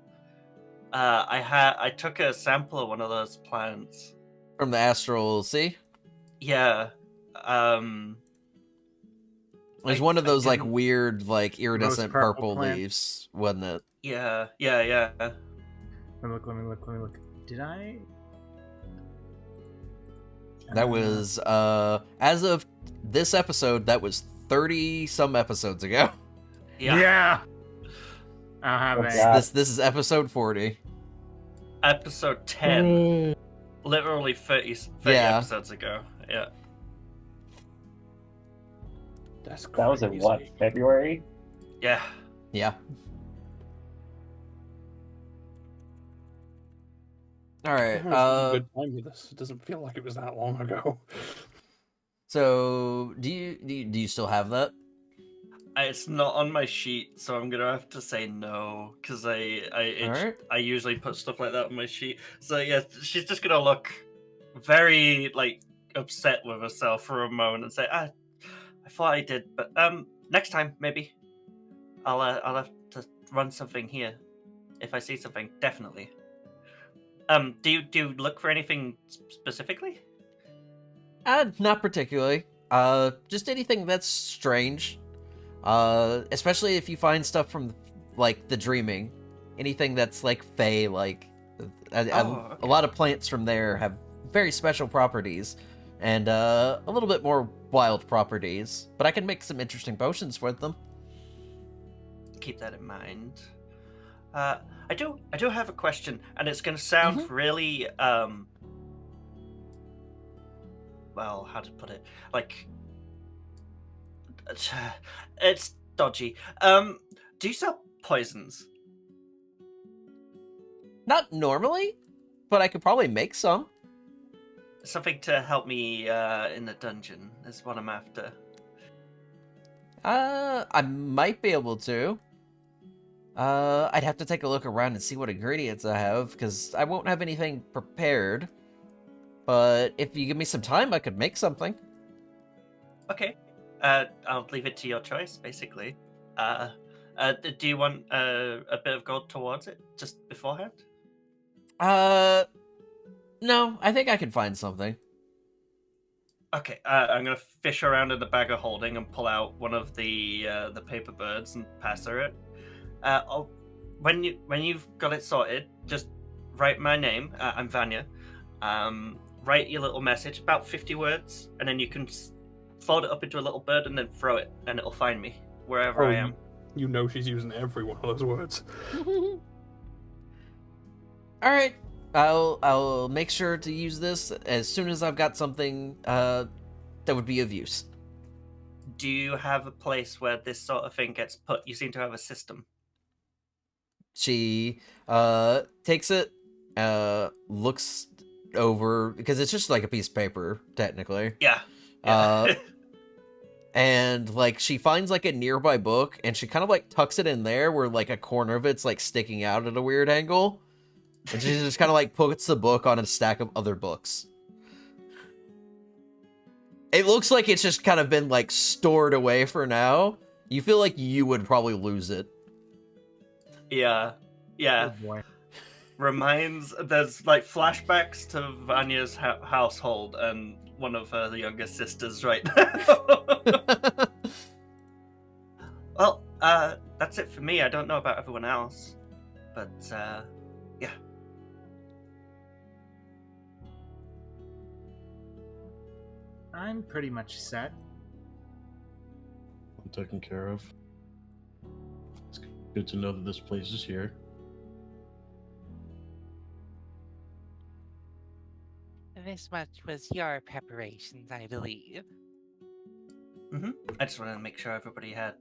I took a sample of one of those plants. From the Astral Sea? Yeah, It was one of those like weird, like iridescent purple purple plant. leaves, wasn't it? yeah. Let me look. Did I? That was as of this episode, that was 30 some episodes ago. Yeah. I'll have Oh, it. God. This is episode 40. Episode 10. Literally 30 Yeah. episodes ago. Yeah. That's That was in what, crazy. February? Yeah. Yeah. All right. I'm having a good time with this. It doesn't feel like it was that long ago. So do you still have that? It's not on my sheet, so I'm gonna have to say no because All right. I usually put stuff like that on my sheet. So yeah, she's just gonna look very like upset with herself for a moment and say, "I thought I did, but next time maybe I'll have to run something here if I see something definitely." Do you look for anything specifically? Not particularly. Just anything that's strange. Especially if you find stuff from like the dreaming, anything that's like fey, like Oh, a lot of plants from there have very special properties, and a little bit more wild properties. But I can make some interesting potions with them. Keep that in mind. I do have a question, and it's going to sound really well, how to put it? Like it's dodgy. Do you sell poisons? Not normally, but I could probably make some. Something to help me in the dungeon is what I'm after. I might be able to. I'd have to take a look around and see what ingredients I have, because I won't have anything prepared. But if you give me some time, I could make something. Okay. I'll leave it to your choice, basically. Do you want a bit of gold towards it just beforehand? No, I think I can find something. Okay, I'm gonna fish around in the bag of holding and pull out one of the paper birds and pass her it. When you've got it sorted, just write my name. I'm Vanya. Write your little message, about 50 words, and then you can fold it up into a little bird and then throw it, and it'll find me wherever I am. You know she's using every one of those words. All right, I'll make sure to use this as soon as I've got something that would be of use. Do you have a place where this sort of thing gets put? You seem to have a system. She takes it, looks over, because it's just like a piece of paper technically. Yeah. And like she finds like a nearby book and she kind of like tucks it in there where like a corner of it's like sticking out at a weird angle. And she just kind of like puts the book on a stack of other books. It looks like it's just kind of been like stored away for now. You feel like you would probably lose it. Yeah. Oh boy. There's like flashbacks to Vanya's household and one of her younger sisters right now. Well, that's it for me. I don't know about everyone else, but yeah. I'm pretty much set. I'm taken care of. It's good to know that this place is here. This much was your preparations, I believe. I just wanted to make sure everybody had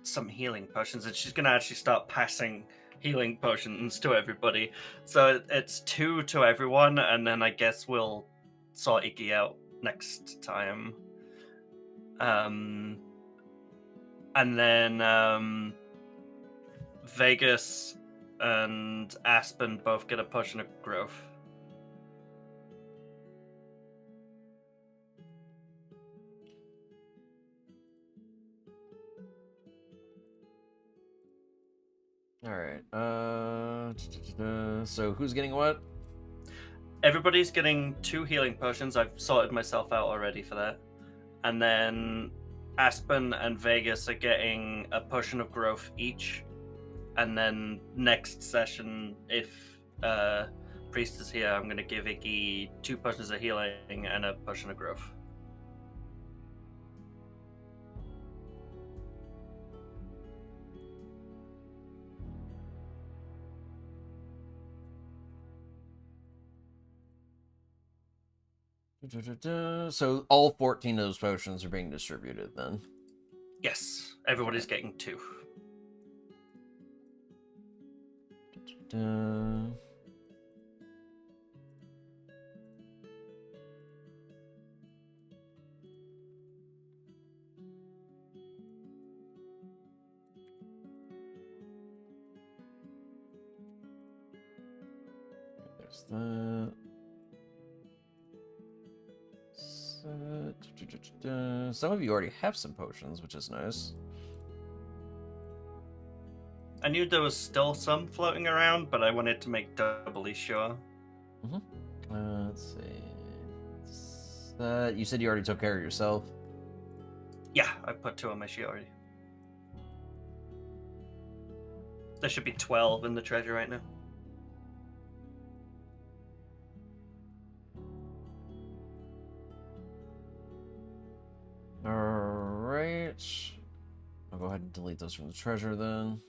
some healing potions, and she's gonna actually start passing healing potions to everybody. So it's 2 to everyone, and then I guess we'll sort Iggy out next time. And then Vegas and Aspen both get a potion of growth. All right. So who's getting what? Everybody's getting 2 healing potions. I've sorted myself out already for that. And then Aspen and Vegas are getting a potion of growth each. And then next session, if Priest is here, I'm going to give Iggy 2 potions of healing and a potion of growth. So all 14 of those potions are being distributed then. Yes, everybody's getting 2. Da- There's that. Some of you already have some potions, which is nice. I knew there was still some floating around, but I wanted to make doubly sure. Let's see. You said you already took care of yourself. Yeah, I put 2 on my sheet already. There should be 12 in the treasure right now. Alright. I'll go ahead and delete those from the treasure then.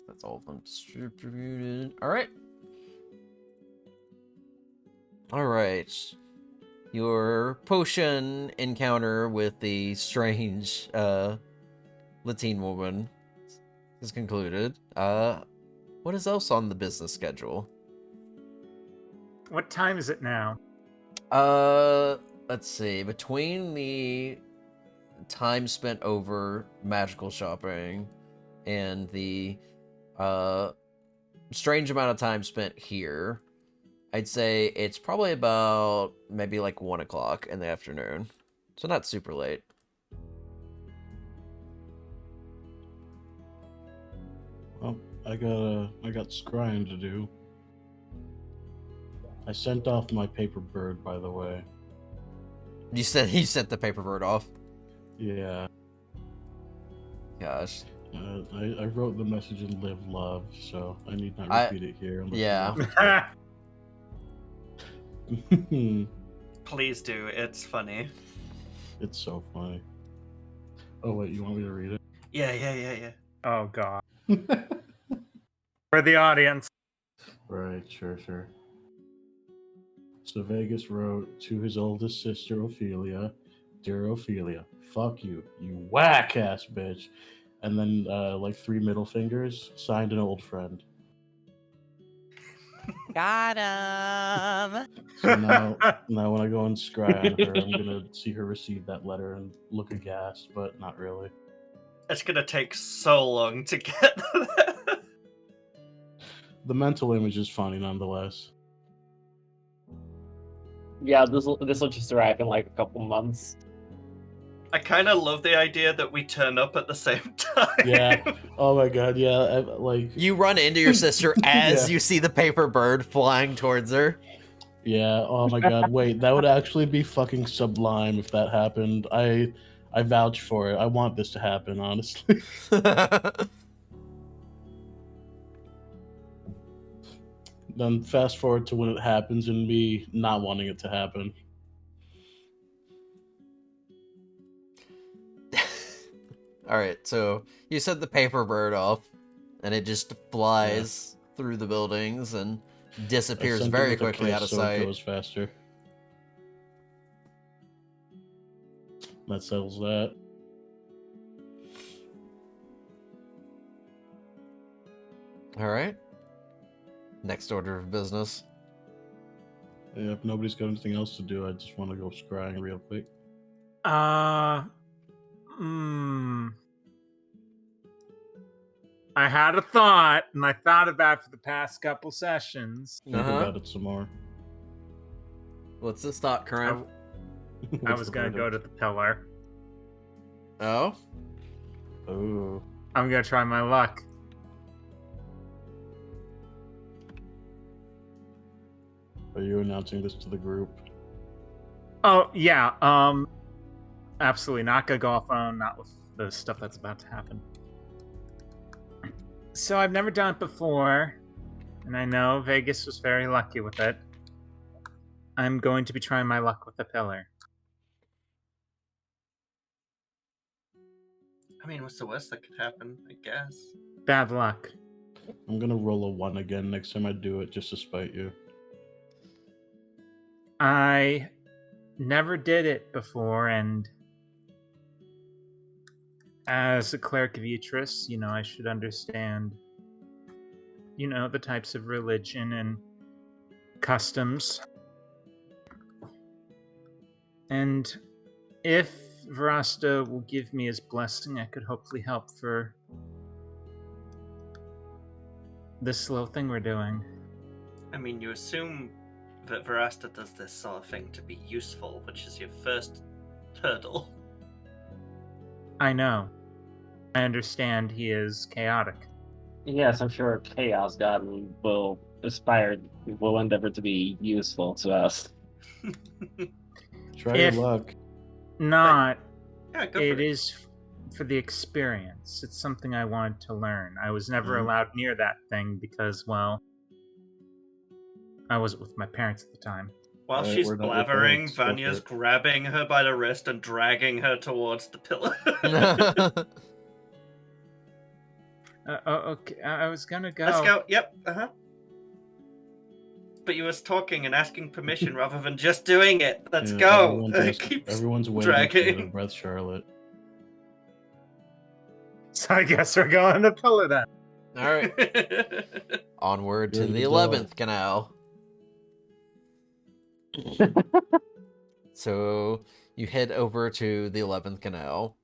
That's all of them distributed. Alright. Alright. Your potion encounter with the strange Latin woman is concluded. What is else on the business schedule? What time is it now? Let's see. Between the time spent over magical shopping and the strange amount of time spent here, I'd say it's probably about maybe like 1 o'clock in the afternoon. So not super late. Well, I got scrying to do. I sent off my paper bird, by the way. You sent the paper bird off. Yeah. Gosh. I wrote the message in live love, so I need not repeat it here. Unless yeah. Please do, it's funny. It's so funny. Oh wait, you want me to read Yeah. Oh god. it? For the audience. Right, sure. So Vegas wrote to his oldest sister Ophelia, "Dear Ophelia, fuck you, you whack ass bitch," and then like 3 middle fingers, signed an old friend. Got him. So now when I go and scry on her, I'm gonna see her receive that letter and look aghast, but not really. It's gonna take so long to get there. The mental image is funny nonetheless. Yeah, this will just arrive in like a couple months. I kind of love the idea that we turn up at the same time. Yeah. Oh my god. Yeah. Like. You run into your sister as Yeah. you see the paper bird flying towards her. Yeah. Oh my god. Wait, that would actually be fucking sublime if that happened. I vouch for it. I want this to happen, honestly. Then fast forward to when it happens and me not wanting it to happen. Alright, so you set the paper bird off, and it just flies through the buildings and I disappears sent it very with a quickly kiss out of so sight. it goes faster. That settles that. Alright. Next order of business. Yeah, if nobody's got anything else to do, I just want to go scrying real quick. I had a thought, and I thought about it for the past couple sessions. Think Uh-huh. about it some more. What's this thought, Karim? I What's was the gonna go to verdict? the pillar. Oh? Oh. I'm gonna try my luck. Are you announcing this to the group? Oh yeah, absolutely not gonna go off phone, not with the stuff that's about to happen. So I've never done it before, and I know Vegas was very lucky with it. I'm going to be trying my luck with the pillar. I mean, what's the worst that could happen, I guess? Bad luck. I'm gonna roll a 1 again next time I do it, just to spite you. I never did it before, and as a cleric of Etris, I should understand, the types of religion and customs. And if Virasta will give me his blessing, I could hopefully help for this little thing we're doing. I mean, you assume that Virasta does this sort of thing to be useful, which is your first hurdle. I know. I understand he is chaotic. Yes, I'm sure Chaos God will endeavor to be useful to us. Try If your luck. not, Yeah, go it for it. is for the experience. It's something I wanted to learn. I was never Mhm. allowed near that thing because, well, I wasn't with my parents at the time. While Alright, she's we're not your blabbering, parents, go for Vanya's it. grabbing her by the wrist and dragging her towards the pillar. Okay, I was gonna go. Let's go. Yep. But you was talking and asking permission rather than just doing it. Let's Yeah, go. Everyone's waiting to get a dragging. breath, Charlotte. So I guess we're going to pillar then. All right. Onward You're to an the adult. 11th canal. So you head over to the 11th canal,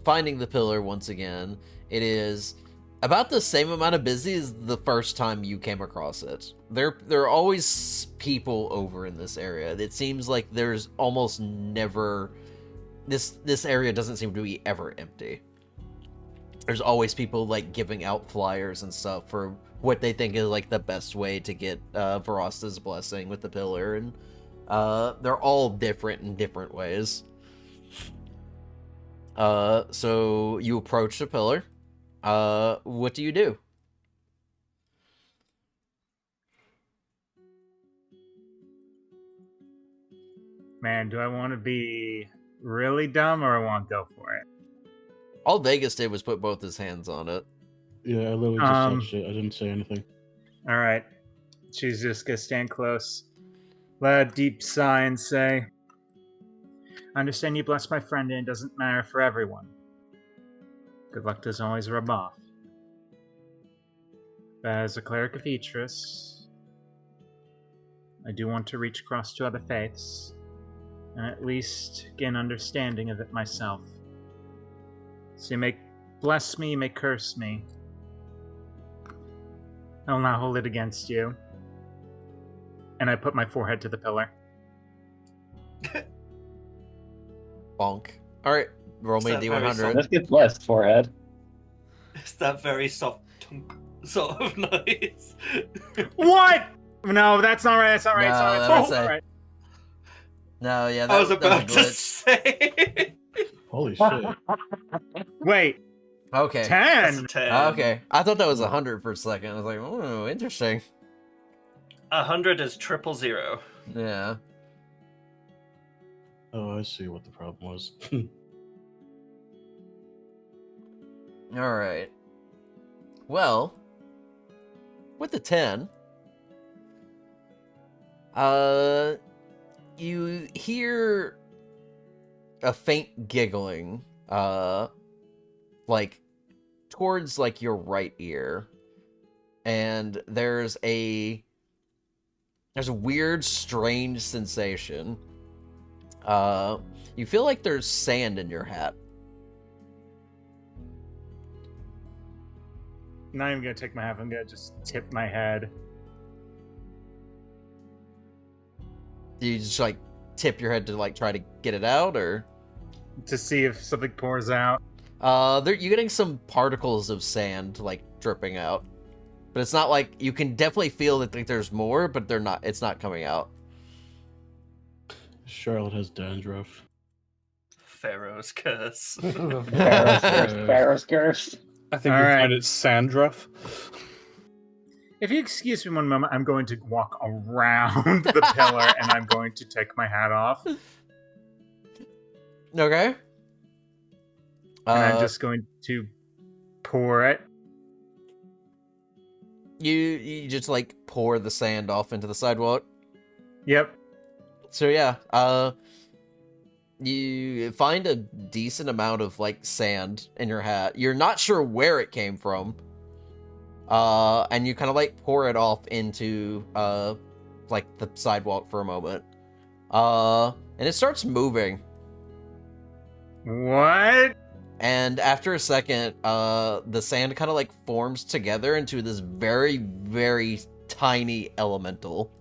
finding the pillar once again. It is about the same amount of busy as the first time you came across it. There are always people over in this area. It seems like there's almost never this area doesn't seem to be ever empty. There's always people like giving out flyers and stuff for what they think is like the best way to get Verasta's blessing with the pillar, and they're all different in different ways. So you approach the pillar. What do you do? Man, do I want to be really dumb or I want to go for it? All Vegas did was put both his hands on it. Yeah, I literally just touched it. I didn't say anything. All right. She's just going to stand close. Let a deep sigh and say, I understand you bless my friend and it doesn't matter for everyone. Good luck doesn't always rub off. But as a cleric of Etris, I do want to reach across to other faiths and at least get an understanding of it myself. So you may bless me, you may curse me. I will not hold it against you. And I put my forehead to the pillar. Bonk. Alright, roll me a Is that very D100. Let's get blessed, forehead. It's that very soft tunk sort of noise. What? No, that's not right. That's not right. No, That's that's not a- right. No, yeah, I was that about was a to glitch. say. Holy shit. Wait, Okay. That's 10. a 10. Okay. I thought that was 100 for a second. I was like, oh, interesting. 100 is 000. Yeah. Oh, I see what the problem was. Alright. Well, with the 10, you hear a faint giggling, like, towards, like, your right ear. And there's a weird, strange sensation. You feel like there's sand in your hat. Not even gonna take my hat. I'm gonna just tip my head. Do you just, like, tip your head to, like, try to get it out, or? To see if something pours out. You're getting some particles of sand, like, dripping out. But it's not like, you can definitely feel that like, there's more, but it's not coming out. Charlotte has dandruff. Pharaoh's curse. Pharaoh's curse. I think All we right. find it's Sandruff. If you excuse me one moment, I'm going to walk around the pillar and I'm going to take my hat off. And Okay. I'm just going to pour it. You just, like, pour the sand off into the sidewalk. Yep. So yeah, you find a decent amount of like sand in your hat. You're not sure where it came from. And you kind of like pour it off into like the sidewalk for a moment. And it starts moving. What? And after a second, the sand kind of like forms together into this very, very tiny elemental.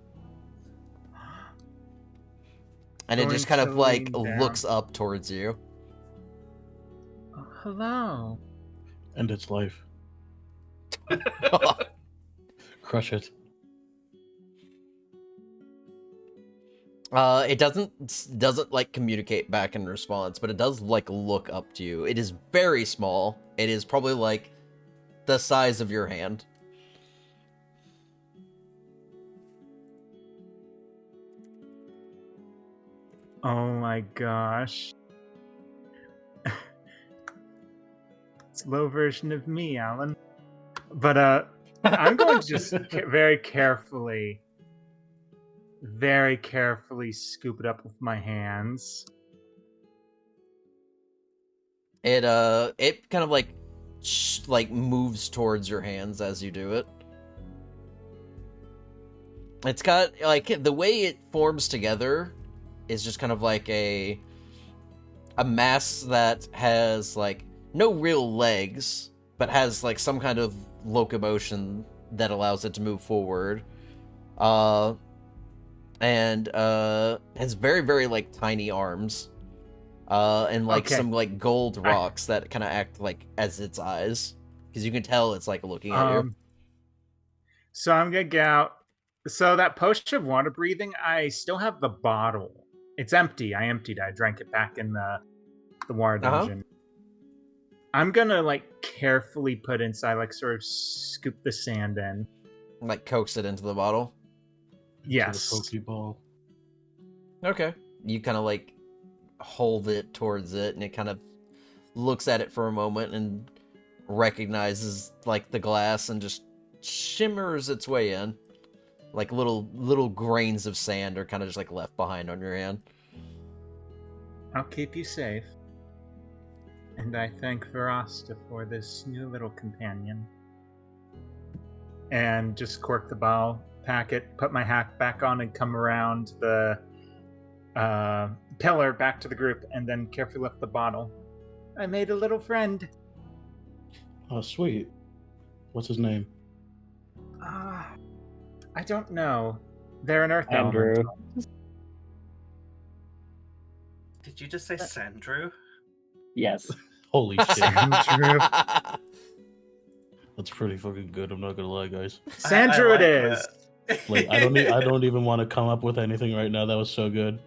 And it Going just kind to of like lean down. looks up towards you. Oh, hello. End its life. Crush it. It doesn't like communicate back in response, but it does like look up to you. It is very small. It is probably like the size of your hand. Oh my gosh. It's a low version of me, Alan. But I'm going to just very carefully scoop it up with my hands. It kind of like like moves towards your hands as you do it. It's got like the way it forms together is just kind of like a mass that has like no real legs, but has like some kind of locomotion that allows it to move forward. And has very, very like tiny arms. And like Okay. some like gold rocks that kind of act like as its eyes, because you can tell it's like looking at you. So I'm gonna get out. So that potion of water breathing, I still have the bottle. It's empty. I emptied it. I drank it back in the water dungeon. I'm gonna like carefully put inside, like sort of scoop the sand in. Like coax it into the bottle. Yes. To the Pokeball. Okay. You kind of like hold it towards it, and it kind of looks at it for a moment and recognizes like the glass and just shimmers its way in. Like little grains of sand are kind of just like left behind on your hand. I'll keep you safe. And I thank Verasta for this new little companion. And just cork the bottle, pack it, put my hat back on, and come around the pillar back to the group, and then carefully lift the bottle. I made a little friend. Oh, sweet. What's his name? I don't know. They're an earth Andrew. elemental. Did you just say Sandrew? Yes. Holy shit. Sandrew. That's pretty fucking good. I'm not gonna lie, guys. Sandrew like it is. that. Like, I don't even want to come up with anything right now. That was so good.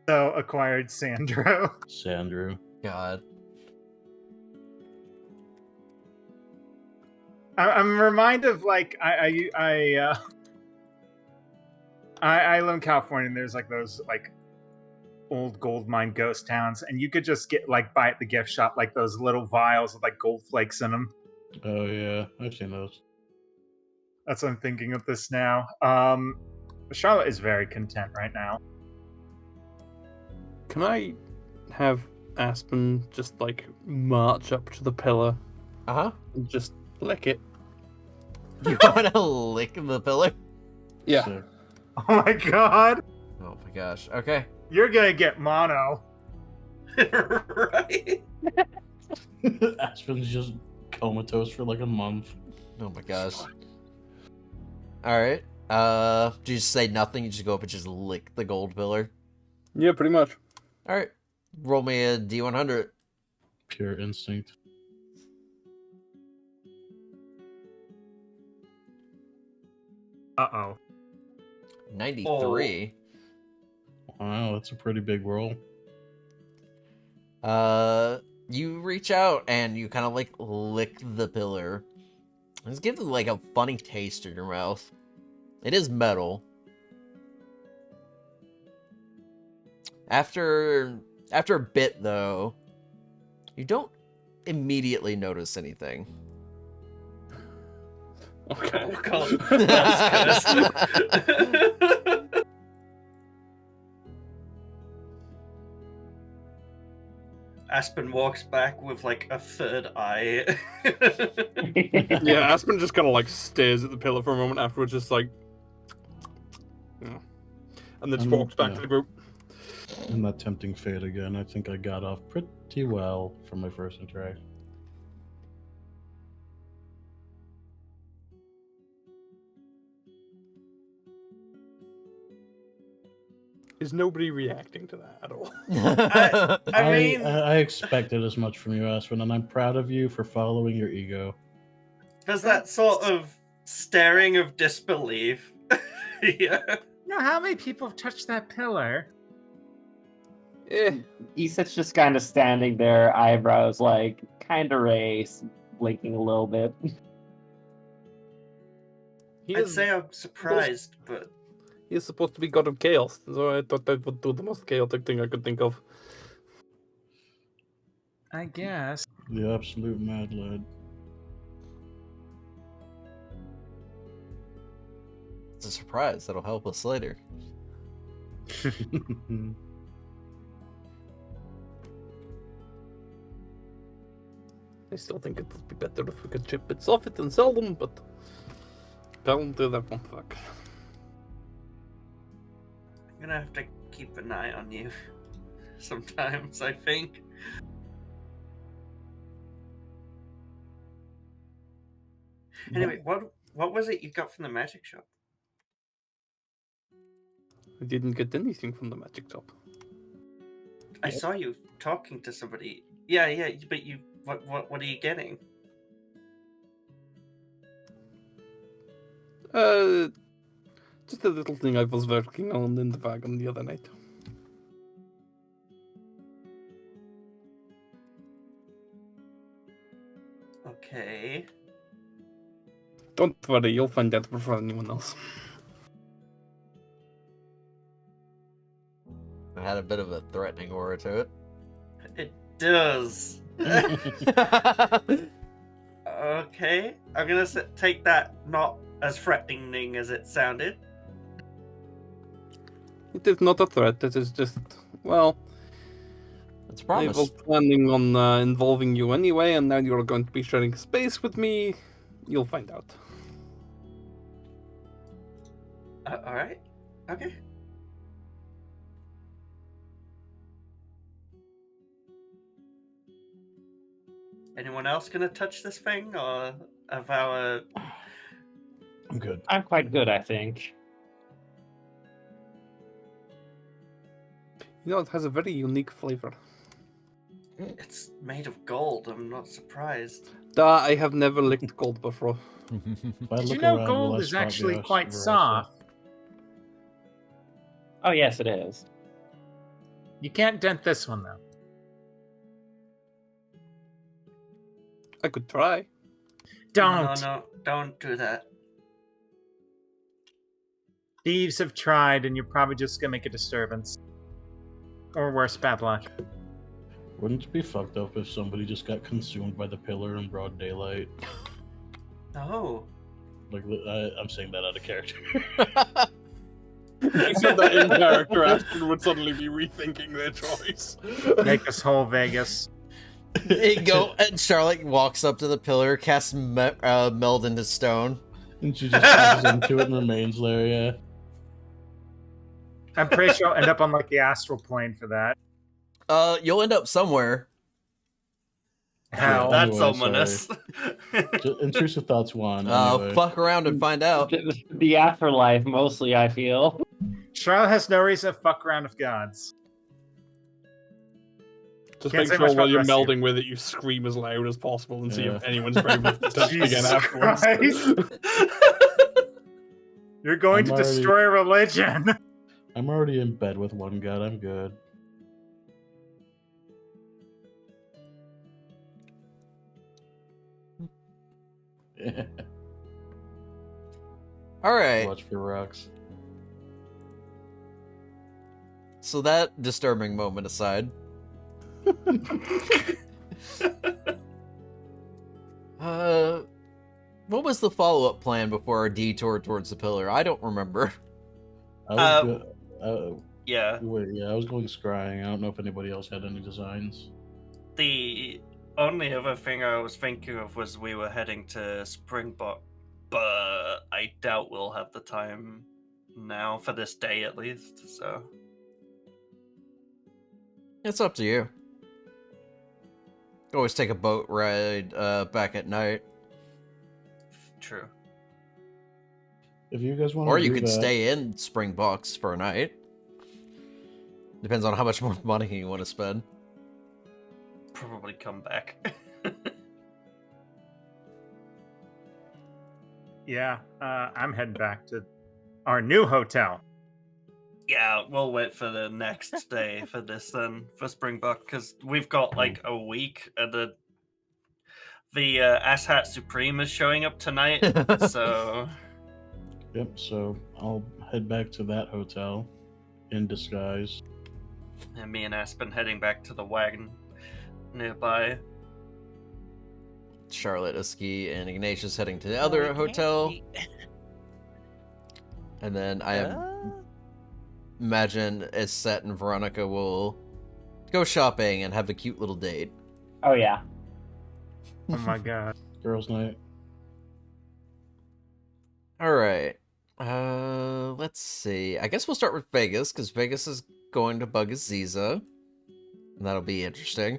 So acquired Sandro. Sandrew. God. I'm reminded of like I live in California, and there's like those like old gold mine ghost towns, and you could just get like buy at the gift shop like those little vials with like gold flakes in them. Oh yeah, I've seen those. That's what I'm thinking of this now. Charlotte is very content right now. Can I have Aspen just like march up to the pillar Uh-huh. and just lick it? You want to lick the pillar? Yeah. So, Oh my god, Oh my gosh. Okay. you're gonna get mono. Right? Aspen's just comatose for like a month. Oh my gosh. Alright. Do you just say nothing? You just go up and just lick the gold pillar? Yeah, pretty much. Alright. Roll me a D100. Pure instinct. Uh-oh. 93. Wow, that's a pretty big roll. You reach out and you kind of like lick the pillar. It's giving like a funny taste in your mouth. It is metal. After a bit though, you don't immediately notice anything. Oh god. That's good. Aspen walks back with like a third eye. Yeah, Aspen just kind of like stares at the pillar for a moment afterwards, just like, yeah. And then just walks back to the group. I'm not tempting fate again. I think I got off pretty well from my first interaction. Is nobody reacting to that at all? I mean, I expected as much from you, Aspen, and I'm proud of you for following your ego. there's that sort of staring of disbelief. Yeah. You know how many people have touched that pillar? Isset's just kind of standing there, eyebrows like kind of raised, blinking a little bit. I'd say I'm surprised, but He is supposed to be god of chaos, so I thought that would do the most chaotic thing I could think of. I guess. The absolute mad lad. It's a surprise that'll help us later. I still think it would be better if we could chip bits off it and sell them, but apparently that won't fuck. I'm gonna have to keep an eye on you sometimes, I think. Anyway, what was it you got from the magic shop? I didn't get anything from the magic shop. I saw you talking to somebody. Yeah, but what are you getting? Just a little thing I was working on in the wagon the other night. Okay. Don't worry, you'll find out before anyone else. It had a bit of a threatening aura to it. It does. Okay, I'm gonna take that not as threatening as it sounded. It is not a threat, it is just, well, It's a I promise. was planning on involving you anyway, and now you're going to be sharing space with me. You'll find out. Alright. Okay. Anyone else gonna touch this thing, or of our... I'm good. I'm quite good, I think. You know, it has a very unique flavor. It's made of gold, I'm not surprised. I have never licked gold before. If I Did you look know around, will gold I is spot the actually rest quite of the soft? Oh yes, it is. You can't dent this one though. I could try. Don't. No, don't do that. Thieves have tried, and you're probably just gonna make a disturbance. Or worse, bad luck. Wouldn't it be fucked up if somebody just got consumed by the pillar in broad daylight? No. Like, I'm saying that out of character. If you said that in character, Aspen would suddenly be rethinking their choice. Make us whole, Vegas. And Charlotte walks up to the pillar, casts meld into stone. And she just passes into it and remains there, yeah. I'm pretty sure I'll end up on like the astral plane for that. You'll end up somewhere. Hell. That's Anyway, ominous. Intrusive thoughts one. Anyway. Fuck around and find out. The afterlife, mostly, I feel. Charlotte has no reason to fuck around with gods. Just Can't make say sure much while about you're the rest of melding with it, you scream as loud as possible and see Yeah. if anyone's brave enough to touch it again Jesus afterwards. Christ. You're going I'm to already- destroy religion. I'm already in bed with one god. I'm good. Yeah. All right. Watch for rocks. So that disturbing moment aside, what was the follow-up plan before our detour towards the pillar? I don't remember. I was Yeah. wait, yeah, I was going scrying. I don't know if anybody else had any designs. The only other thing I was thinking of was we were heading to Springbok, but I doubt we'll have the time now for this day at least. So It's up to you. Always take a boat ride back at night. true. If you guys want to Or do you could that, stay in Springboks for a night. Depends on how much more money you want to spend. Probably come back. Yeah, I'm heading back to our new hotel. Yeah, we'll wait for the next day for this then, for Springbok, because we've got like a week. The Asshat Supreme is showing up tonight, so yep. So I'll head back to that hotel in disguise. and me and Aspen heading back to the wagon nearby. Charlotte, Aski, and Ignatius heading to the other hotel. And then imagine Set and Veronica will go shopping and have a cute little date. Oh yeah. Oh my god. Girls' night. Alright. Let's see. I guess we'll start with Vegas, because Vegas is going to bug Aziza. And that'll be interesting.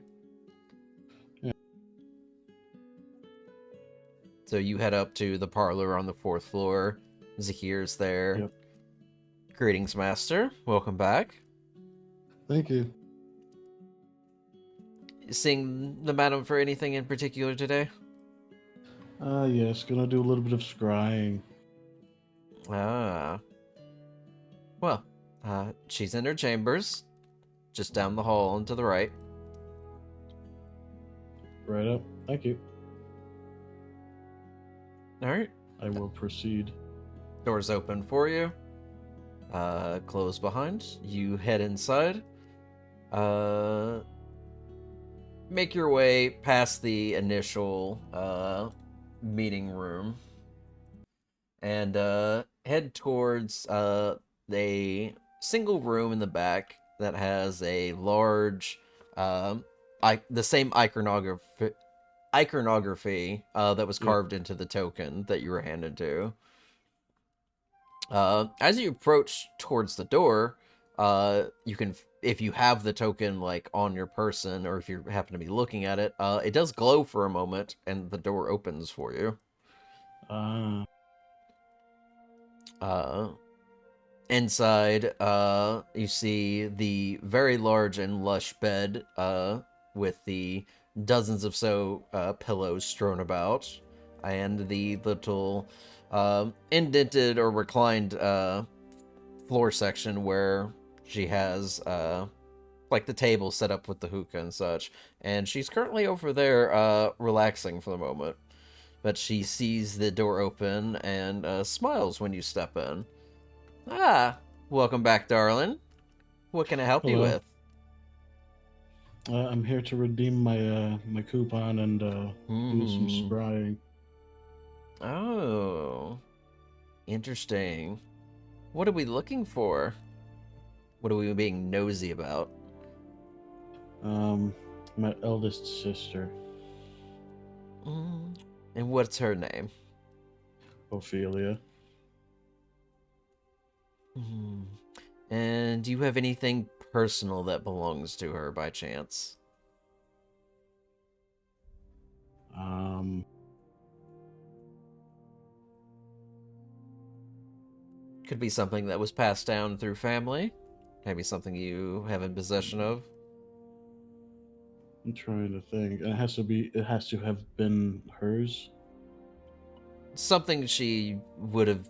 Yeah. So you head up to the parlor on the 4th floor. Zahir's there. Yep. Greetings, Master. Welcome back. Thank you. Seeing the madam for anything in particular today? Yes, gonna do a little bit of scrying. Ah. Well, she's in her chambers. Just down the hall and to the right. Right up. Thank you. Alright. I will proceed. Doors open for you. Close behind. You head inside. Make your way past the initial meeting room. And head towards a single room in the back that has a large, the same iconography that was carved into the token that you were handed to. As you approach towards the door, you can, if you have the token like on your person, or if you happen to be looking at it, it does glow for a moment, and the door opens for you. Inside, you see the very large and lush bed, with the dozens of pillows strewn about, and the little, indented or reclined, floor section where she has, like the table set up with the hookah and such, and she's currently over there, relaxing for the moment. But she sees the door open and smiles when you step in. Ah, welcome back, darling. What can I help you Hello. with? I'm here to redeem my my coupon and do some scrying. Oh, interesting. What are we looking for? What are we being nosy about? My eldest sister, And what's her name? Ophelia. And do you have anything personal that belongs to her by chance? Could be something that was passed down through family. Maybe something you have in possession of. I'm trying to think. It has to have been hers. Something she would have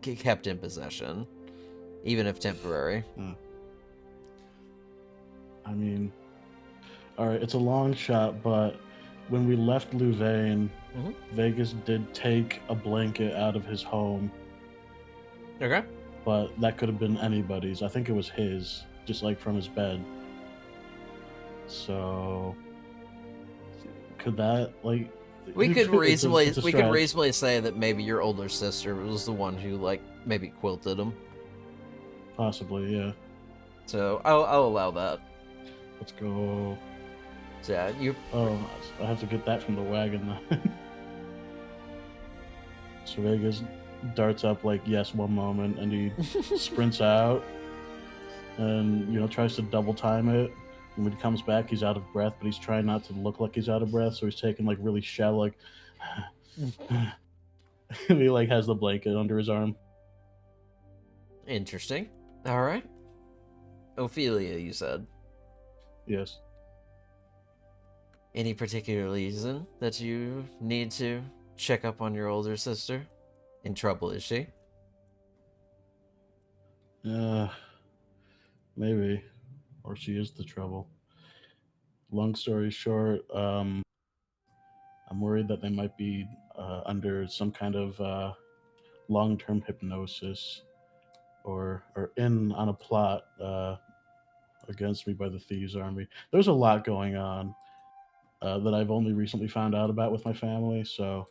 kept in possession, even if temporary. I mean, all right, it's a long shot, but when we left Louvain, Vegas did take a blanket out of his home. Okay. But that could have been anybody's. I think it was his, just like from his bed. So, could that like? We could reasonably it's a we could stretch. reasonably say that maybe your older sister was the one who like maybe quilted him. Possibly, yeah. So I'll allow that. Let's go. So yeah, you Oh, I have to get that from the wagon then. So Vegas darts up like yes one moment, and he sprints out, and tries to double time it. And when he comes back, he's out of breath, but he's trying not to look like he's out of breath, so he's taking like really shallow, like, and he like has the blanket under his arm. Interesting. All right. Ophelia, you said. Yes. Any particular reason that you need to check up on your older sister? In trouble, is she? Maybe, or she is the trouble. Long story short, I'm worried that they might be under some kind of long-term hypnosis, or in on a plot against me by the Thieves Army. There's a lot going on that I've only recently found out about with my family. So,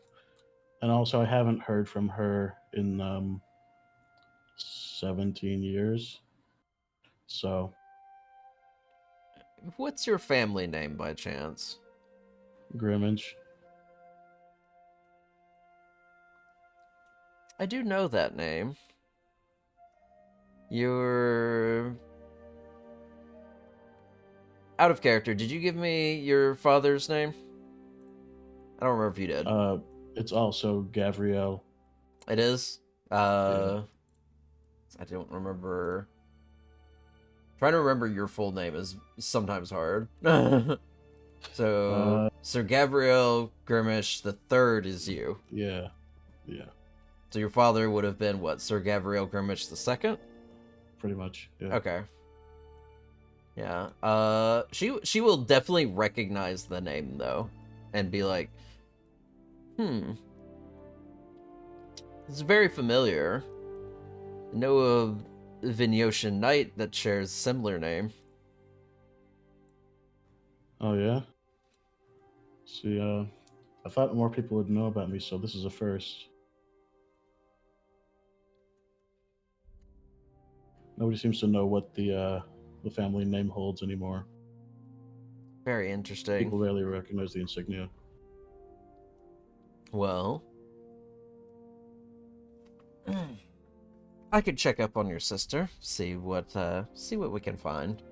and also I haven't heard from her in 17 years. So, What's your family name by chance? Grimmage. I do know that name. You're out of character. Did you give me your father's name? I don't remember if you did. It's also Gavriel. It is? Yeah. I don't remember. Trying to remember your full name is sometimes hard. So, Sir Gabriel Grimish the Third is you. Yeah. So your father would have been what? Sir Gabriel Grimish the Second? Pretty much. Yeah. Okay. Yeah. She will definitely recognize the name though, and be like, it's very familiar. I know a Venetian knight that shares a similar name. Oh yeah. See, I thought more people would know about me, so this is a first. Nobody seems to know what the family name holds anymore. Very interesting. People rarely recognize the insignia. Well, I could check up on your sister, see what we can find.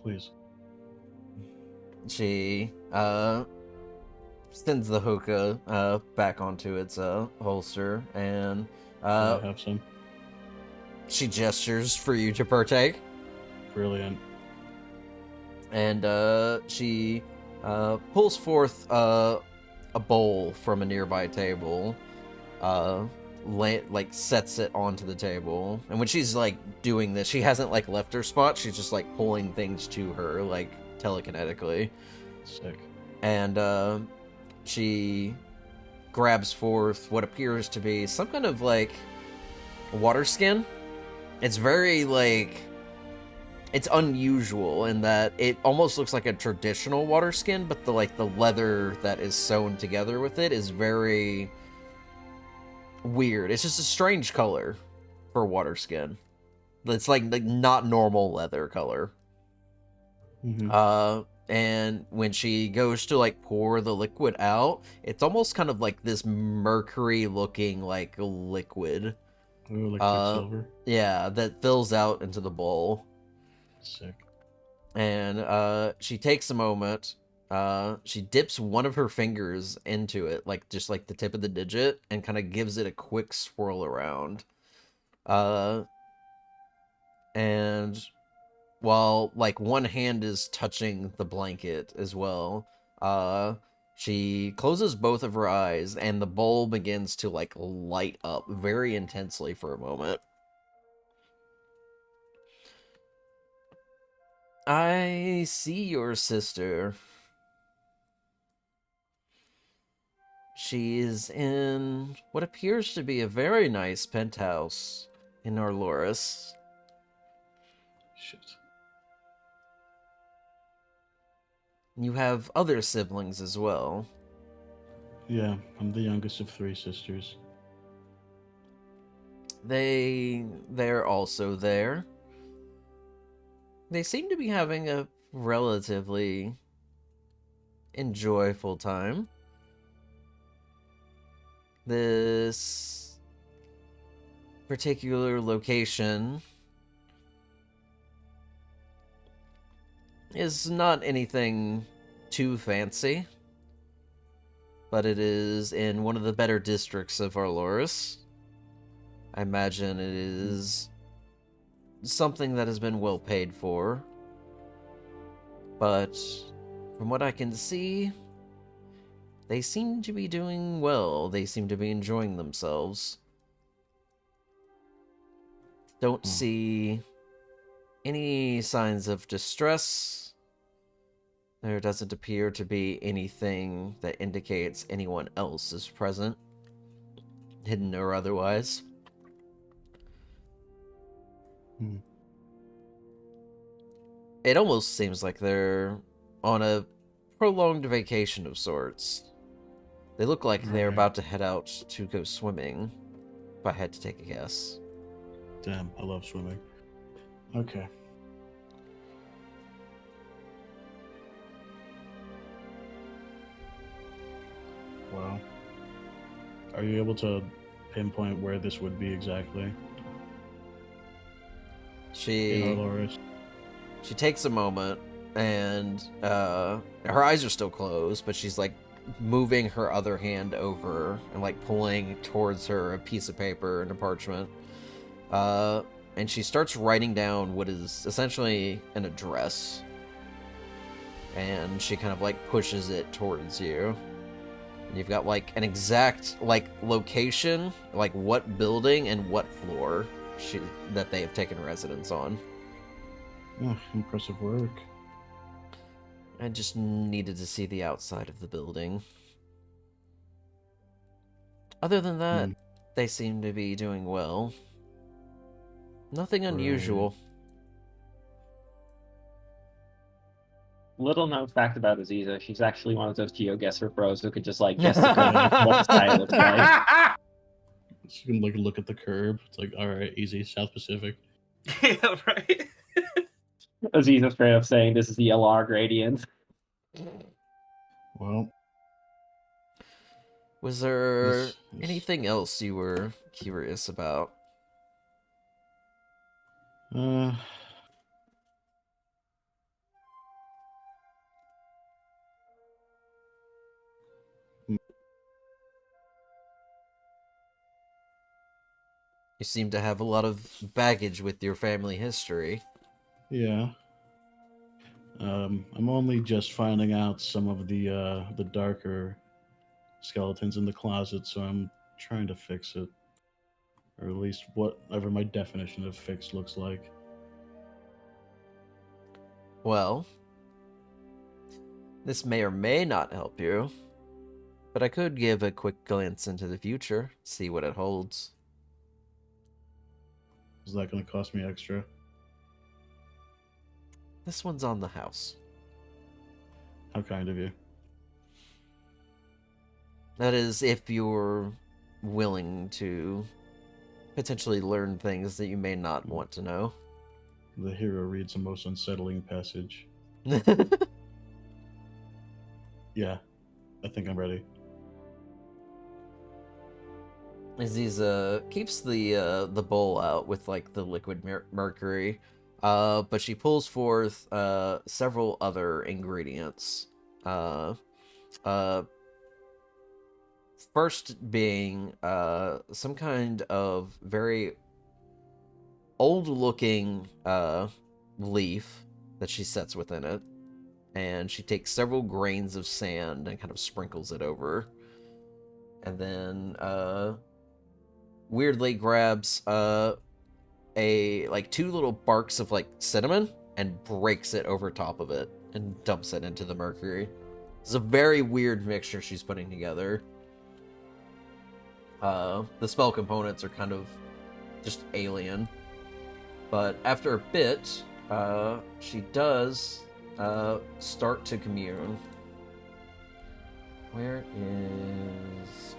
Please. She sends the hookah back onto its holster, and I have some. she gestures for you to partake. Brilliant. And she pulls forth a bowl from a nearby table, like sets it onto the table. And when she's like doing this, she hasn't like left her spot. She's just like pulling things to her like telekinetically. Sick. And she grabs forth what appears to be some kind of like water skin. It's very like, it's unusual in that it almost looks like a traditional water skin, but the leather that is sewn together with it is very weird. It's just a strange color for water skin. It's like not normal leather color. Mm-hmm. And when she goes to like pour the liquid out, it's almost kind of like this mercury looking like liquid. Ooh, like Quicksilver. Yeah, that fills out into the bowl. Sick. And she takes a moment, she dips one of her fingers into it, like just like the tip of the digit, and kind of gives it a quick swirl around. And while like one hand is touching the blanket as well, she closes both of her eyes, and the bowl begins to like light up very intensely for a moment. I see your sister. She is in what appears to be a very nice penthouse in Arloris. Shit. You have other siblings as well. Yeah, I'm the youngest of 3 sisters. They're also there. They seem to be having a relatively enjoyable time. This particular location is not anything too fancy, but it is in one of the better districts of Arloris. I imagine it is something that has been well paid for, but from what I can see, they seem to be doing well. They seem to be enjoying themselves. Don't see any signs of distress. There doesn't appear to be anything that indicates anyone else is present, hidden or otherwise. It almost seems like they're on a prolonged vacation of sorts. They look like they're about to head out to go swimming, if I had to take a guess. Damn, I love swimming. Okay. Well, are you able to pinpoint where this would be exactly? She Arloris. She takes a moment, and her eyes are still closed, but she's like moving her other hand over and like pulling towards her a piece of paper and a parchment. And she starts writing down what is essentially an address. And she kind of like pushes it towards you. And you've got like an exact like location, like what building and what floor that they have taken residence on. Oh, impressive work. I just needed to see the outside of the building. Other than that, they seem to be doing well. Nothing unusual. Little known fact about Aziza, she's actually one of those GeoGuessr bros who could just like guess the curve of what the sky looks like. So you can like look at the curb. It's like, all right, easy, South Pacific. Yeah, right. Aziza straight up saying this is the LR gradient. Well, Was there this- anything else you were curious about? You seem to have a lot of baggage with your family history. yeah. I'm only just finding out some of the darker skeletons in the closet, so I'm trying to fix it, or at least whatever my definition of fix looks like. Well, this may or may not help you, but I could give a quick glance into the future, see what it holds. Is that going to cost me extra? This one's on the house. How kind of you. That is, if you're willing to potentially learn things that you may not want to know. The hero reads a most unsettling passage. Yeah, I think I'm ready. Aziza keeps the bowl out with like the liquid mercury, but she pulls forth several other ingredients. First being some kind of very old-looking leaf that she sets within it, and she takes several grains of sand and kind of sprinkles it over, and then weirdly grabs like two little barks of like cinnamon and breaks it over top of it and dumps it into the mercury. It's a very weird mixture she's putting together. The spell components are kind of just alien, but after a bit, she does start to commune. Where is...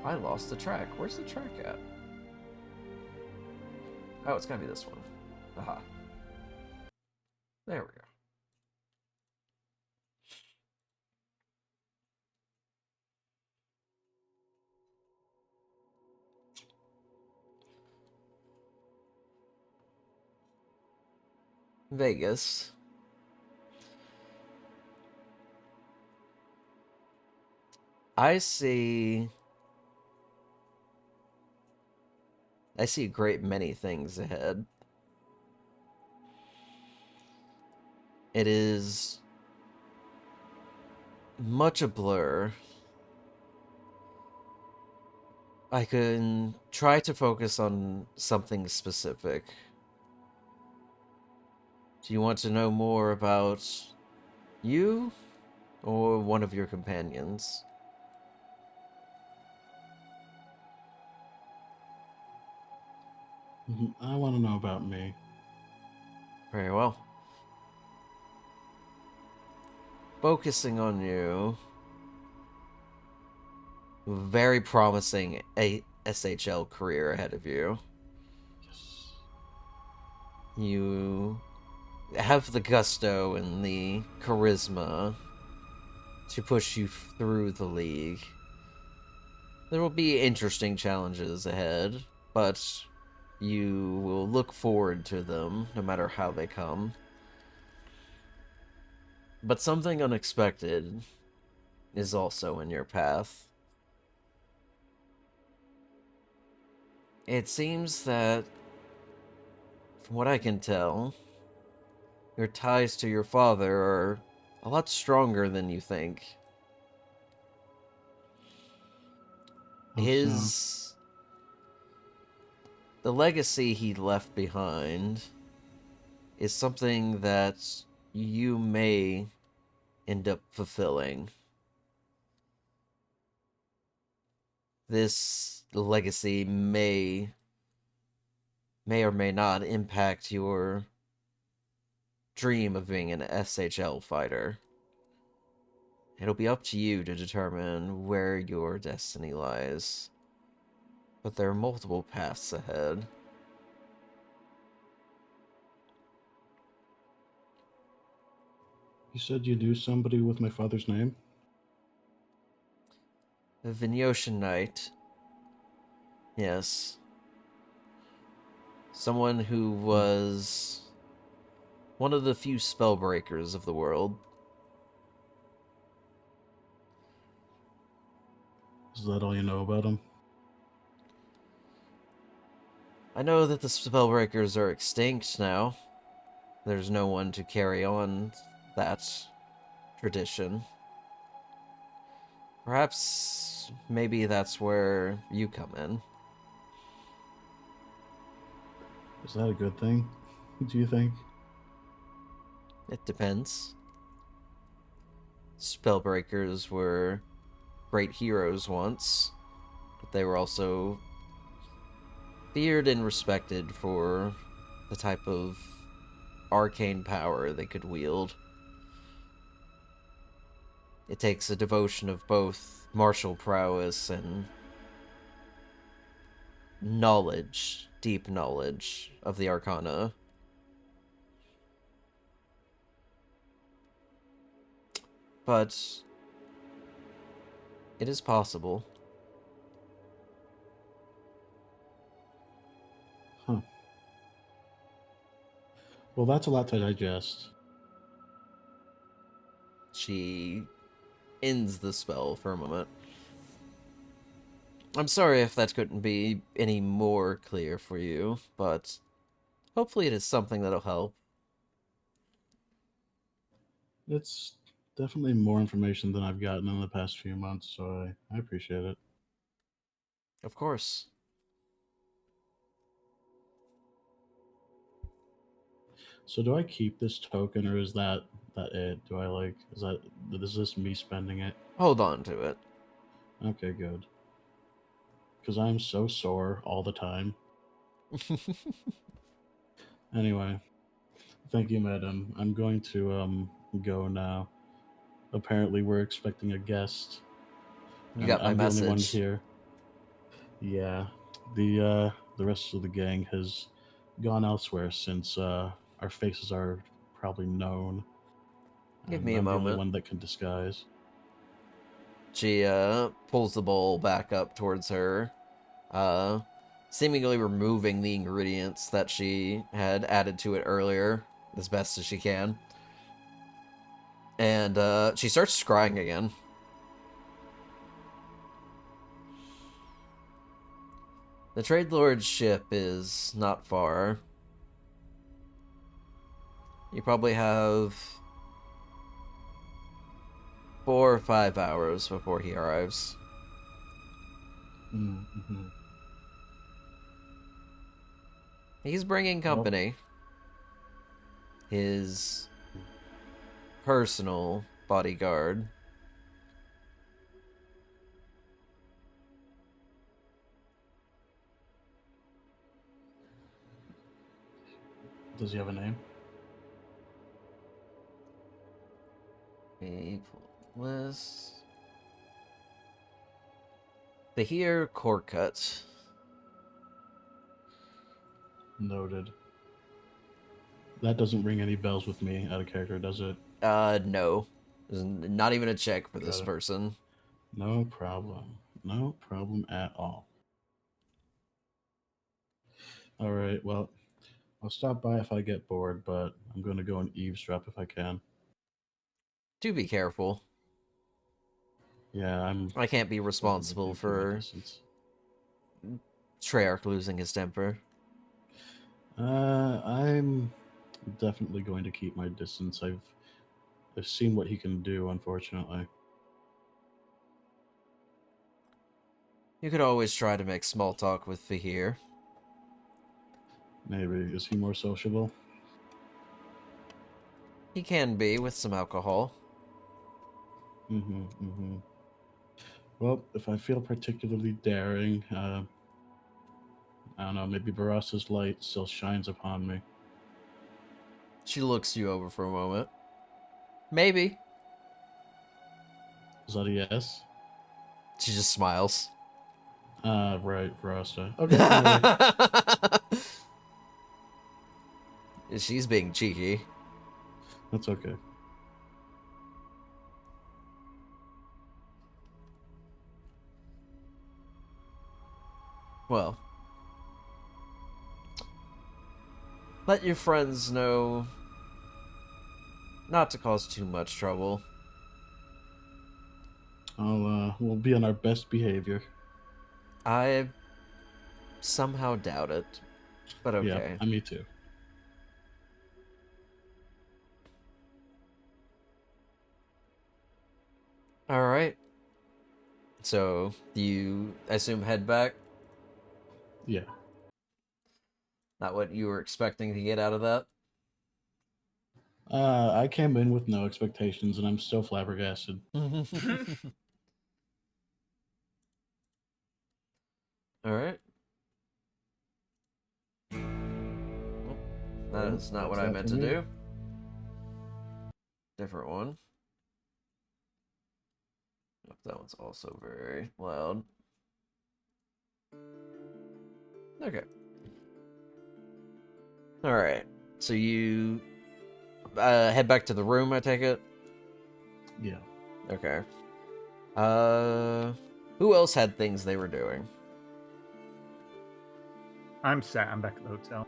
I lost the track. Where's the track at? Oh, it's gotta be this one. Aha. There we go. Vegas. I see a great many things ahead. It is much a blur. I can try to focus on something specific. Do you want to know more about you or one of your companions? I want to know about me. Very well. Focusing on you. Very promising SHL career ahead of you. Yes. You have the gusto and the charisma to push you through the league. There will be interesting challenges ahead, but you will look forward to them no matter how they come. But something unexpected is also in your path. It seems that, from what I can tell, your ties to your father are a lot stronger than you think. How so? The legacy he left behind is something that you may end up fulfilling. This legacy may or may not impact your dream of being an SHL fighter. It'll be up to you to determine where your destiny lies. But there are multiple paths ahead. You said you knew somebody with my father's name? The Divinations Knight. Yes. Someone who was one of the few spellbreakers of the world. Is that all you know about him? I know that the spellbreakers are extinct now. There's no one to carry on that tradition. Perhaps, maybe that's where you come in. Is that a good thing? Do you think? It depends. Spellbreakers were great heroes once, but they were also feared and respected for the type of arcane power they could wield. It takes a devotion of both martial prowess and knowledge, deep knowledge of the arcana. But it is possible. Huh. Well, that's a lot to digest. She ends the spell for a moment. I'm sorry if that couldn't be any more clear for you, but hopefully it is something that'll help. It's definitely more information than I've gotten in the past few months, so I appreciate it. Of course. So do I keep this token, or is that it? Do I is this me spending it? Hold on to it. Okay, good. Because I'm so sore all the time. Anyway, thank you, madam. I'm going to go now. Apparently, we're expecting a guest. You got my I'm the only one message. here. Yeah, the rest of the gang has gone elsewhere since our faces are probably known. Give and me a I'm the only moment. one that can disguise. She pulls the bowl back up towards her, seemingly removing the ingredients that she had added to it earlier as best as she can. And she starts scrying again. The Trade Lord's ship is not far. You probably have 4 or 5 hours before he arrives. Mm-hmm. He's bringing company. His personal bodyguard. Does he have a name? Okay, pull list. Bahir Korkut. Noted. That doesn't ring any bells with me out of character, does it? No. There's not even a check for this Got it. person. No problem. No problem at all. All right, well, I'll stop by if I get bored, but I'm going to go and eavesdrop if I can. Do be careful. Yeah, I'm I can't be definitely responsible keeping my for distance. Treyarch losing his temper. I'm definitely going to keep my distance. I've seen what he can do, unfortunately. You could always try to make small talk with Fahir. Maybe. Is he more sociable? He can be with some alcohol. Mm-hmm. Well, if I feel particularly daring, I don't know, maybe Barasa's light still shines upon me. She looks you over for a moment. Maybe. Is that a yes? She just smiles. Right, Barasa. Okay, no worries. She's being cheeky. That's okay. Well, let your friends know not to cause too much trouble. We'll be on our best behavior. I somehow doubt it, but okay. Yeah, me too. Alright. So, you, I assume, head back? Yeah. Not what you were expecting to get out of that? I came in with no expectations, and I'm still flabbergasted. Alright. That Well, is not that's what I that meant for to me. do. Different one. Oh, that one's also very loud. Okay. Alright. So you head back to the room, I take it? Yeah. Okay. Who else had things they were doing? I'm set. I'm back at the hotel.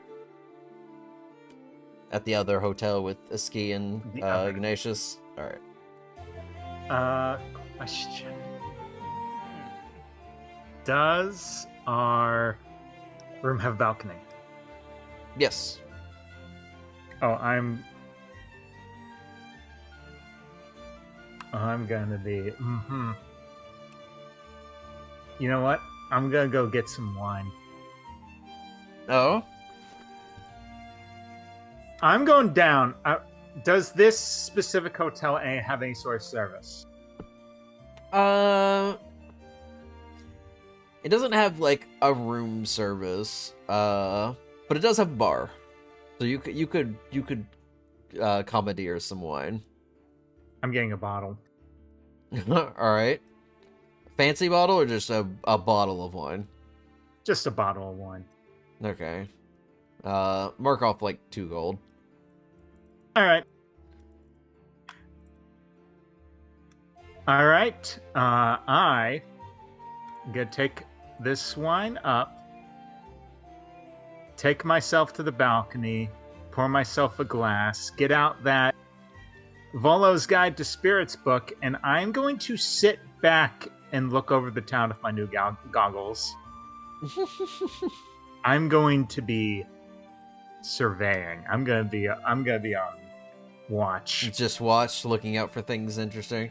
At the other hotel with Iski and The other. Ignatius? Alright. Question. Does our room have a balcony? Yes. Oh, I'm gonna be. You know what? I'm gonna go get some wine. Oh? I'm going down. Does this specific hotel have any sort of service? It doesn't have like a room service, but it does have a bar, so you could commandeer some wine. I'm getting a bottle. All right, fancy bottle or just a bottle of wine? Just a bottle of wine. Okay, Mark off like 2 gold. All right. All right. I gonna take this swine up, take myself to the balcony, pour myself a glass, get out that Volo's Guide to Spirits book, and I'm going to sit back and look over the town with my new goggles. I'm going to be surveying. I'm gonna be on watch. Just watch, looking out for things interesting.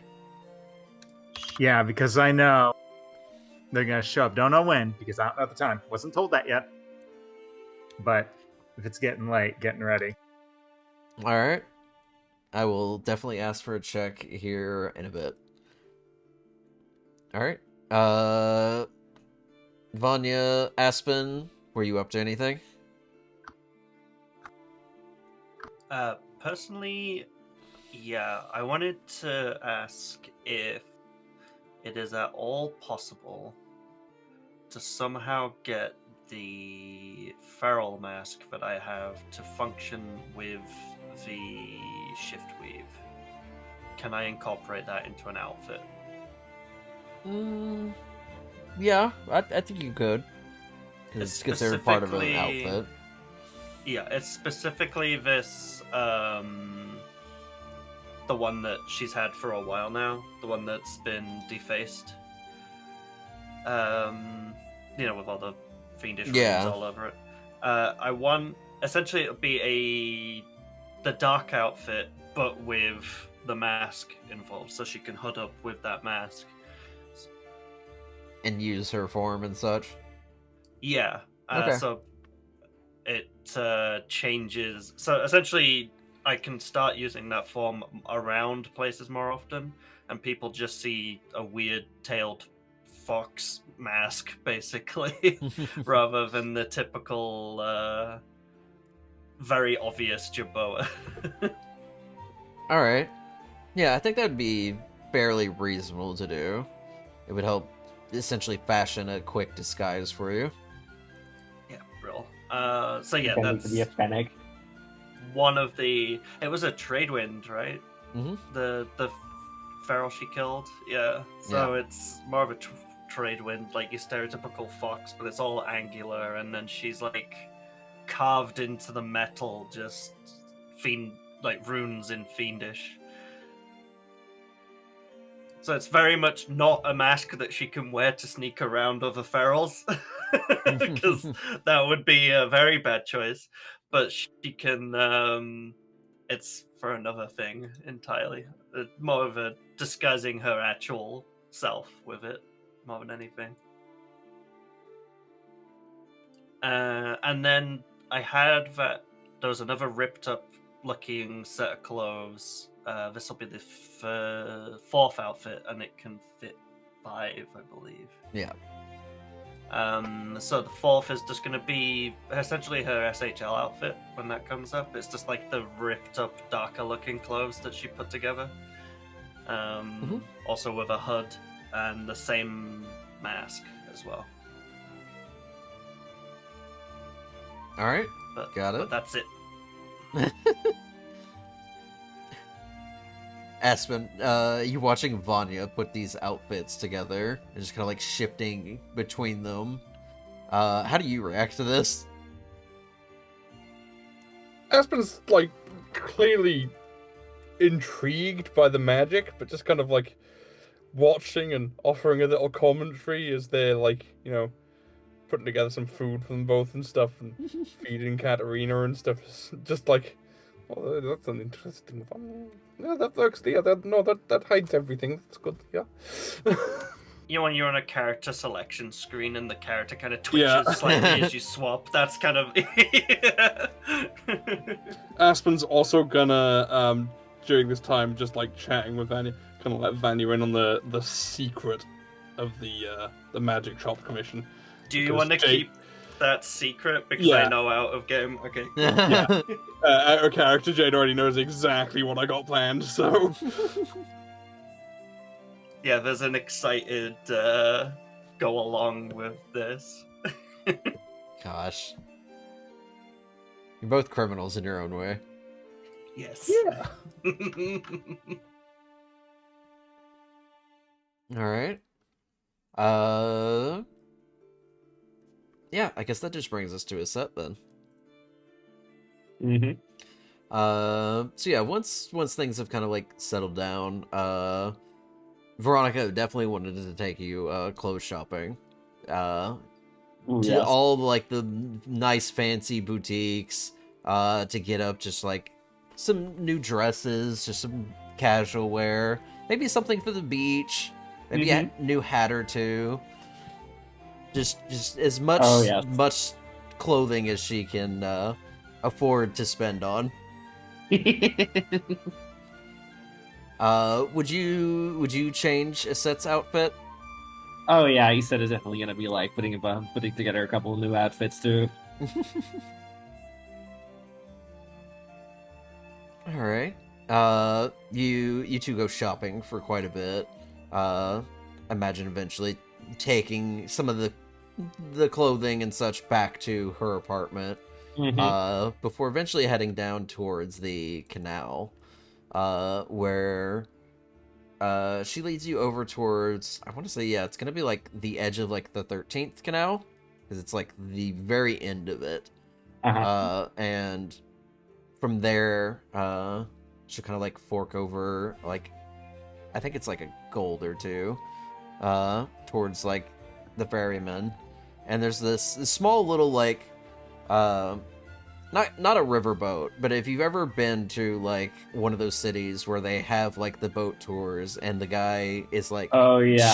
Yeah, because I know they're gonna show up. Don't know when, because I don't know at the time. Wasn't told that yet. But if it's getting late, getting ready. Alright. I will definitely ask for a check here in a bit. Alright. Vanya, Aspen, were you up to anything? Personally, yeah, I wanted to ask if it is at all possible to somehow get the feral mask that I have to function with the shift weave. Can I incorporate that into an outfit? Yeah, I think you could. Because It's it's considered part of an specifically- outfit. Yeah, it's specifically this, the one that she's had for a while now, the one that's been defaced. With all the fiendish Yeah. runes all over it. I want, essentially it would be the dark outfit, but with the mask involved, so she can hood up with that mask. And use her form and such. Yeah. Okay. So it changes. So essentially, I can start using that form around places more often, and people just see a weird-tailed fox mask, basically, rather than the typical, very obvious Jerboa. Alright. Yeah, I think that would be fairly reasonable to do. It would help essentially fashion a quick disguise for you. Yeah, real. So yeah, Pretending to be a that's fennec. one of the. It was a trade wind, right? Mhm. The feral she killed. Yeah. So it's more of a trade wind, like your stereotypical fox, but it's all angular, and then she's like carved into the metal, just runes in fiendish. So it's very much not a mask that she can wear to sneak around other ferals, because that would be a very bad choice. But she can. It's for another thing entirely. More of a disguising her actual self with it, more than anything. And then I had that there was another ripped up looking set of clothes. This will be the fourth outfit, and it can fit 5, I believe. Yeah. So the fourth is just going to be essentially her SHL outfit when that comes up. It's just like the ripped up, darker looking clothes that she put together. Also with a hood and the same mask as well. Alright. But, Got it. But that's it. Aspen, you watching Vanya put these outfits together and just kind of like shifting between them. How do you react to this? Aspen's like clearly intrigued by the magic, but just kind of like watching and offering a little commentary as they're like, putting together some food for them both and stuff, and feeding Katerina and stuff. Just like, oh, that's an interesting one. Yeah, that works. Yeah, that hides everything. That's good. Yeah. When you're on a character selection screen and the character kind of twitches Yeah. slightly as you swap, that's kind of. Aspen's also gonna during this time just like chatting with Vanya, kind of let Vanya in on the secret of the magic shop commission. Do you Because want to Jake- keep that secret? Because Yeah. I know out of game. Okay. Yeah. Our character Jade already knows exactly what I got planned, so Yeah, there's an excited go along with this. Gosh. You're both criminals in your own way. Yes. Yeah. All right. Yeah, I guess that just brings us to a set then. Mm-hmm. So yeah, once things have kind of like settled down, Veronica definitely wanted to take you clothes shopping. To Yes. all like the nice fancy boutiques, to get up just like some new dresses, just some casual wear, maybe something for the beach, maybe a new hat or two. Just as much Oh, yes. much clothing as she can afford to spend on. Would you change Aset's outfit? Oh yeah, he said is definitely gonna be like putting together a couple of new outfits too. All right. You two go shopping for quite a bit. Imagine eventually taking some of the clothing and such back to her apartment. Before eventually heading down towards the canal, where she leads you over towards, I want to say, yeah, it's gonna be like the edge of like the 13th canal, because it's like the very end of it. And from there, she'll kind of like fork over, like, I think it's like a gold or two, towards like the ferryman. And there's this small little like, not a riverboat, but if you've ever been to like one of those cities where they have like the boat tours and the guy is like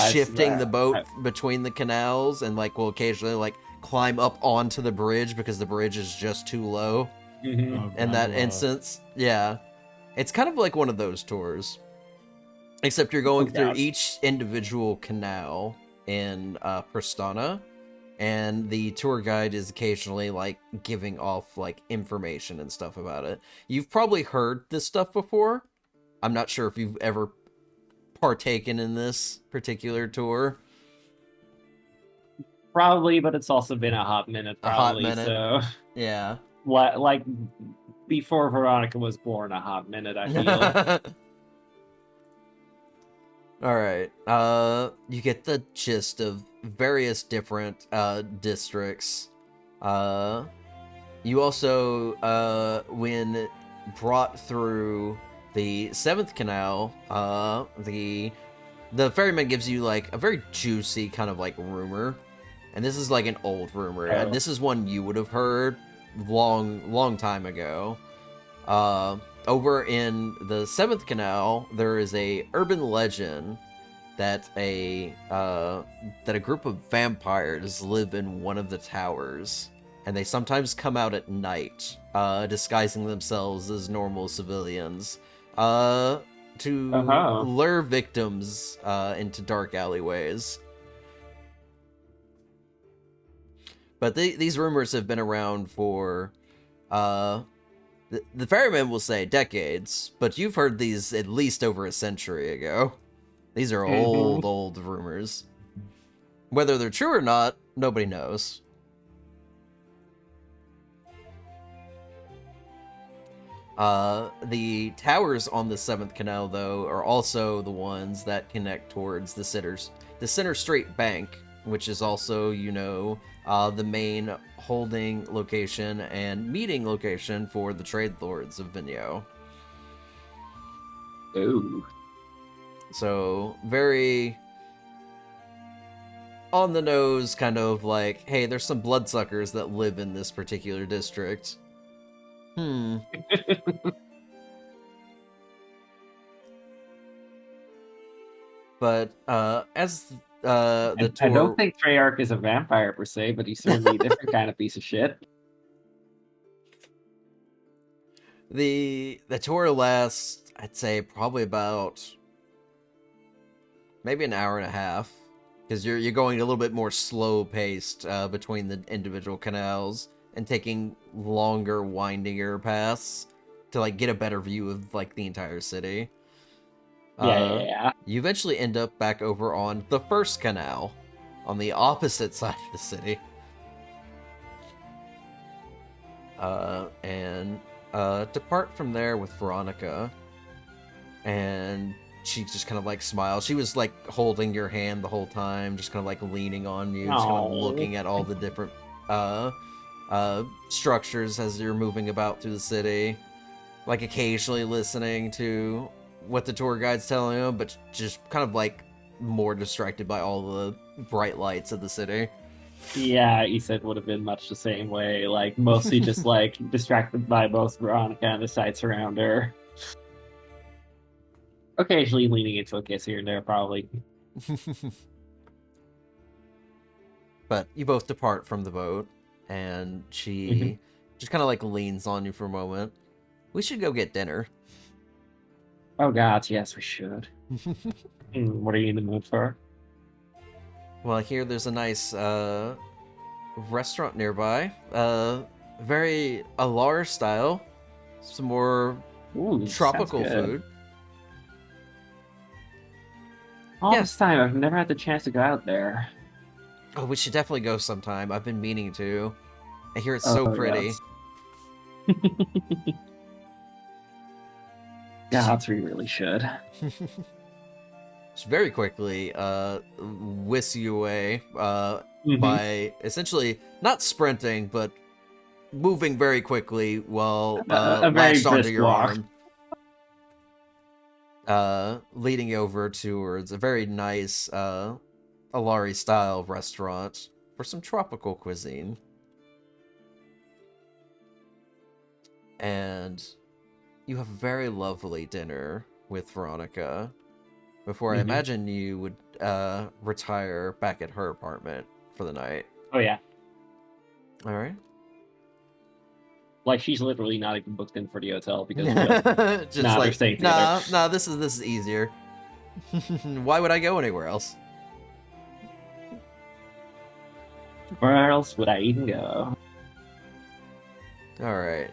shifting the boat between the canals and like will occasionally like climb up onto the bridge because the bridge is just too low. In that instance, yeah, it's kind of like one of those tours, except you're going through each individual canal in Pristana, and the tour guide is occasionally like giving off like information and stuff about it. You've probably heard this stuff before. I'm not sure if you've ever partaken in this particular tour. Probably, but it's also been a hot minute. So yeah. Like before Veronica was born, a hot minute, I feel. All right. You get the gist of various different districts. You also when brought through the 7th canal, the ferryman gives you like a very juicy kind of like rumor, and this is like an old rumor, and this is one you would have heard long time ago. Over in the 7th canal, there is a urban legend that a group of vampires live in one of the towers, and they sometimes come out at night, disguising themselves as normal civilians, to lure victims into dark alleyways. But these rumors have been around for, the ferryman will say decades, but you've heard these at least over a century ago. These are old rumors. Whether they're true or not, nobody knows. The towers on the 7th canal, though, are also the ones that connect towards the Center Street Bank, which is also, the main holding location and meeting location for the trade lords of Vinyo. Ooh. So, very on the nose, kind of like, hey, there's some bloodsuckers that live in this particular district. But as the tour, I don't think Treyarch is a vampire per se, but he's certainly a different kind of piece of shit. The tour lasts, I'd say, probably about maybe an hour and a half, because you're going a little bit more slow paced between the individual canals and taking longer, windier paths to like get a better view of like the entire city. Yeah. You eventually end up back over on the 1st canal, on the opposite side of the city. and depart from there with Veronica. And she just kind of like smiles. She was like holding your hand the whole time, just kind of like leaning on you, just kind of Aw. looking at all the different structures as you're moving about through the city, like occasionally listening to what the tour guide's telling you, but just kind of like more distracted by all the bright lights of the city. Yeah, Iset would have been much the same way, like mostly just like distracted by both Veronica and the sights around her. Occasionally leaning into a kiss here and there, probably. But you both depart from the boat, and she just kind of like leans on you for a moment. We should go get dinner. Oh god, yes, we should. What are you in the mood for? Well, I hear there's a nice restaurant nearby. Very Alar style. Some more Ooh, tropical sounds good. food. All Yeah. this time, I've never had the chance to go out there. Oh, we should definitely go sometime. I've been meaning to. I hear it's so Oh, pretty. yes. Gods, we really should. Just very quickly whisk you away by essentially not sprinting, but moving very quickly while A very latched onto brisk your walk. arm. Leading you over towards a very nice Alari-style restaurant for some tropical cuisine. And you have a very lovely dinner with Veronica before I imagine you would retire back at her apartment for the night. Oh yeah, All right. like she's literally not even booked in for the hotel because Just nah, they're like, staying together. nah, this is easier. Why would I go anywhere else? Where else would I even go? All right.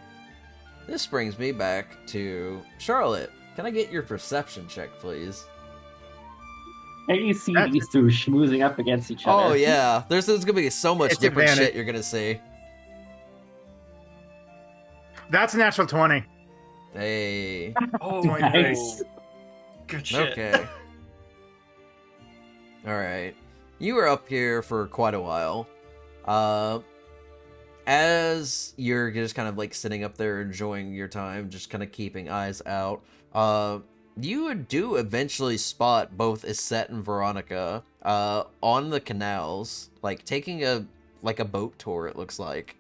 This brings me back to Charlotte. Can I get your perception check, please? And you see That's- these two schmoozing up against each other. Oh yeah, there's gonna be so much It's different advantage. shit you're gonna see. That's a natural 20. Hey. Oh, Nice. good shit. Okay. All right. You were up here for quite a while. As you're just kind of like sitting up there enjoying your time, just kind of keeping eyes out, you do eventually spot both Iset and Veronica on the canals, like taking a boat tour, it looks like.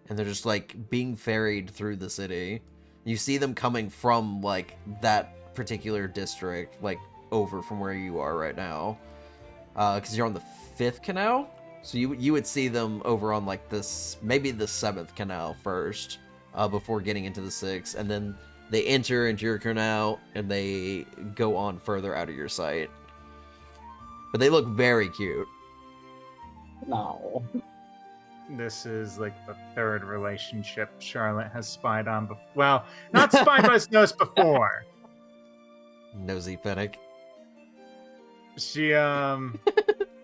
And they're just like being ferried through the city. You see them coming from like that particular district, like over from where you are right now. Because you're on the 5th canal. So you would see them over on like this, maybe the 7th canal first, before getting into the 6th, and then they enter into your canal and they go on further out of your sight. But they look very cute. No. This is like the 3rd relationship Charlotte has spied on before. Well, not spied, but knows before. Nosy Fennec. She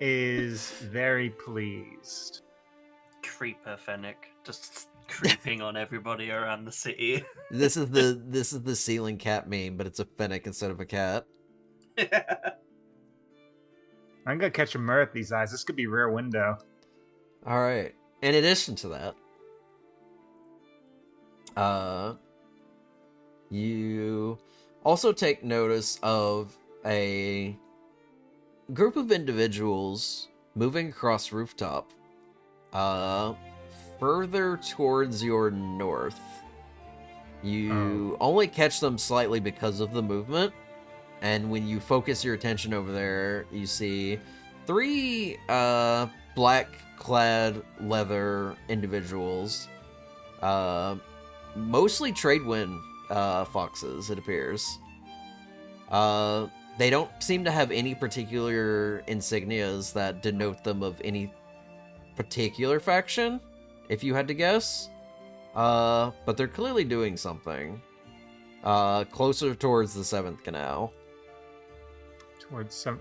is very pleased. Creeper Fennec, just creeping on everybody around the city. This is the ceiling cat meme, but it's a Fennec instead of a cat. I'm gonna catch a myrrh at these eyes. This could be Rear Window. All right. In addition to that, you also take notice of a group of individuals moving across rooftop, further towards your north. You only catch them slightly because of the movement, and when you focus your attention over there, you see 3 black-clad leather individuals, mostly Tradewind foxes, it appears. They don't seem to have any particular insignias that denote them of any particular faction, if you had to guess. But they're clearly doing something. Closer towards the 7th canal. Towards some.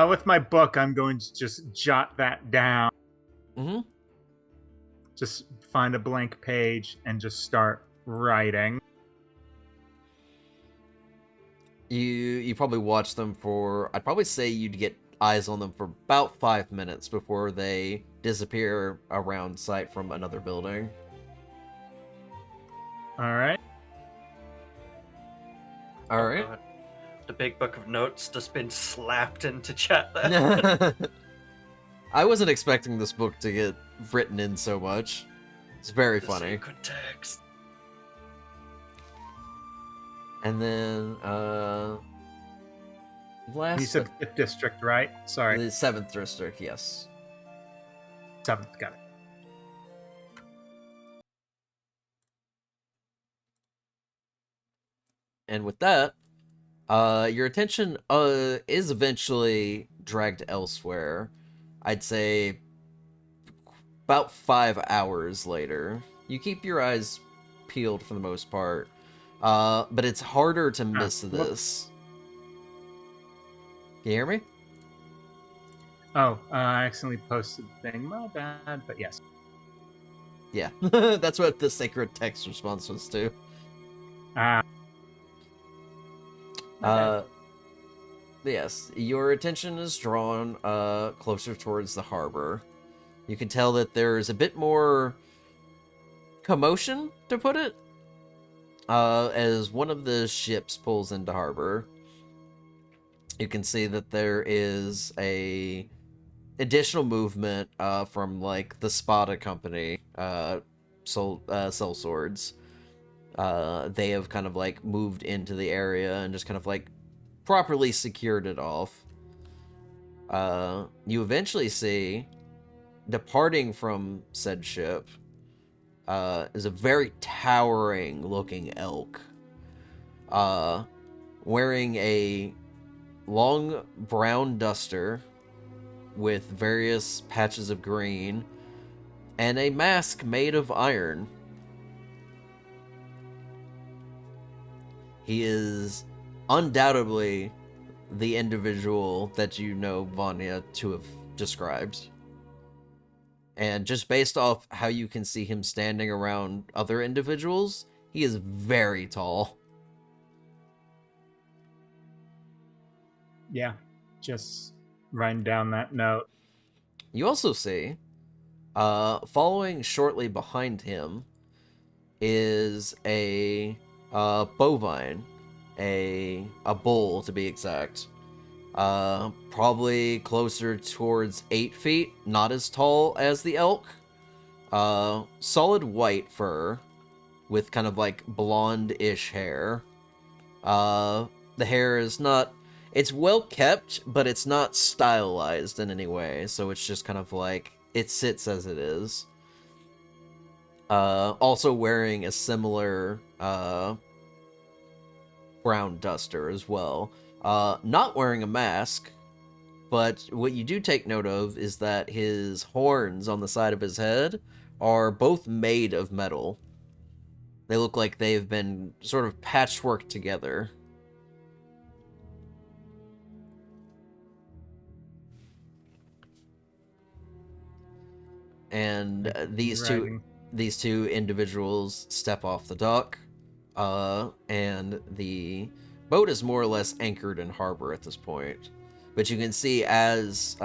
With my book, I'm going to just jot that down. Mm-hmm. just find a blank page and just start writing. You probably watch them for, I'd probably say you'd get eyes on them for about 5 minutes before they disappear around sight from another building. All right. All Oh, right. God. The big book of notes just been slapped into chat there. I wasn't expecting this book to get written in so much. It's very The funny. sacred text. And then, last You said 5th district, right? Sorry, the 7th district, yes. 7th. Got it. And with that, your attention is eventually dragged elsewhere. I'd say about 5 hours later. You keep your eyes peeled for the most part, but it's harder to miss whoops. this. Can you hear me? Oh, I accidentally posted the thing. My bad, but yes. Yeah, that's what the sacred text response was to. Ah, Uh, yes, your attention is drawn closer towards the harbor. You can tell that there's a bit more commotion, to put it, as one of the ships pulls into harbor. You can see that there is a additional movement from like the Spada company, Soul Swords. They have kind of like moved into the area and just kind of like properly secured it off. You eventually see, departing from said ship, is a very towering looking elk, wearing a long brown duster with various patches of green and a mask made of iron. He is undoubtedly the individual that you know Vanya to have described. And just based off how you can see him standing around other individuals, he is very tall. yeah. Just writing down that note. You also see, following shortly behind him, is a bovine, a bull to be exact. Probably closer towards 8 feet, not as tall as the elk. Solid white fur with kind of like blonde-ish hair. The hair is not, it's well kept, but it's not stylized in any way, so it's just kind of like, it sits as it is. Also wearing a similar brown duster as well. Not wearing a mask, but what you do take note of is that his horns on the side of his head are both made of metal. They look like they've been sort of patchworked together. And these two individuals step off the dock, and the boat is more or less anchored in harbor at this point. But you can see as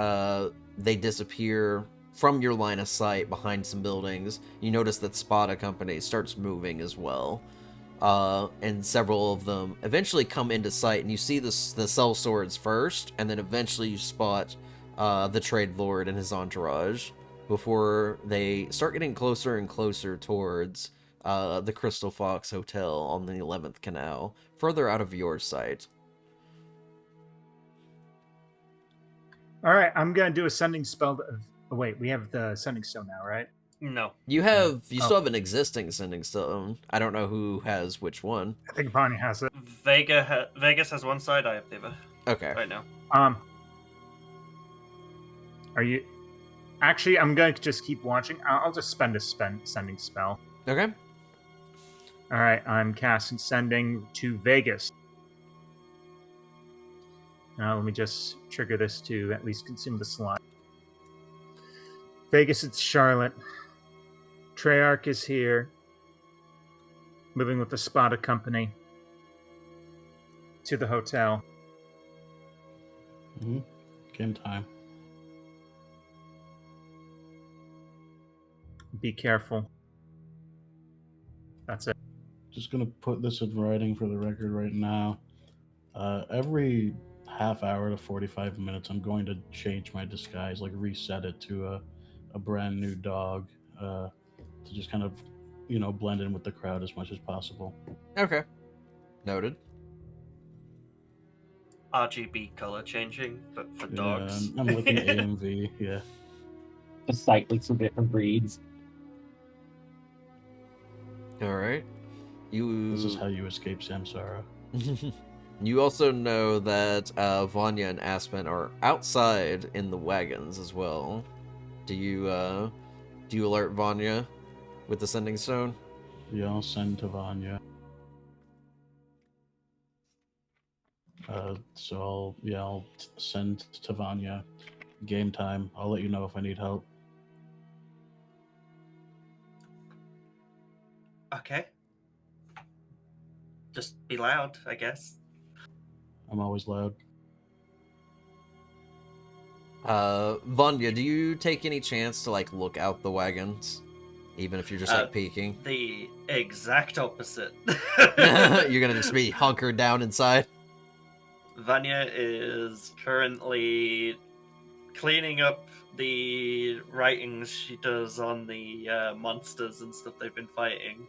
they disappear from your line of sight behind some buildings, you notice that Spada Company starts moving as well. And several of them eventually come into sight, and you see the Soul Swords first, and then eventually you spot the Trade Lord and his entourage before they start getting closer and closer towards the Crystal Fox Hotel on the 11th Canal, further out of your sight. All right, I'm gonna do a sending spell. Oh, wait, we have the sending stone now, right? No. You still have an existing sending stone. I don't know who has which one. I think Bonnie has it. Vegas has one side, I have the other. Okay. Right now. Are you? Actually, I'm going to just keep watching. I'll just spend a sending spell. Okay. All right, I'm casting sending to Vegas. Now let me just trigger this to at least consume the slot. Vegas, it's Charlotte. Treyarch is here, moving with the Spada company to the hotel. Mm-hmm. Game time. Be careful. That's it. Just gonna put this in writing for the record right now. Every half hour to 45 minutes, I'm going to change my disguise, like reset it to a brand new dog, to just kind of, blend in with the crowd as much as possible. Okay. Noted. RGB color changing, but for Yeah, dogs. I'm looking AMV. Yeah. Just cycling some different breeds. All right. This is how you escape Samsara. You also know that Vanya and Aspen are outside in the wagons as well. Do you alert Vanya with the sending stone? Yeah, I'll send to Vanya. So I'll send to Vanya. Game time. I'll let you know if I need help. Okay. Just be loud, I guess. I'm always loud. Vanya, do you take any chance to look out the wagons, even if you're just peeking? The exact opposite. You're gonna just be hunkered down inside. Vanya is currently cleaning up the writings she does on the monsters and stuff they've been fighting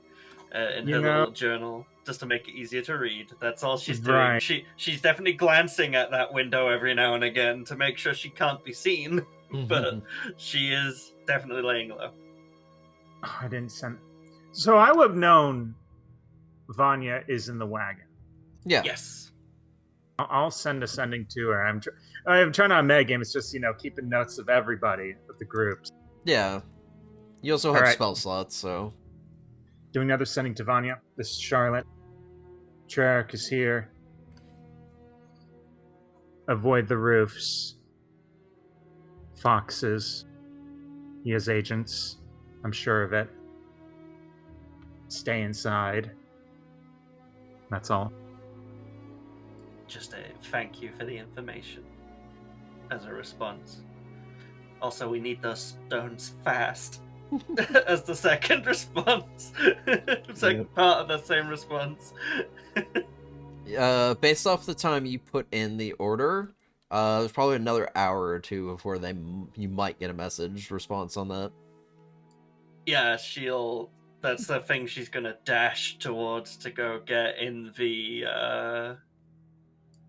in her little journal, just to make it easier to read. That's all she's doing. Right. She's definitely glancing at that window every now and again to make sure she can't be seen, but she is definitely laying low. Oh, I didn't send. So I would have known Vanya is in the wagon. Yeah. Yes. I'll send a sending to her. I'm trying to metagame. It's just keeping notes of everybody of the groups. Yeah. You also have Alright. spell slots, so. Doing another sending to Vanya. This is Charlotte. Treyarch is here. Avoid the roofs. Foxes. He has agents. I'm sure of it. Stay inside. That's all. Just a thank you for the information as a response. Also, we need those stones fast as the second response. It's part of the same response. Based off the time you put in the order, there's probably another hour or two before you might get a message response on that. Yeah, that's the thing she's gonna dash towards to go get in the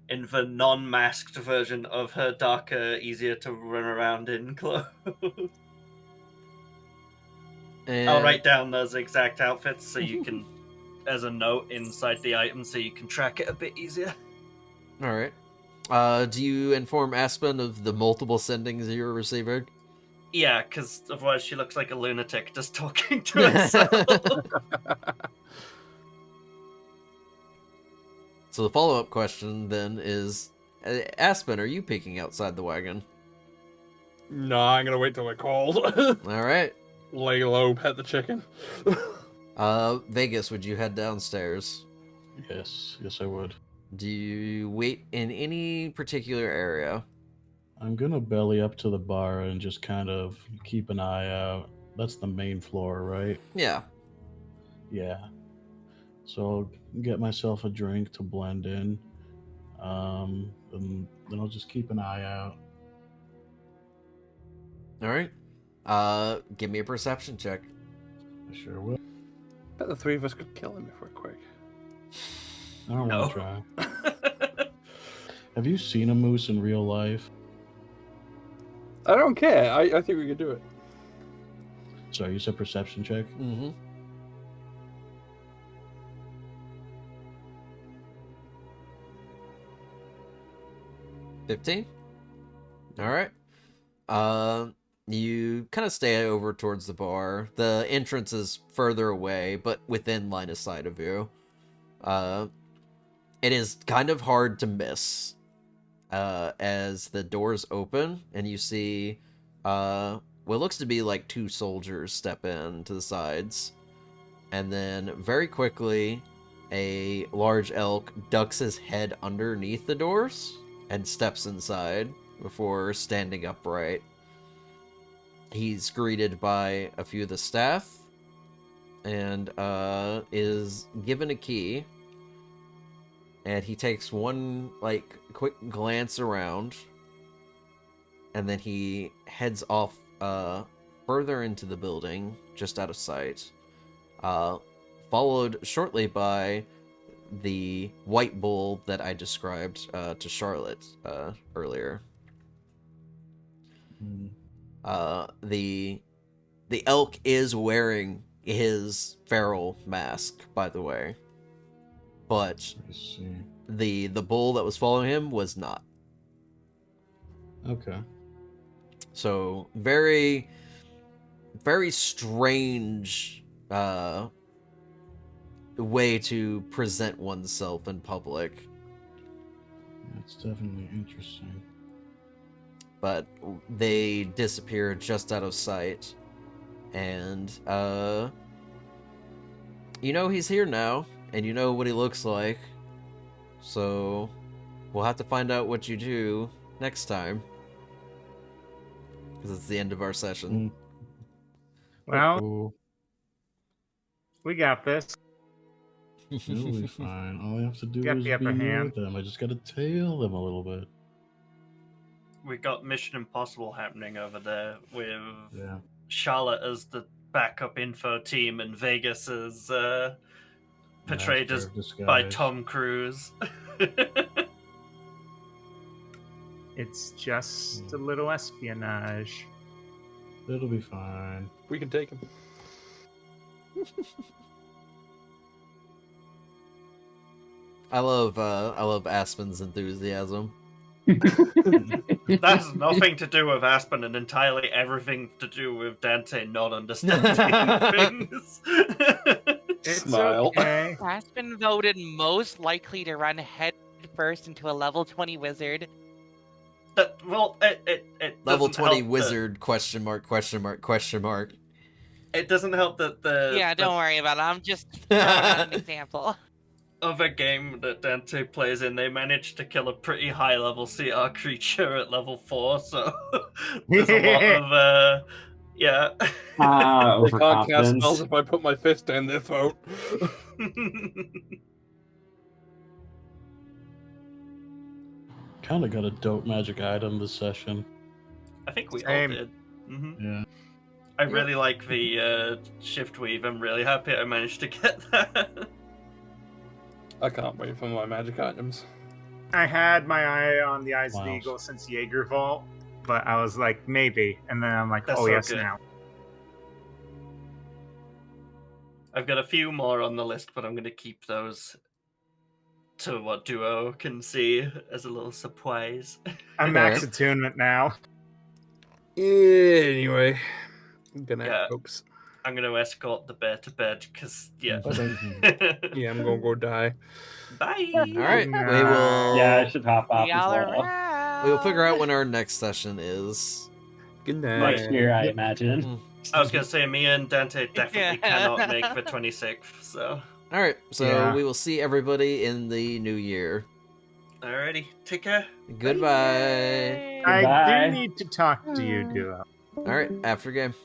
non-masked version of her darker, easier to run around in clothes. And... I'll write down those exact outfits so you can, as a note inside the item, so you can track it a bit easier. Alright. Do you inform Aspen of the multiple sendings you're receiving? Yeah, because otherwise she looks like a lunatic just talking to herself. So the follow-up question then is, Aspen, are you peeking outside the wagon? No, I'm gonna wait till we're called. Alright. Lay low, pet the chicken. Vegas, would you head downstairs? Yes, I would. Do you wait in any particular area? I'm gonna belly up to the bar and just kind of keep an eye out. That's the main floor, right? Yeah. Yeah. So I'll get myself a drink to blend in. And then I'll just keep an eye out. Alright. Give me a perception check. I sure will. Bet the three of us could kill him if we're quick. I don't want to try. Have you seen a moose in real life? I don't care. I think we could do it. Sorry, you said perception check? Mm-hmm. $15? Alright. You kind of stay over towards the bar. The entrance is further away, but within line of sight of you. It is kind of hard to miss as the doors open and you see what looks to be like 2 soldiers step in to the sides. And then very quickly, a large elk ducks his head underneath the doors and steps inside before standing upright. He's greeted by a few of the staff and is given a key. And he takes one like quick glance around, and then he heads off further into the building, just out of sight. Followed shortly by the white bull that I described to Charlotte earlier. The elk is wearing his feral mask, by the way, but I see. the bull that was following him was not. Okay. So very, very strange way to present oneself in public. That's definitely interesting. But they disappear just out of sight. And, you know he's here now, and you know what he looks like. So, we'll have to find out what you do next time. Because it's the end of our session. Well, Oh, we got this. it'll be fine. All I have to do Got is the be upper near hand. them. I just gotta tail them a little bit. We got Mission Impossible happening over there with Yeah. Charlotte as the backup info team and Vegas as portrayed Master as of disguise. by Tom Cruise. It's just a little espionage. It'll be fine. We can take him. I love Aspen's enthusiasm. That has nothing to do with Aspen and entirely everything to do with Dante not understanding things. It's Smile. okay. Aspen voted most likely to run head first into a level 20 wizard. Well, it Level doesn't 20 help wizard, question mark, question mark, question mark. It doesn't help that Yeah, the don't worry about it. I'm just throwing out an example. other game that Dante plays in, they managed to kill a pretty high level CR creature at level 4, so there's a lot of yeah. They can't cast Overconfidence. spells if I put my fist down their throat. Kinda got a dope magic item this session. I think we Same. all did. Hmm. Yeah. I really like the shift weave. I'm really happy I managed to get that. I can't wait for my magic items. I had my eye on the Eyes of the Wow. Eagle since Jaeger Vault, but I was like, maybe. And then I'm like, That's oh, so yes, good. now. I've got a few more on the list, but I'm going to keep those to what Duo can see as a little surprise. I'm max attunement now. Anyway, good night, Yeah. folks. I'm going to escort the bear to bed because, yeah. Yeah, I'm gonna go die. Bye. All right, we Nah. will. Yeah, I should hop off as Y'all well. around. We will figure out when our next session is. Good night. Next year, I imagine. I was going to say, me and Dante definitely cannot make the 26th, so. All right, so Yeah. we will see everybody in the new year. Alrighty, take care. Goodbye. I Goodbye. do need to talk to you, Duo. All right, after game.